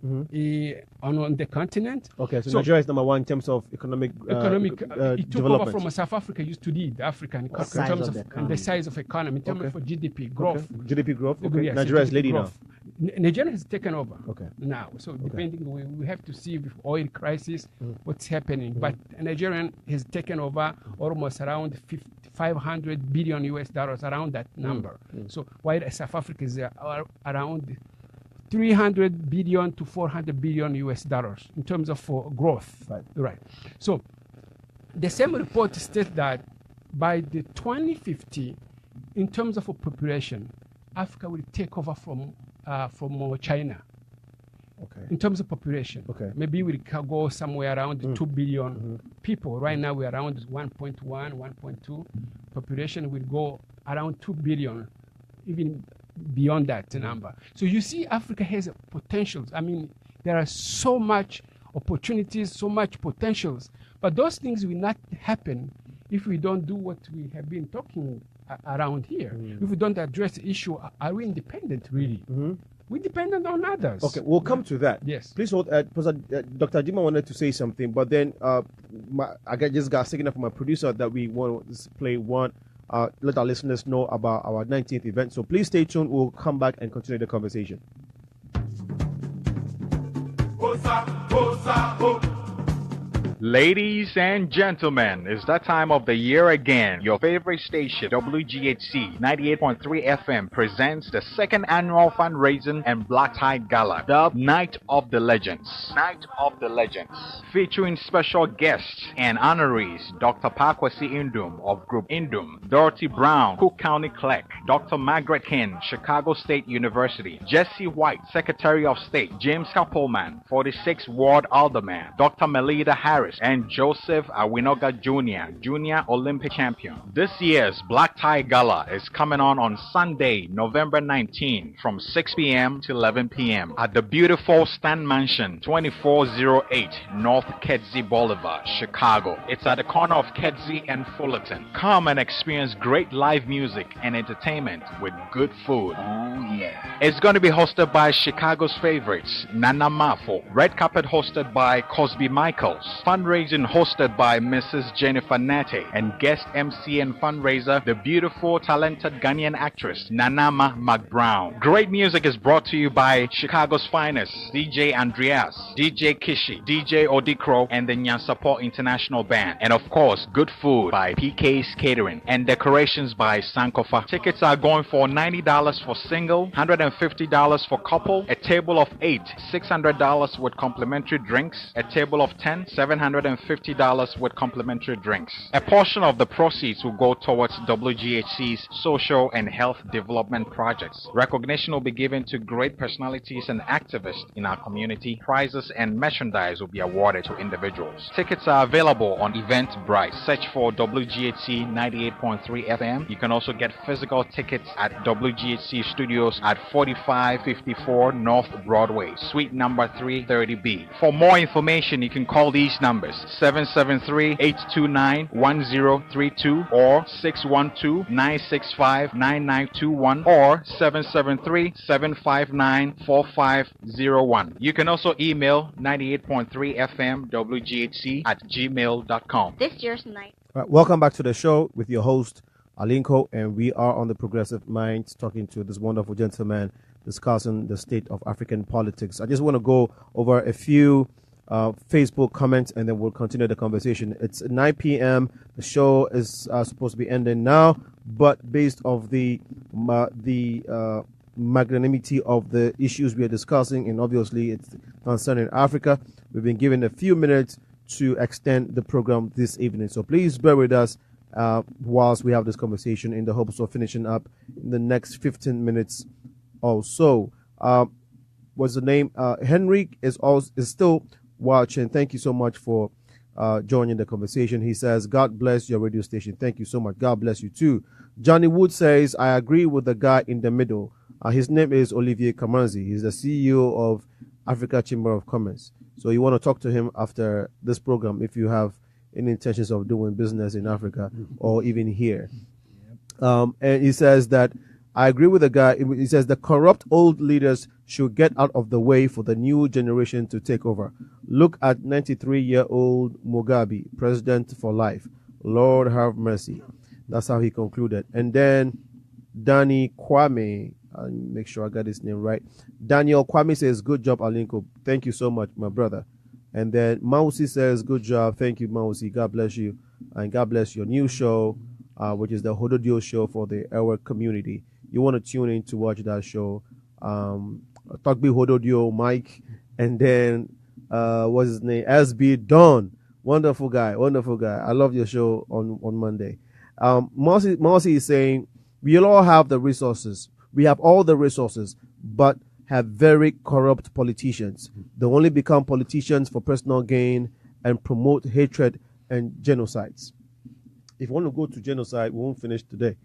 on the continent. Okay, so Nigeria is number one in terms of economic it took over from South Africa used to lead African in terms of the size of economy, in terms of GDP growth. Okay. GDP growth. Okay. Yes, Nigeria is leading now. Nigeria has taken over. Okay. Now, so depending, we have to see with oil crisis what's happening. But Nigeria has taken over almost around 500 billion US dollars, around that number. So while South Africa is around 300 billion to 400 billion US dollars in terms of growth. Right. Right. So the same report states that by the 2050, in terms of a population, Africa will take over from China. Okay. In terms of population, maybe we can go somewhere around 2 billion people. Right now we're around 1.1, 1.2. Population will go around 2 billion, even beyond that number. So you see, Africa has potentials. I mean, there are so much opportunities, so much potentials, but those things will not happen if we don't do what we have been talking around here. If we don't address the issue, are we independent really? We're dependent on others. Okay, we'll come to that. Yes. Please hold. Dr. Dimah wanted to say something, but then just got a signal from my producer that we want to play one. Let our listeners know about our 19th event. So please stay tuned. We'll come back and continue the conversation. Ladies and gentlemen, it's that time of the year again. Your favorite station, WGHC 98.3 FM, presents the second annual fundraising and black tie gala, dubbed Night of the Legends. Night of the Legends. Featuring special guests and honorees, Dr. Pakwasi Indum of Group Indum, Dorothy Brown, Cook County Clerk, Dr. Margaret King, Chicago State University, Jesse White, Secretary of State, James Kappelman, 46th Ward Alderman, Dr. Melida Harris, and Joseph Awinoga Jr., Junior Olympic Champion. This year's Black Tie Gala is coming on Sunday, November 19, from 6 p.m. to 11 p.m. at the beautiful Stan Mansion, 2408 North Kedzie Boulevard, Chicago. It's at the corner of Kedzie and Fullerton. Come and experience great live music and entertainment with good food. Oh yeah. It's going to be hosted by Chicago's favorites, Nana Mafo. Red carpet hosted by Cosby Michaels. Fundraising hosted by Mrs. Jennifer Nate, and guest MC and fundraiser, the beautiful, talented Ghanaian actress Nanama McBrown. Great music is brought to you by Chicago's finest, DJ Andreas, DJ Kishi, DJ Odikro, and the Nyansapo International Band. And of course, good food by PK's Catering, and decorations by Sankofa. Tickets are going for $90 for single, $150 for couple, a table of 8, $600 with complimentary drinks, a table of 10, $750 with complimentary drinks. A portion of the proceeds will go towards WGHC's social and health development projects. Recognition will be given to great personalities and activists in our community. Prizes and merchandise will be awarded to individuals. Tickets are available on Eventbrite. Search for WGHC 98.3 FM. You can also get physical tickets at WGHC Studios at 4554 North Broadway, Suite number 330B. For more information, you can call these numbers: 773-829-1032 or 612-965-9921 or 773-759-4501. You can also email 98.3fmwghc@gmail.com. This year's night. All right, welcome back to the show with your host, Alinko, and we are on the Progressive Minds talking to this wonderful gentleman discussing the state of African politics. I just want to go over a few Facebook comments and then we'll continue the conversation. It's 9 p.m. The show is supposed to be ending now, but based off the magnanimity of the issues we are discussing, and obviously it's concerning Africa, we've been given a few minutes to extend the program this evening. So please bear with us whilst we have this conversation in the hopes of finishing up in the next 15 minutes or so. What's the name? Henry is still watching. Thank you so much for joining the conversation. He says, God bless your radio station. Thank you so much. God bless you too. Johnny Wood says, I agree with the guy in the middle. His name is Olivia Kamanzi. He's the CEO of Africa Chamber of Commerce. So you want to talk to him after this program if you have any intentions of doing business in Africa or even here. And he says that I agree with the guy. He says the corrupt old leaders should get out of the way for the new generation to take over. Look at 93-year-old Mugabe, president for life. Lord have mercy. That's how he concluded. And then Danny Kwame, I'll make sure I got his name right. Daniel Kwame says, good job, Alinko. Thank you so much, my brother. And then Mausi says, good job. Thank you, Mausi. God bless you. And God bless your new show, which is the Hododio show for the Ewe community. You want to tune in to watch that show. Tokbi Hododio, Mike, and then what's his name? SB Don. Wonderful guy. I love your show on Monday. Marcy is saying we all have the resources. We have all the resources, but have very corrupt politicians. They only become politicians for personal gain and promote hatred and genocides. If you want to go to genocide, we won't finish today.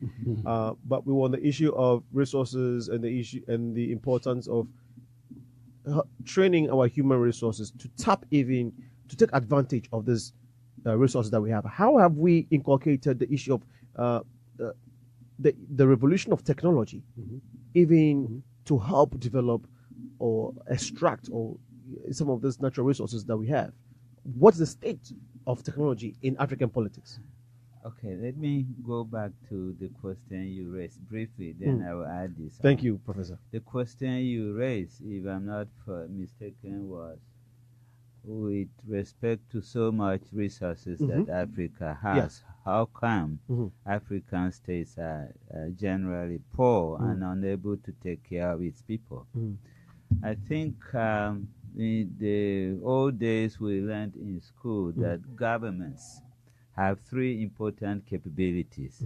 But we want the issue of resources and the issue and the importance of training our human resources to take advantage of this resources that we have. How have we inculcated the issue of the revolution of technology, even to help develop or extract or some of these natural resources that we have? What's the state of technology in African politics? Okay, let me go back to the question you raised briefly, then I will add this. Thank you, Professor. The question you raised, if I'm not mistaken, was with respect to so much resources that Africa has, Yes. how come African states are generally poor and unable to take care of its people? I think in the old days we learned in school that governments have three important capabilities.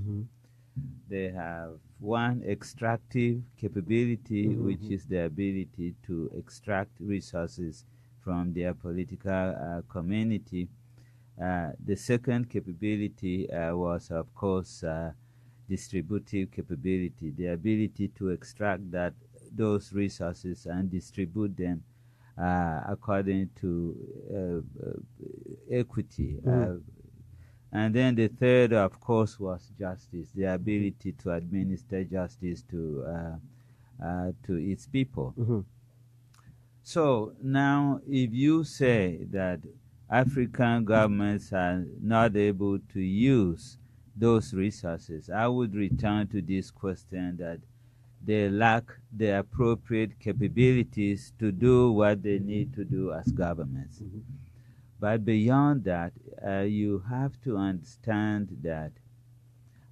They have one, extractive capability, which is the ability to extract resources from their political community. The second capability was, of course, distributive capability, the ability to extract those resources and distribute them according to equity. And then the third, of course, was justice, the ability to administer justice to its people. So now, if you say that African governments are not able to use those resources, I would return to this question that they lack the appropriate capabilities to do what they need to do as governments. But beyond that, you have to understand that,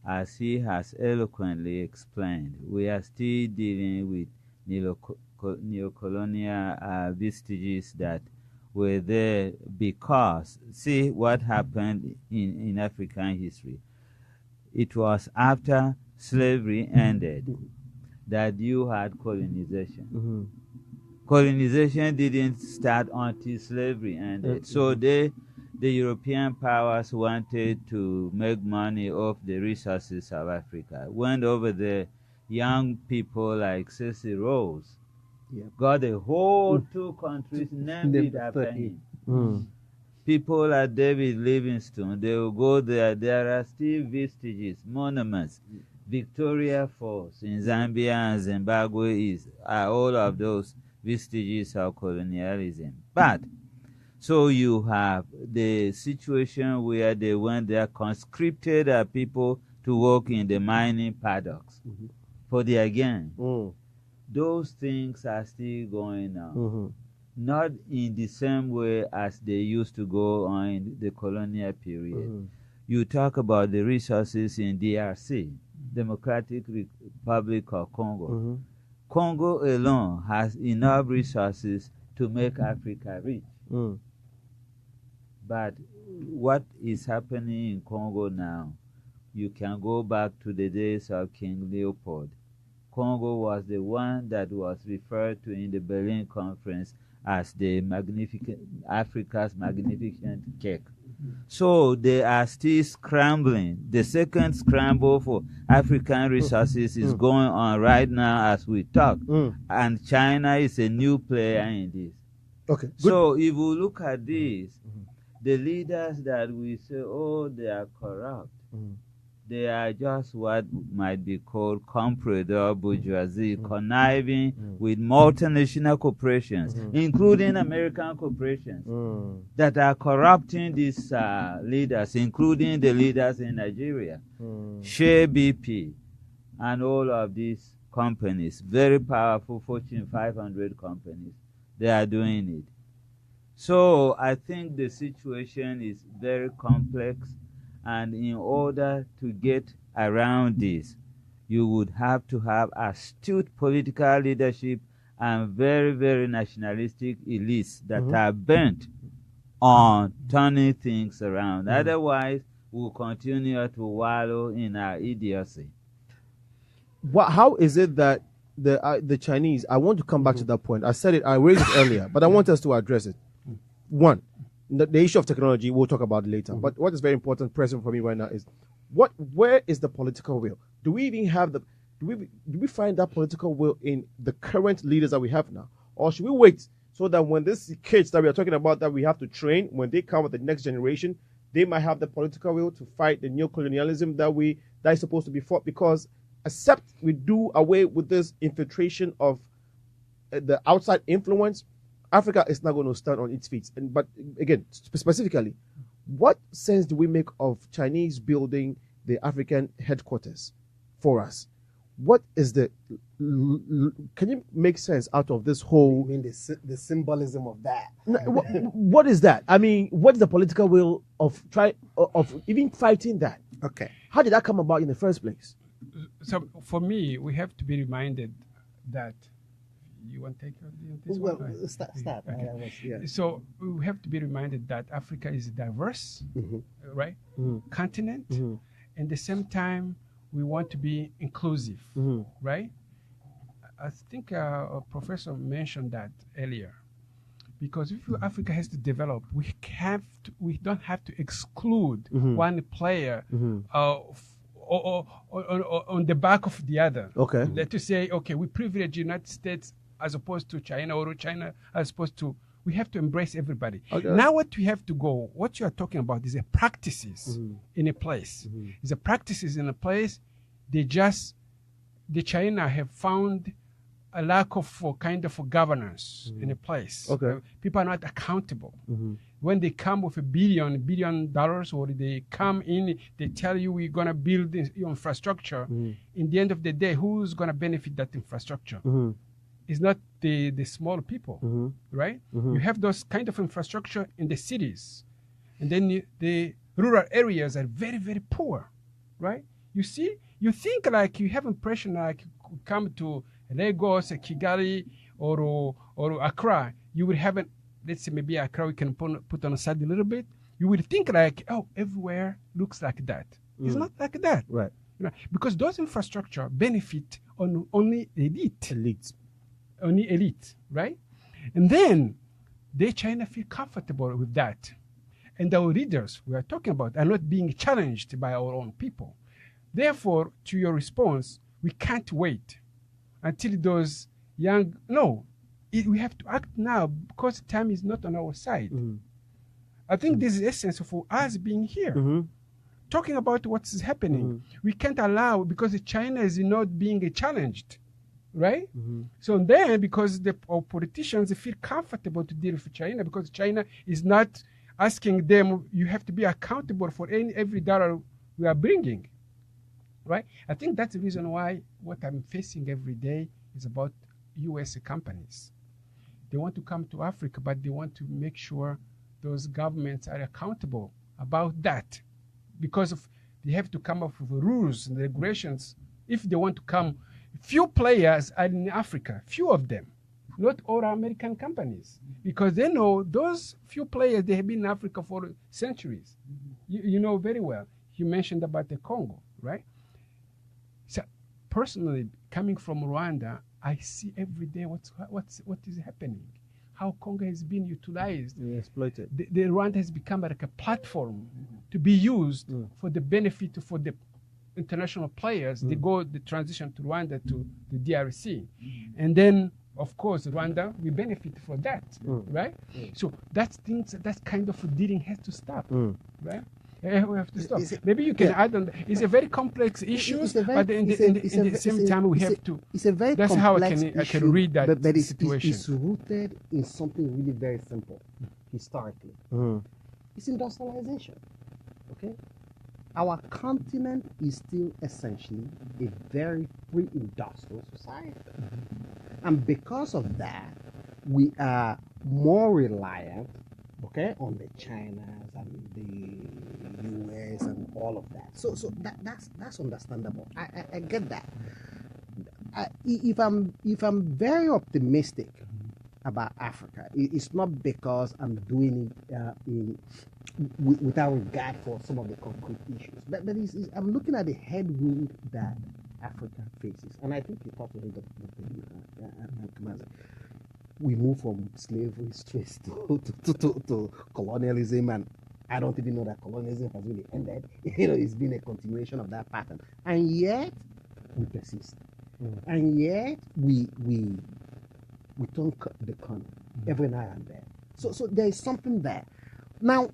as he has eloquently explained, we are still dealing with neocolonial vestiges that were there because, see what happened in African history. It was after slavery ended that you had colonization. Colonization didn't start until slavery ended. So the European powers wanted to make money off the resources of Africa. Went over there, young people like Cecil Rose got a whole two countries named it after him. People like David Livingstone, they will go there. There are still vestiges, monuments. Victoria Falls in Zambia and Zimbabwe are all of those vestiges of colonialism. But so you have the situation where they went there, conscripted people to work in the mining paddocks for their gain. Those things are still going on. Not in the same way as they used to go on in the colonial period. You talk about the resources in DRC, Democratic Republic of Congo. Congo alone has enough resources to make Africa rich. But what is happening in Congo now, you can go back to the days of King Leopold. Congo was the one that was referred to in the Berlin Conference as the Africa's magnificent cake. So they are still scrambling. The second scramble for African resources is going on right now as we talk. And China is a new player in this. Okay. Good. So if we look at this, the leaders that we say, oh, they are corrupt, they are just what might be called comprador bourgeoisie, conniving with multinational corporations, including American corporations, that are corrupting these leaders, including the leaders in Nigeria, Share BP, and all of these companies, very powerful Fortune 500 companies, they are doing it. So I think the situation is very complex. And in order to get around this, you would have to have astute political leadership and very, very nationalistic elites that are bent on turning things around. Otherwise, will continue to wallow in our idiocy. How is it that the Chinese? I want to come back to that point. I said it. I raised it earlier, but I want us to address it. One, the issue of technology. We'll talk about it later. But what is very important, present for me right now, is where is the political will? Do we even have the? Do we find that political will in the current leaders that we have now, or should we wait so that when these kids that we are talking about that we have to train, when they come with the next generation, they might have the political will to fight the neocolonialism that is supposed to be fought? Because except we do away with this infiltration of the outside influence, Africa is not going to stand on its feet. But again, specifically, what sense do we make of Chinese building the African headquarters for us? What is can you make sense out of this whole? I mean, the symbolism of that. What is that? I mean, what is the political will of even fighting that? Okay. How did that come about in the first place? So for me, we have to be reminded that you want to take this Well, one? start. Okay. So we have to be reminded that Africa is a diverse, right, continent, and at the same time we want to be inclusive, right? I think a professor mentioned that earlier, because if Africa has to develop, we don't have to exclude one player on the back of the other. Okay. Let us say, okay, we privilege United States as opposed to China, or China as opposed to. We have to embrace everybody. Okay. Now, what you are talking about is the practices in a place. Is the practices in a place. The China have found a lack of kind of governance in a place. Okay. People are not accountable. When they come with $1 billion, or they come in, they tell you we're going to build this infrastructure. In the end of the day, who's going to benefit that infrastructure? It's not the small people, right? You have those kind of infrastructure in the cities, and then the rural areas are very, very poor, right? You see, you think like you have impression like you come to Lagos, Kigali, or Accra, you will have let's say maybe Accra we can put on a side a little bit. You will think like, oh, everywhere looks like that. It's not like that, right? Because those infrastructure benefit on only elite, right? And then China feel comfortable with that, and our leaders we are talking about are not being challenged by our own people. Therefore, to your response, we can't wait until those young. No, we have to act now because time is not on our side. I think this is the essence of us being here, talking about what's happening. We can't allow, because China is not being challenged, right? So then, because our politicians feel comfortable to deal with China, because China is not asking them, you have to be accountable for every dollar we are bringing. Right? I think that's the reason why what I'm facing every day is about U.S. companies. They want to come to Africa, but they want to make sure those governments are accountable about that, because they have to come up with rules and regulations. If they want to come, few players are in Africa, few of them, not all American companies, because they know those few players, they have been in Africa for centuries. You know very well. You mentioned about the Congo, right? So personally, coming from Rwanda, I see every day what is happening, how Congo has been utilized, exploited. The Rwanda has become like a platform to be used for the benefit for the international players. They transition to Rwanda to the DRC, and then of course Rwanda we benefit from that, right? So that kind of dealing has to stop, right? We have to stop. Maybe you can add on that. It's a very complex issue, but in the same time we have to. It's a very that's complex how I can read that situation. It's rooted in something really very simple, historically. It's industrialization. Okay, our continent is still essentially a very pre-industrial society, and because of that, we are more reliant, okay, on the Chinas and the US and all of that. So that's understandable. I get that. If I'm very optimistic, about Africa. It's not because I'm doing it without regard for some of the concrete issues, but I'm looking at the headwind that Africa faces, and I think you talked to Dr. Kamanzi. We move from slavery straight to colonialism, and I don't even know that colonialism has really ended. It's been a continuation of that pattern, and yet we persist, and yet we turn the corner every now and then. So there is something there. Now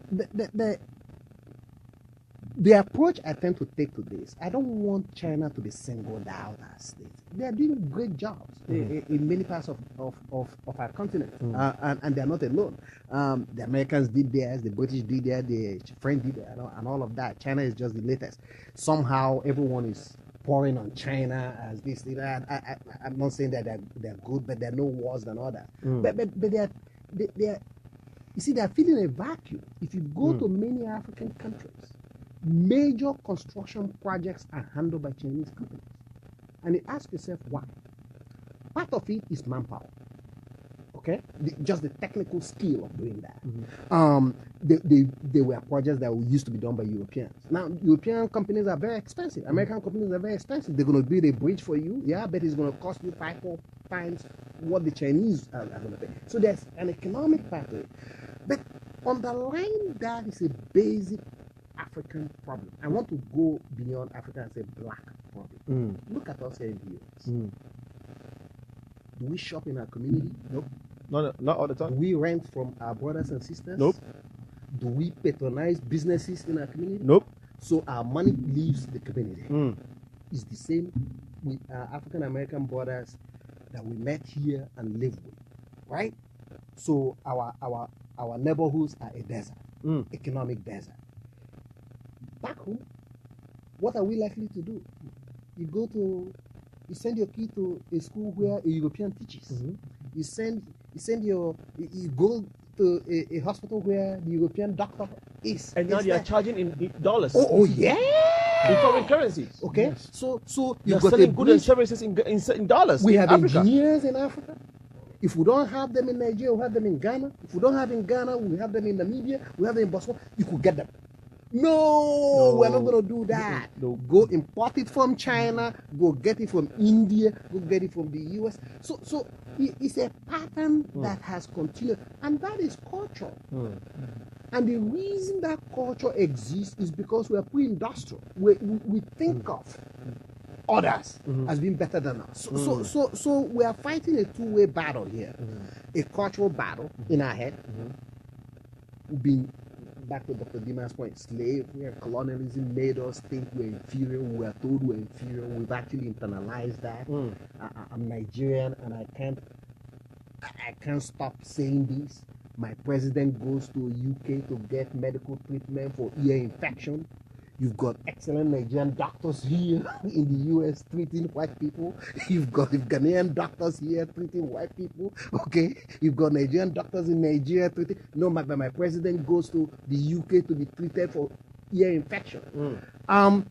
the approach I tend to take to this, I don't want China to be singled out as state. They are doing great jobs in many parts of our continent, and they are not alone. The Americans did theirs, the British did theirs, the French did theirs, and all of that. China is just the latest. Somehow everyone is pouring on China as this. I'm not saying that they're good, but they're no worse than others. But they're you see, they're feeling a vacuum. If you go to many African countries, major construction projects are handled by Chinese companies. And you ask yourself why. Part of it is manpower. Okay? Just the technical skill of doing that. They were projects that used to be done by Europeans. Now, European companies are very expensive. American companies are very expensive. They're going to build a bridge for you. Yeah, but it's going to cost you 5-4 times what the Chinese are going to pay. So there's an economic part to it. But underlying that is a basic African problem. I want to go beyond Africa and say black problem. Look at us here in the US. Do we shop in our community? Nope. Not all the time. Do we rent from our brothers and sisters? Nope. Do we patronize businesses in our community? Nope. So our money leaves the community. It's the same with our African American brothers that we met here and live with, right? So our neighborhoods are a desert, economic desert. Back home, what are we likely to do? You send your kid to a school where a European teaches. You go to a hospital where the European doctor is. And now they are charging in dollars. Oh yeah. In foreign currencies. Okay. Yes. So You're you've got selling goods and services in dollars. We in have Africa. engineers in Africa. If we don't have them in Nigeria, we have them in Ghana. If we don't have in Ghana, we have them in Namibia. We have them in Botswana. You could get them. No, we're not going to do that. No. Go import it from China. Go get it from India. Go get it from the US. So it's a pattern that has continued, and that is culture. And the reason that culture exists is because we are pre-industrial. We think of others as being better than us. So we are fighting a two-way battle here. A cultural battle in our head. We've been, back to Dr. Dimah's point, slavery and colonialism made us think we're inferior. We are told we're inferior. We've actually internalized that. I'm Nigerian, and I can't stop saying this. My president goes to UK to get medical treatment for ear infection. You've got excellent Nigerian doctors here in the US treating white people. You've got Ghanaian doctors here treating white people. Okay, you've got Nigerian doctors in Nigeria treating. No, my president goes to the UK to be treated for ear infection.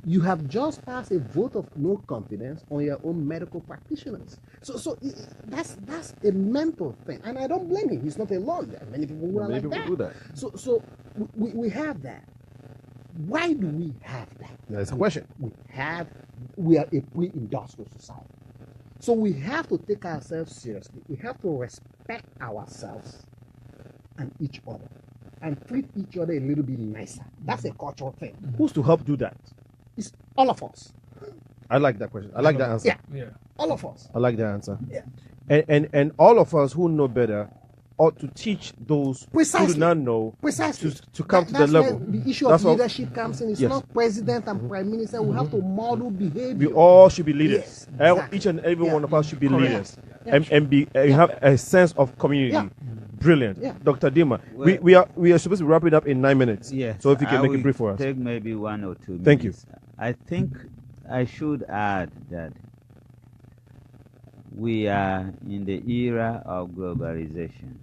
You have just passed a vote of no confidence on your own medical practitioners. So that's a mental thing, and I don't blame him. He's not alone. There are many people who are like that. Do that. So we have that. Why do we have that? That's a question. We are a pre-industrial society. So we have to take ourselves seriously. We have to respect ourselves and each other and treat each other a little bit nicer. That's a cultural thing. Who's to help do that? It's all of us. I like that question. I like that answer. Yeah. All of us. I like that answer. Yeah. And all of us who know better ought to teach those who do not know to come to the level. The issue of leadership comes in. It's not president and prime minister. We have to model behavior. We all should be leaders. Yes, exactly. Each and every one of us should be Correct. leaders and have a sense of community. Yeah. Brilliant. Yeah. Dr. Dimah, we are supposed to wrap it up in 9 minutes. Yes. So if you can make it brief for us. Take maybe 1 or 2 minutes. Thank you. I think I should add that we are in the era of globalization.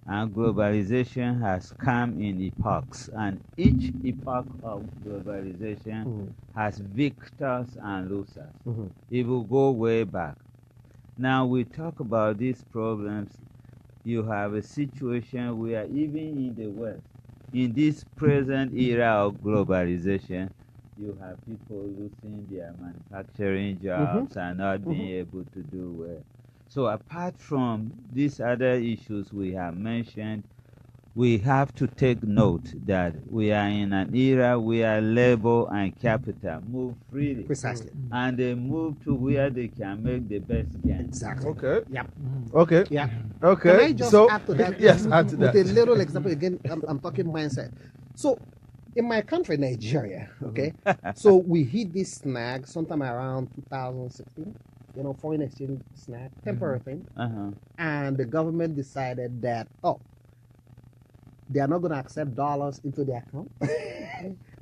And globalization has come in epochs, and each epoch of globalization has victors and losers. It will go way back. Now we talk about these problems. You have a situation where even in the West, in this present era of globalization, you have people losing their manufacturing jobs and not being able to do well. So apart from these other issues we have mentioned, we have to take note that we are in an era where labor and capital move freely. Precisely. And they move to where they can make the best gain. Exactly. Okay. Yep. Okay. Yeah. Okay. Can I just so, add to that? yes, add to that. With a little example again, I'm talking mindset. So, in my country, Nigeria, okay, so we hit this snag sometime around 2016. You know, foreign exchange snag, temporary thing, and the government decided that they are not going to accept dollars into their account.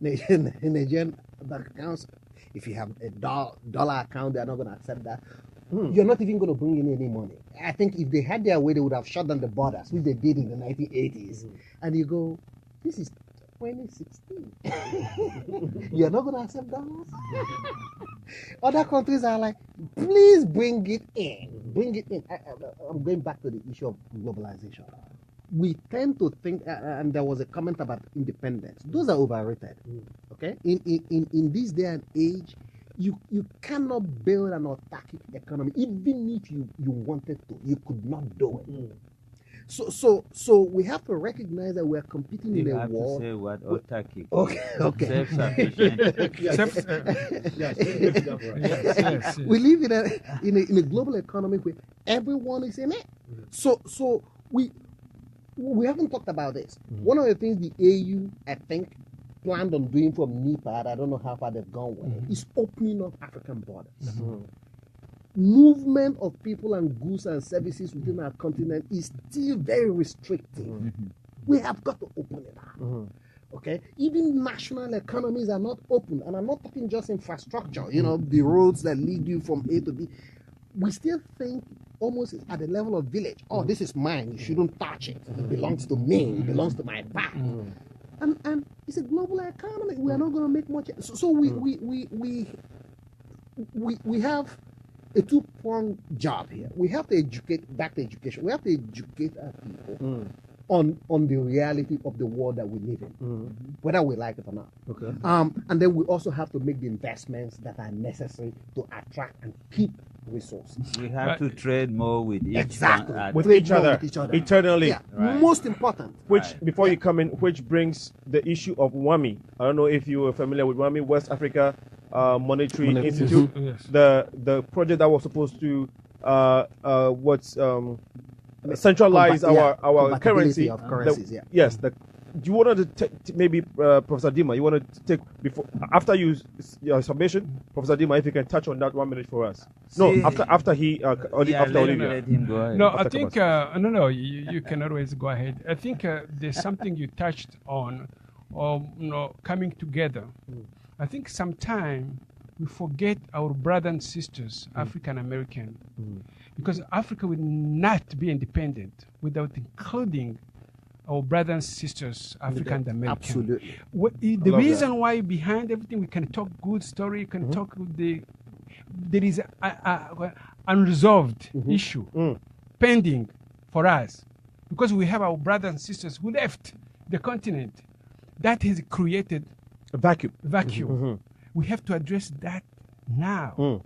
Nigerian bank accounts, if you have a dollar account, they are not going to accept that. You're not even going to bring in any money. I think if they had their way, they would have shut down the borders, which they did in the 1980s. And you go, this is 2016. You're not going to accept dollars? Other countries are like, please bring it in. Bring it in. I'm going back to the issue of globalization. We tend to think, and there was a comment about independence. Those are overrated. Okay? In this day and age, you cannot build an autarkic economy. Even if you wanted to, you could not do it. So we have to recognize that we're competing in a world. You have to say what autarkic. Okay. Self-sufficient. We live in a global economy where everyone is in it. So we haven't talked about this. One of the things the AU, I think, planned on doing from NEPAD, I don't know how far they've gone with it, is opening up African borders. Movement of people and goods and services within our continent is still very restrictive. We have got to open it up. Okay? Even national economies are not open. And I'm not talking just infrastructure, you know, the roads that lead you from A to B. We still think almost at the level of village. Oh, this is mine. You shouldn't touch it. It belongs to me. It belongs to my back. And it's a global economy. We are not going to make much. So we have a two-pronged job here. We have to educate, back to education. We have to educate our people on the reality of the world that we live in, whether we like it or not. Okay. And then we also have to make the investments that are necessary to attract and keep resources. We have to trade more with each Exactly. one. With each other, eternally. Yeah. Most important. Which, before you come in, which brings the issue of WAMI. I don't know if you are familiar with WAMI, West Africa Monetary Institute. Yes. The project that was supposed to centralize our currency. Of currencies, yeah. Yes. Do you want to maybe Professor Dimah? You want to take after your submission, Professor Dimah, if you can touch on that 1 minute for us. After Olivia. Let him go ahead. No, I think no. You can always go ahead. I think there's something you touched on, coming together. I think sometimes we forget our brothers and sisters, African American, because Africa will not be independent without including our brothers and sisters, African American. Absolutely. The reason why behind everything we can talk good story, you can talk there is a unresolved issue pending for us, because we have our brothers and sisters who left the continent. That has created a vacuum. We have to address that now,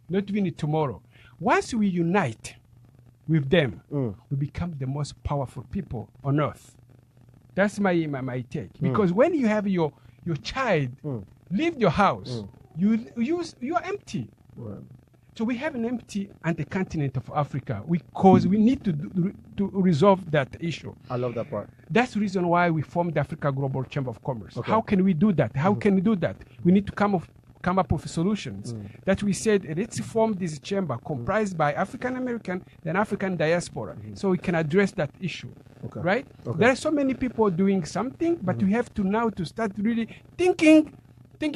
not even tomorrow. Once we unite with them, we become the most powerful people on earth. That's my take. Because when you have your child leave your house, you're empty. So we have an empty continent of Africa because we need to resolve that issue. I love that part. That's the reason why we formed the Africa Global Chamber of Commerce. Okay. How can we do that? How can we do that? We need to come up with solutions. That we said, let's form this chamber comprised by African American and African diaspora, so we can address that issue. Okay. Right? Okay. There are so many people doing something, but we have to now to start really thinking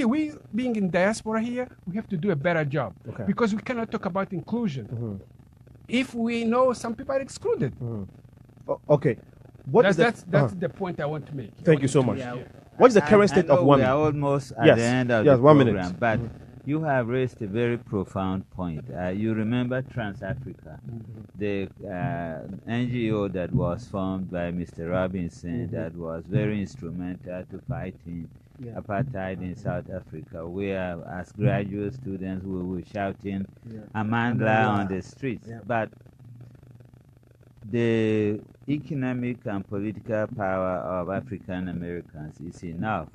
we being in diaspora here, we have to do a better job. Okay. Because we cannot talk about inclusion if we know some people are excluded. Okay. That's the point I want to make. Thank you so much. What is the current state of WAMI? We are almost at the end of the 1 program, minute. but You have raised a very profound point. You remember Trans-Africa, the NGO that was formed by Mr. Robinson that was very instrumental to fighting apartheid in South Africa, where as graduate students we were shouting Amandla on the streets. But the economic and political power of African Americans is enough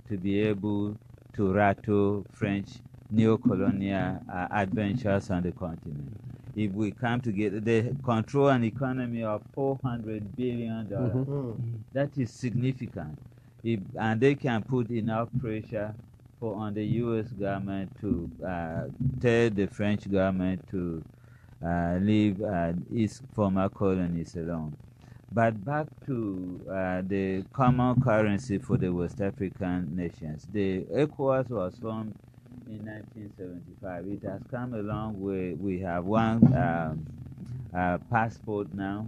to be able to rattle French neo-colonial adventures on the continent. If we come together, they control an economy of $400 billion. That is significant. And they can put enough pressure on the U.S. government to tell the French government to leave its former colonies alone. But back to the common currency for the West African nations. The ECOWAS was formed in 1975. It has come a long way. We have one passport now.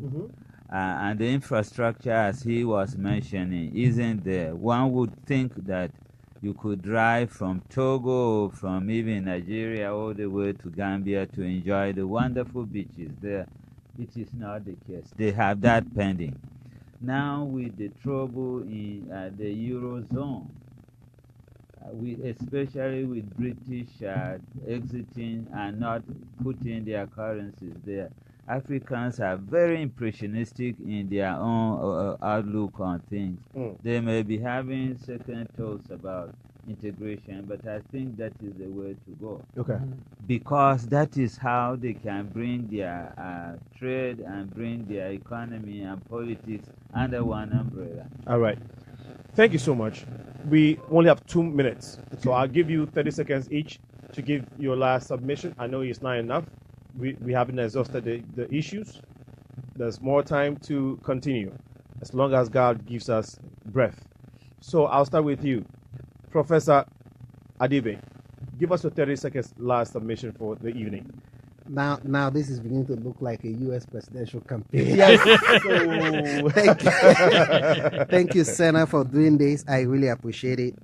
And the infrastructure, as he was mentioning, isn't there. One would think that you could drive from Togo, from even Nigeria, all the way to Gambia to enjoy the wonderful beaches there. It is not the case. They have that pending. Now with the trouble in the Eurozone, especially with British exiting and not putting their currencies there, Africans are very impressionistic in their own outlook on things. They may be having second thoughts about integration, but I think that is the way to go. Because that is how they can bring their trade and bring their economy and politics under one umbrella. All right. Thank you so much. We only have 2 minutes, so I'll give you 30 seconds each to give your last submission. I know it's not enough. We haven't exhausted the issues. There's more time to continue, as long as God gives us breath. So I'll start with you, Professor Adibe. Give us your 30 seconds last submission for the evening. Now this is beginning to look like a U.S. presidential campaign. Yes. Thank you, Senna, for doing this. I really appreciate it.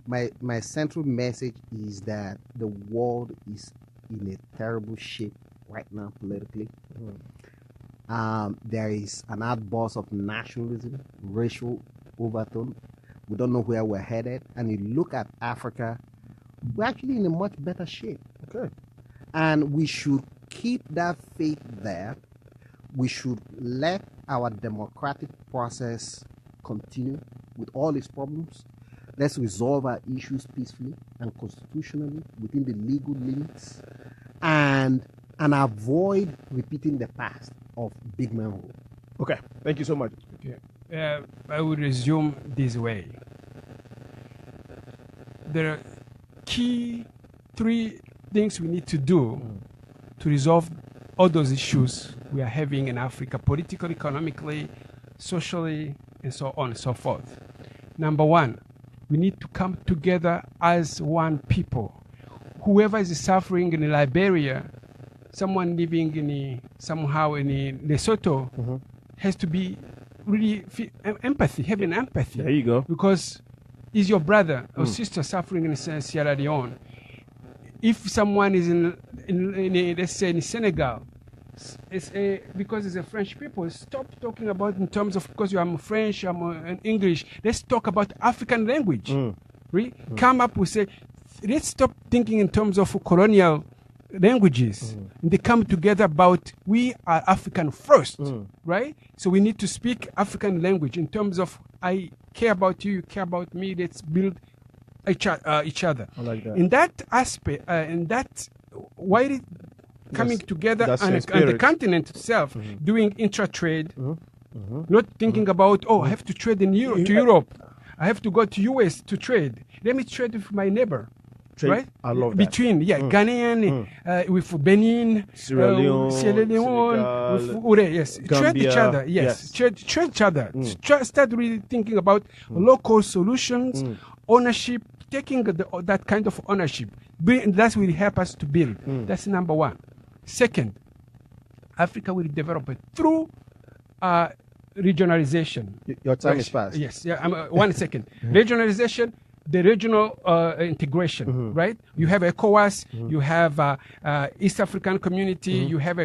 My central message is that the world is in a terrible shape right now politically. There is an outburst of nationalism, racial overtone. We don't know where we're headed. And you look at Africa, we're actually in a much better shape. And we should keep that faith there. We should let our democratic process continue with all its problems. Let's resolve our issues peacefully and constitutionally within the legal limits, and avoid repeating the past of big man rule. Okay, thank you so much. I will resume this way. There are key 3 things we need to do to resolve all those issues we are having in Africa, politically, economically, socially, and so on and so forth. Number 1, we need to come together as one people. Whoever is suffering in Liberia, someone living in somehow in Lesotho, has to be really empathy, having empathy. There you go. Because is your brother or sister suffering in Sierra Leone? If someone is in let's say in Senegal, because it's a French people, stop talking about in terms of, because I'm French, I'm English. Let's talk about African language. Come up with say, let's stop thinking in terms of colonial languages. And they come together about we are African first, right? So we need to speak African language in terms of I care about you, you care about me. Let's build each other. I like that. In that aspect, in that why coming together on the continent itself, doing intra-trade, not thinking about, I have to trade to Europe. I have to go to US to trade. Let me trade with my neighbor. Trade. Right? I love that. Between, Ghanaian, with Benin, Sierra Leone, yes. Gambia, Trade each other, yes. Trade each other. Start really thinking about local solutions, ownership, taking that kind of ownership. That will help us to build. That's number 1. Second, Africa will develop it through regionalization. Your time is fast. Yes. 1 second. Regionalization, the regional integration, right? You have ECOWAS, you have East African Community, you have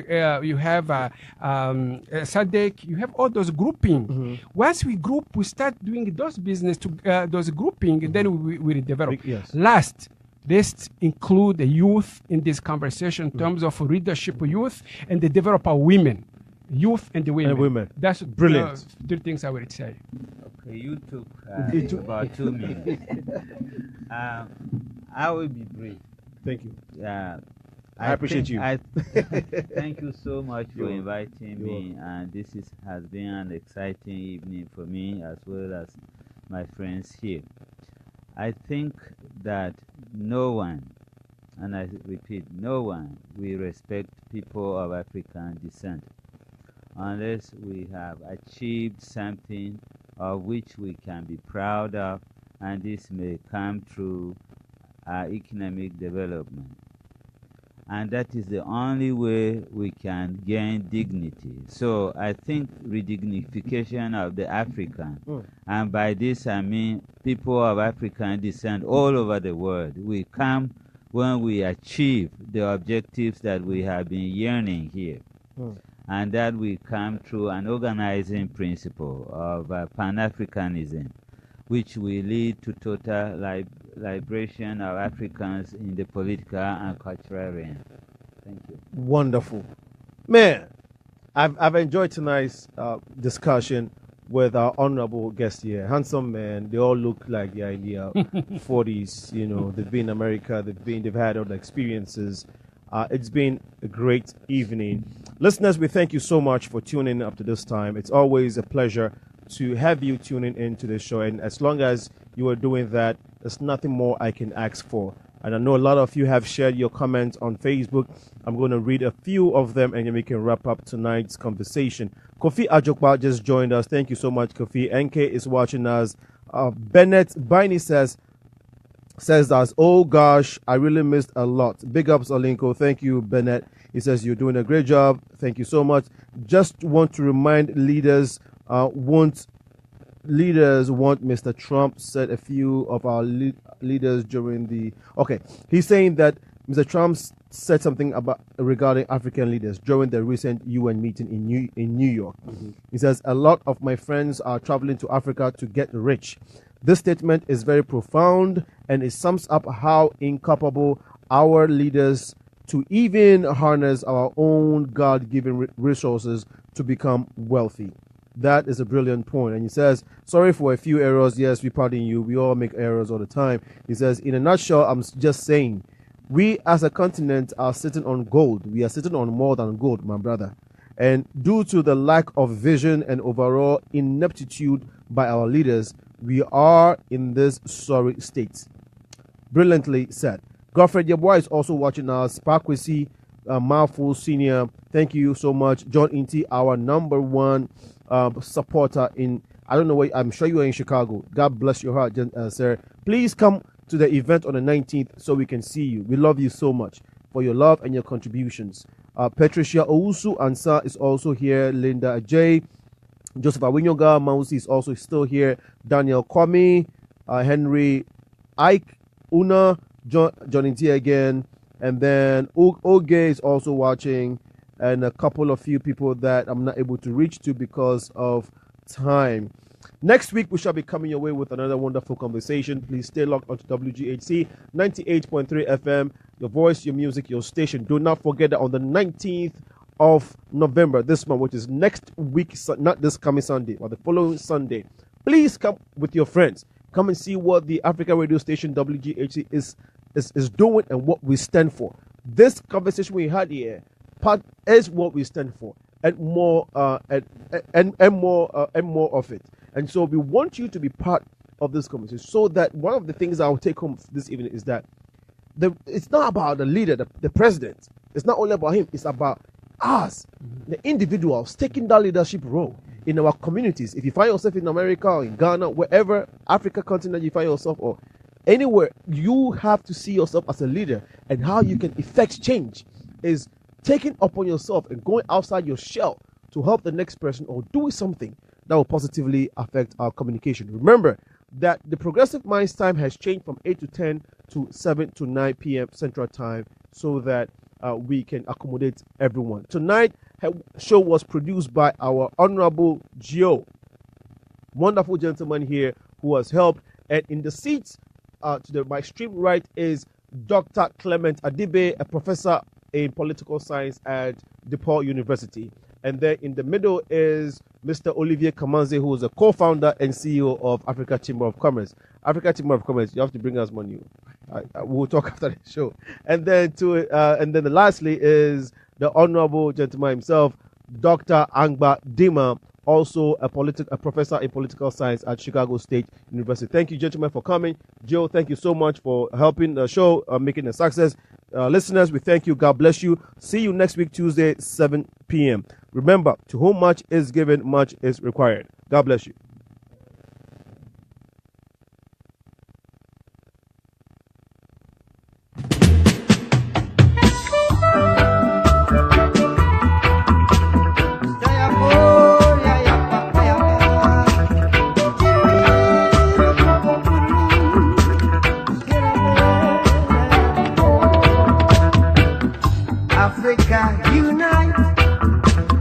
SADC, you have all those grouping. Once we group, we start doing those business to those grouping, and then we develop. Yes. Last, let's include the youth in this conversation in terms of leadership of youth and the develop of women. Youth and the women. And women. That's Brilliant. Three things I would say. Okay, you took about 2 minutes. I will be brief. Thank you. I appreciate you. Thank you so much for inviting me, and this has been an exciting evening for me as well as my friends here. I think that no one, and I repeat, no one will respect people of African descent unless we have achieved something of which we can be proud of, and this may come through our economic development. And that is the only way we can gain dignity. So I think redignification of the African, and by this I mean people of African descent all over the world, will come when we achieve the objectives that we have been yearning here. And that will come through an organizing principle of Pan-Africanism, which will lead to total liberation of Africans in the political and cultural realm. Thank you. Wonderful. Man, I've enjoyed tonight's discussion with our honorable guest here. Handsome man. They all look like they're in their 40s. You know, they've been in America. They've had other experiences. It's been a great evening. Listeners, we thank you so much for tuning in up to this time. It's always a pleasure to have you tuning into the show. And as long as you are doing that, there's nothing more I can ask for. And I know a lot of you have shared your comments on Facebook. I'm going to read a few of them, and then we can wrap up tonight's conversation. Kofi Ajokwa just joined us. Thank you so much, Kofi. NK is watching us. Bennett Biney says that, oh gosh, I really missed a lot. Big ups, Olinko. Thank you, Bennett. He says you're doing a great job. Thank you so much. Just want to remind leaders, want Mr. Trump, said a few of our leaders during the... Okay, he's saying that Mr. Trump said something regarding African leaders during the recent UN meeting in New York. He says, a lot of my friends are traveling to Africa to get rich. This statement is very profound, and it sums up how incapable our leaders to even harness our own God-given resources to become wealthy. That is a brilliant point. And he says, sorry for a few errors. Yes, we pardon you. We all make errors all the time. He says, in a nutshell, I'm just saying, we as a continent are sitting on gold. We are sitting on more than gold, my brother. And due to the lack of vision and overall ineptitude by our leaders, we are in this sorry state. Brilliantly said. Godfrey Yeboah is also watching us. Sparkwisi, Mouthful Senior, thank you so much. John Inti, our number one supporter in, I don't know where, I'm sure you are in Chicago. God bless your heart, sir. Please come to the event on the 19th so we can see you. We love you so much for your love and your contributions. Patricia Ousu Ansa is also here. Linda J. Joseph Awinyoga Mausi is also still here. Daniel Kwame, Henry Ike, Una, Johnny T again, and then Oge is also watching, and a couple of few people that I'm not able to reach to because of time. Next week, we shall be coming your way with another wonderful conversation. Please stay locked onto WGHC 98.3 FM, your voice, your music, your station. Do not forget that on the 19th of November, this month, which is next week, not this coming Sunday, but the following Sunday, please come with your friends. Come and see what the Africa radio station WGHC is doing and what we stand for. This conversation we had here part is what we stand for, and more more of it. And so we want you to be part of this conversation, so that one of the things I'll take home this evening is that it's not about the leader, the president. It's not only about him. It's about us, the individuals, taking that leadership role in our communities. If you find yourself in America or in Ghana, wherever Africa continent you find yourself, or anywhere, you have to see yourself as a leader, and how you can effect change is taking upon yourself and going outside your shell to help the next person or doing something that will positively affect our communication. Remember, that the Progressive Minds time has changed from 8 to 10 to 7 to 9 p.m. Central Time so that we can accommodate everyone. Tonight, show was produced by our Honorable Gio, wonderful gentleman here who has helped. And in the seats to my extreme right is Dr. Clement Adibe, a professor in political science at DePaul University. And then in the middle is Mr. Olivia Kamanzi, who is a co-founder and CEO of Africa Chamber of Commerce. Africa Chamber of Commerce, you have to bring us money. We'll talk after the show. And then lastly is the honorable gentleman himself, Dr. Angba Dimah, also a professor in political science at Chicago State University. Thank you, gentlemen, for coming. Joe, thank you so much for helping the show, making a success. Listeners, we thank you. God bless you. See you next week, Tuesday, 7 p.m. Remember, to whom much is given, much is required. God bless you. Africa unite,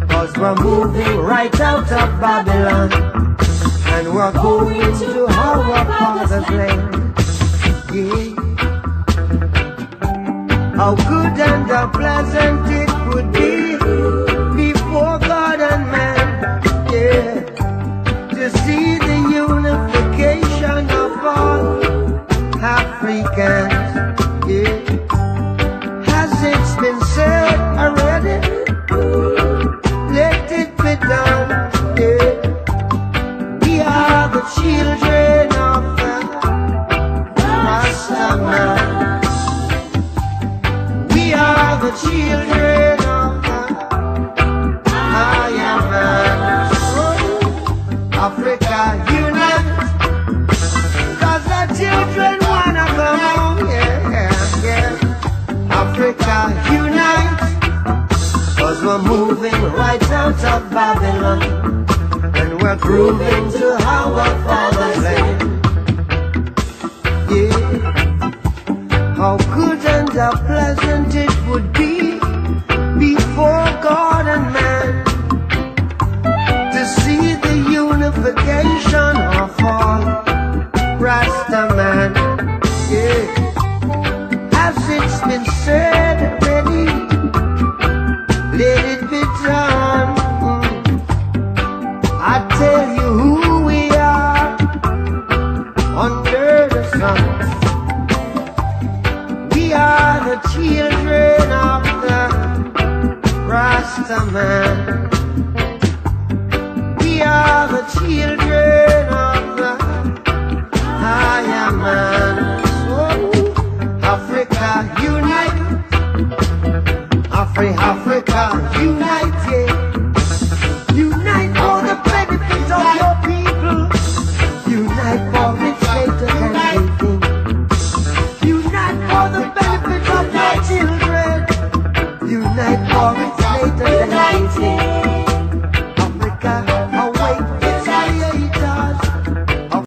'cause we're moving right out of Babylon, and we're going to our father's land. Yeah. How good and how pleasant it would be before God and man, yeah, to see the unification of all Africans, yeah. Has it been said already? Let it be done, yeah. We are the children of the Rastaman. We are the children of the Higher Man. Africa unite, 'cause the children wanna come home, yeah, yeah. Africa unite, 'cause we're moving right out of Babylon, and we're grooving to our father's land. Yeah. How good and how pleasant it would be before God and man to see the unification of all Rastaman. Yeah. As it's been said already, let it be done. I tell you who we are under the sun. We are the children of the Rastaman. We are the children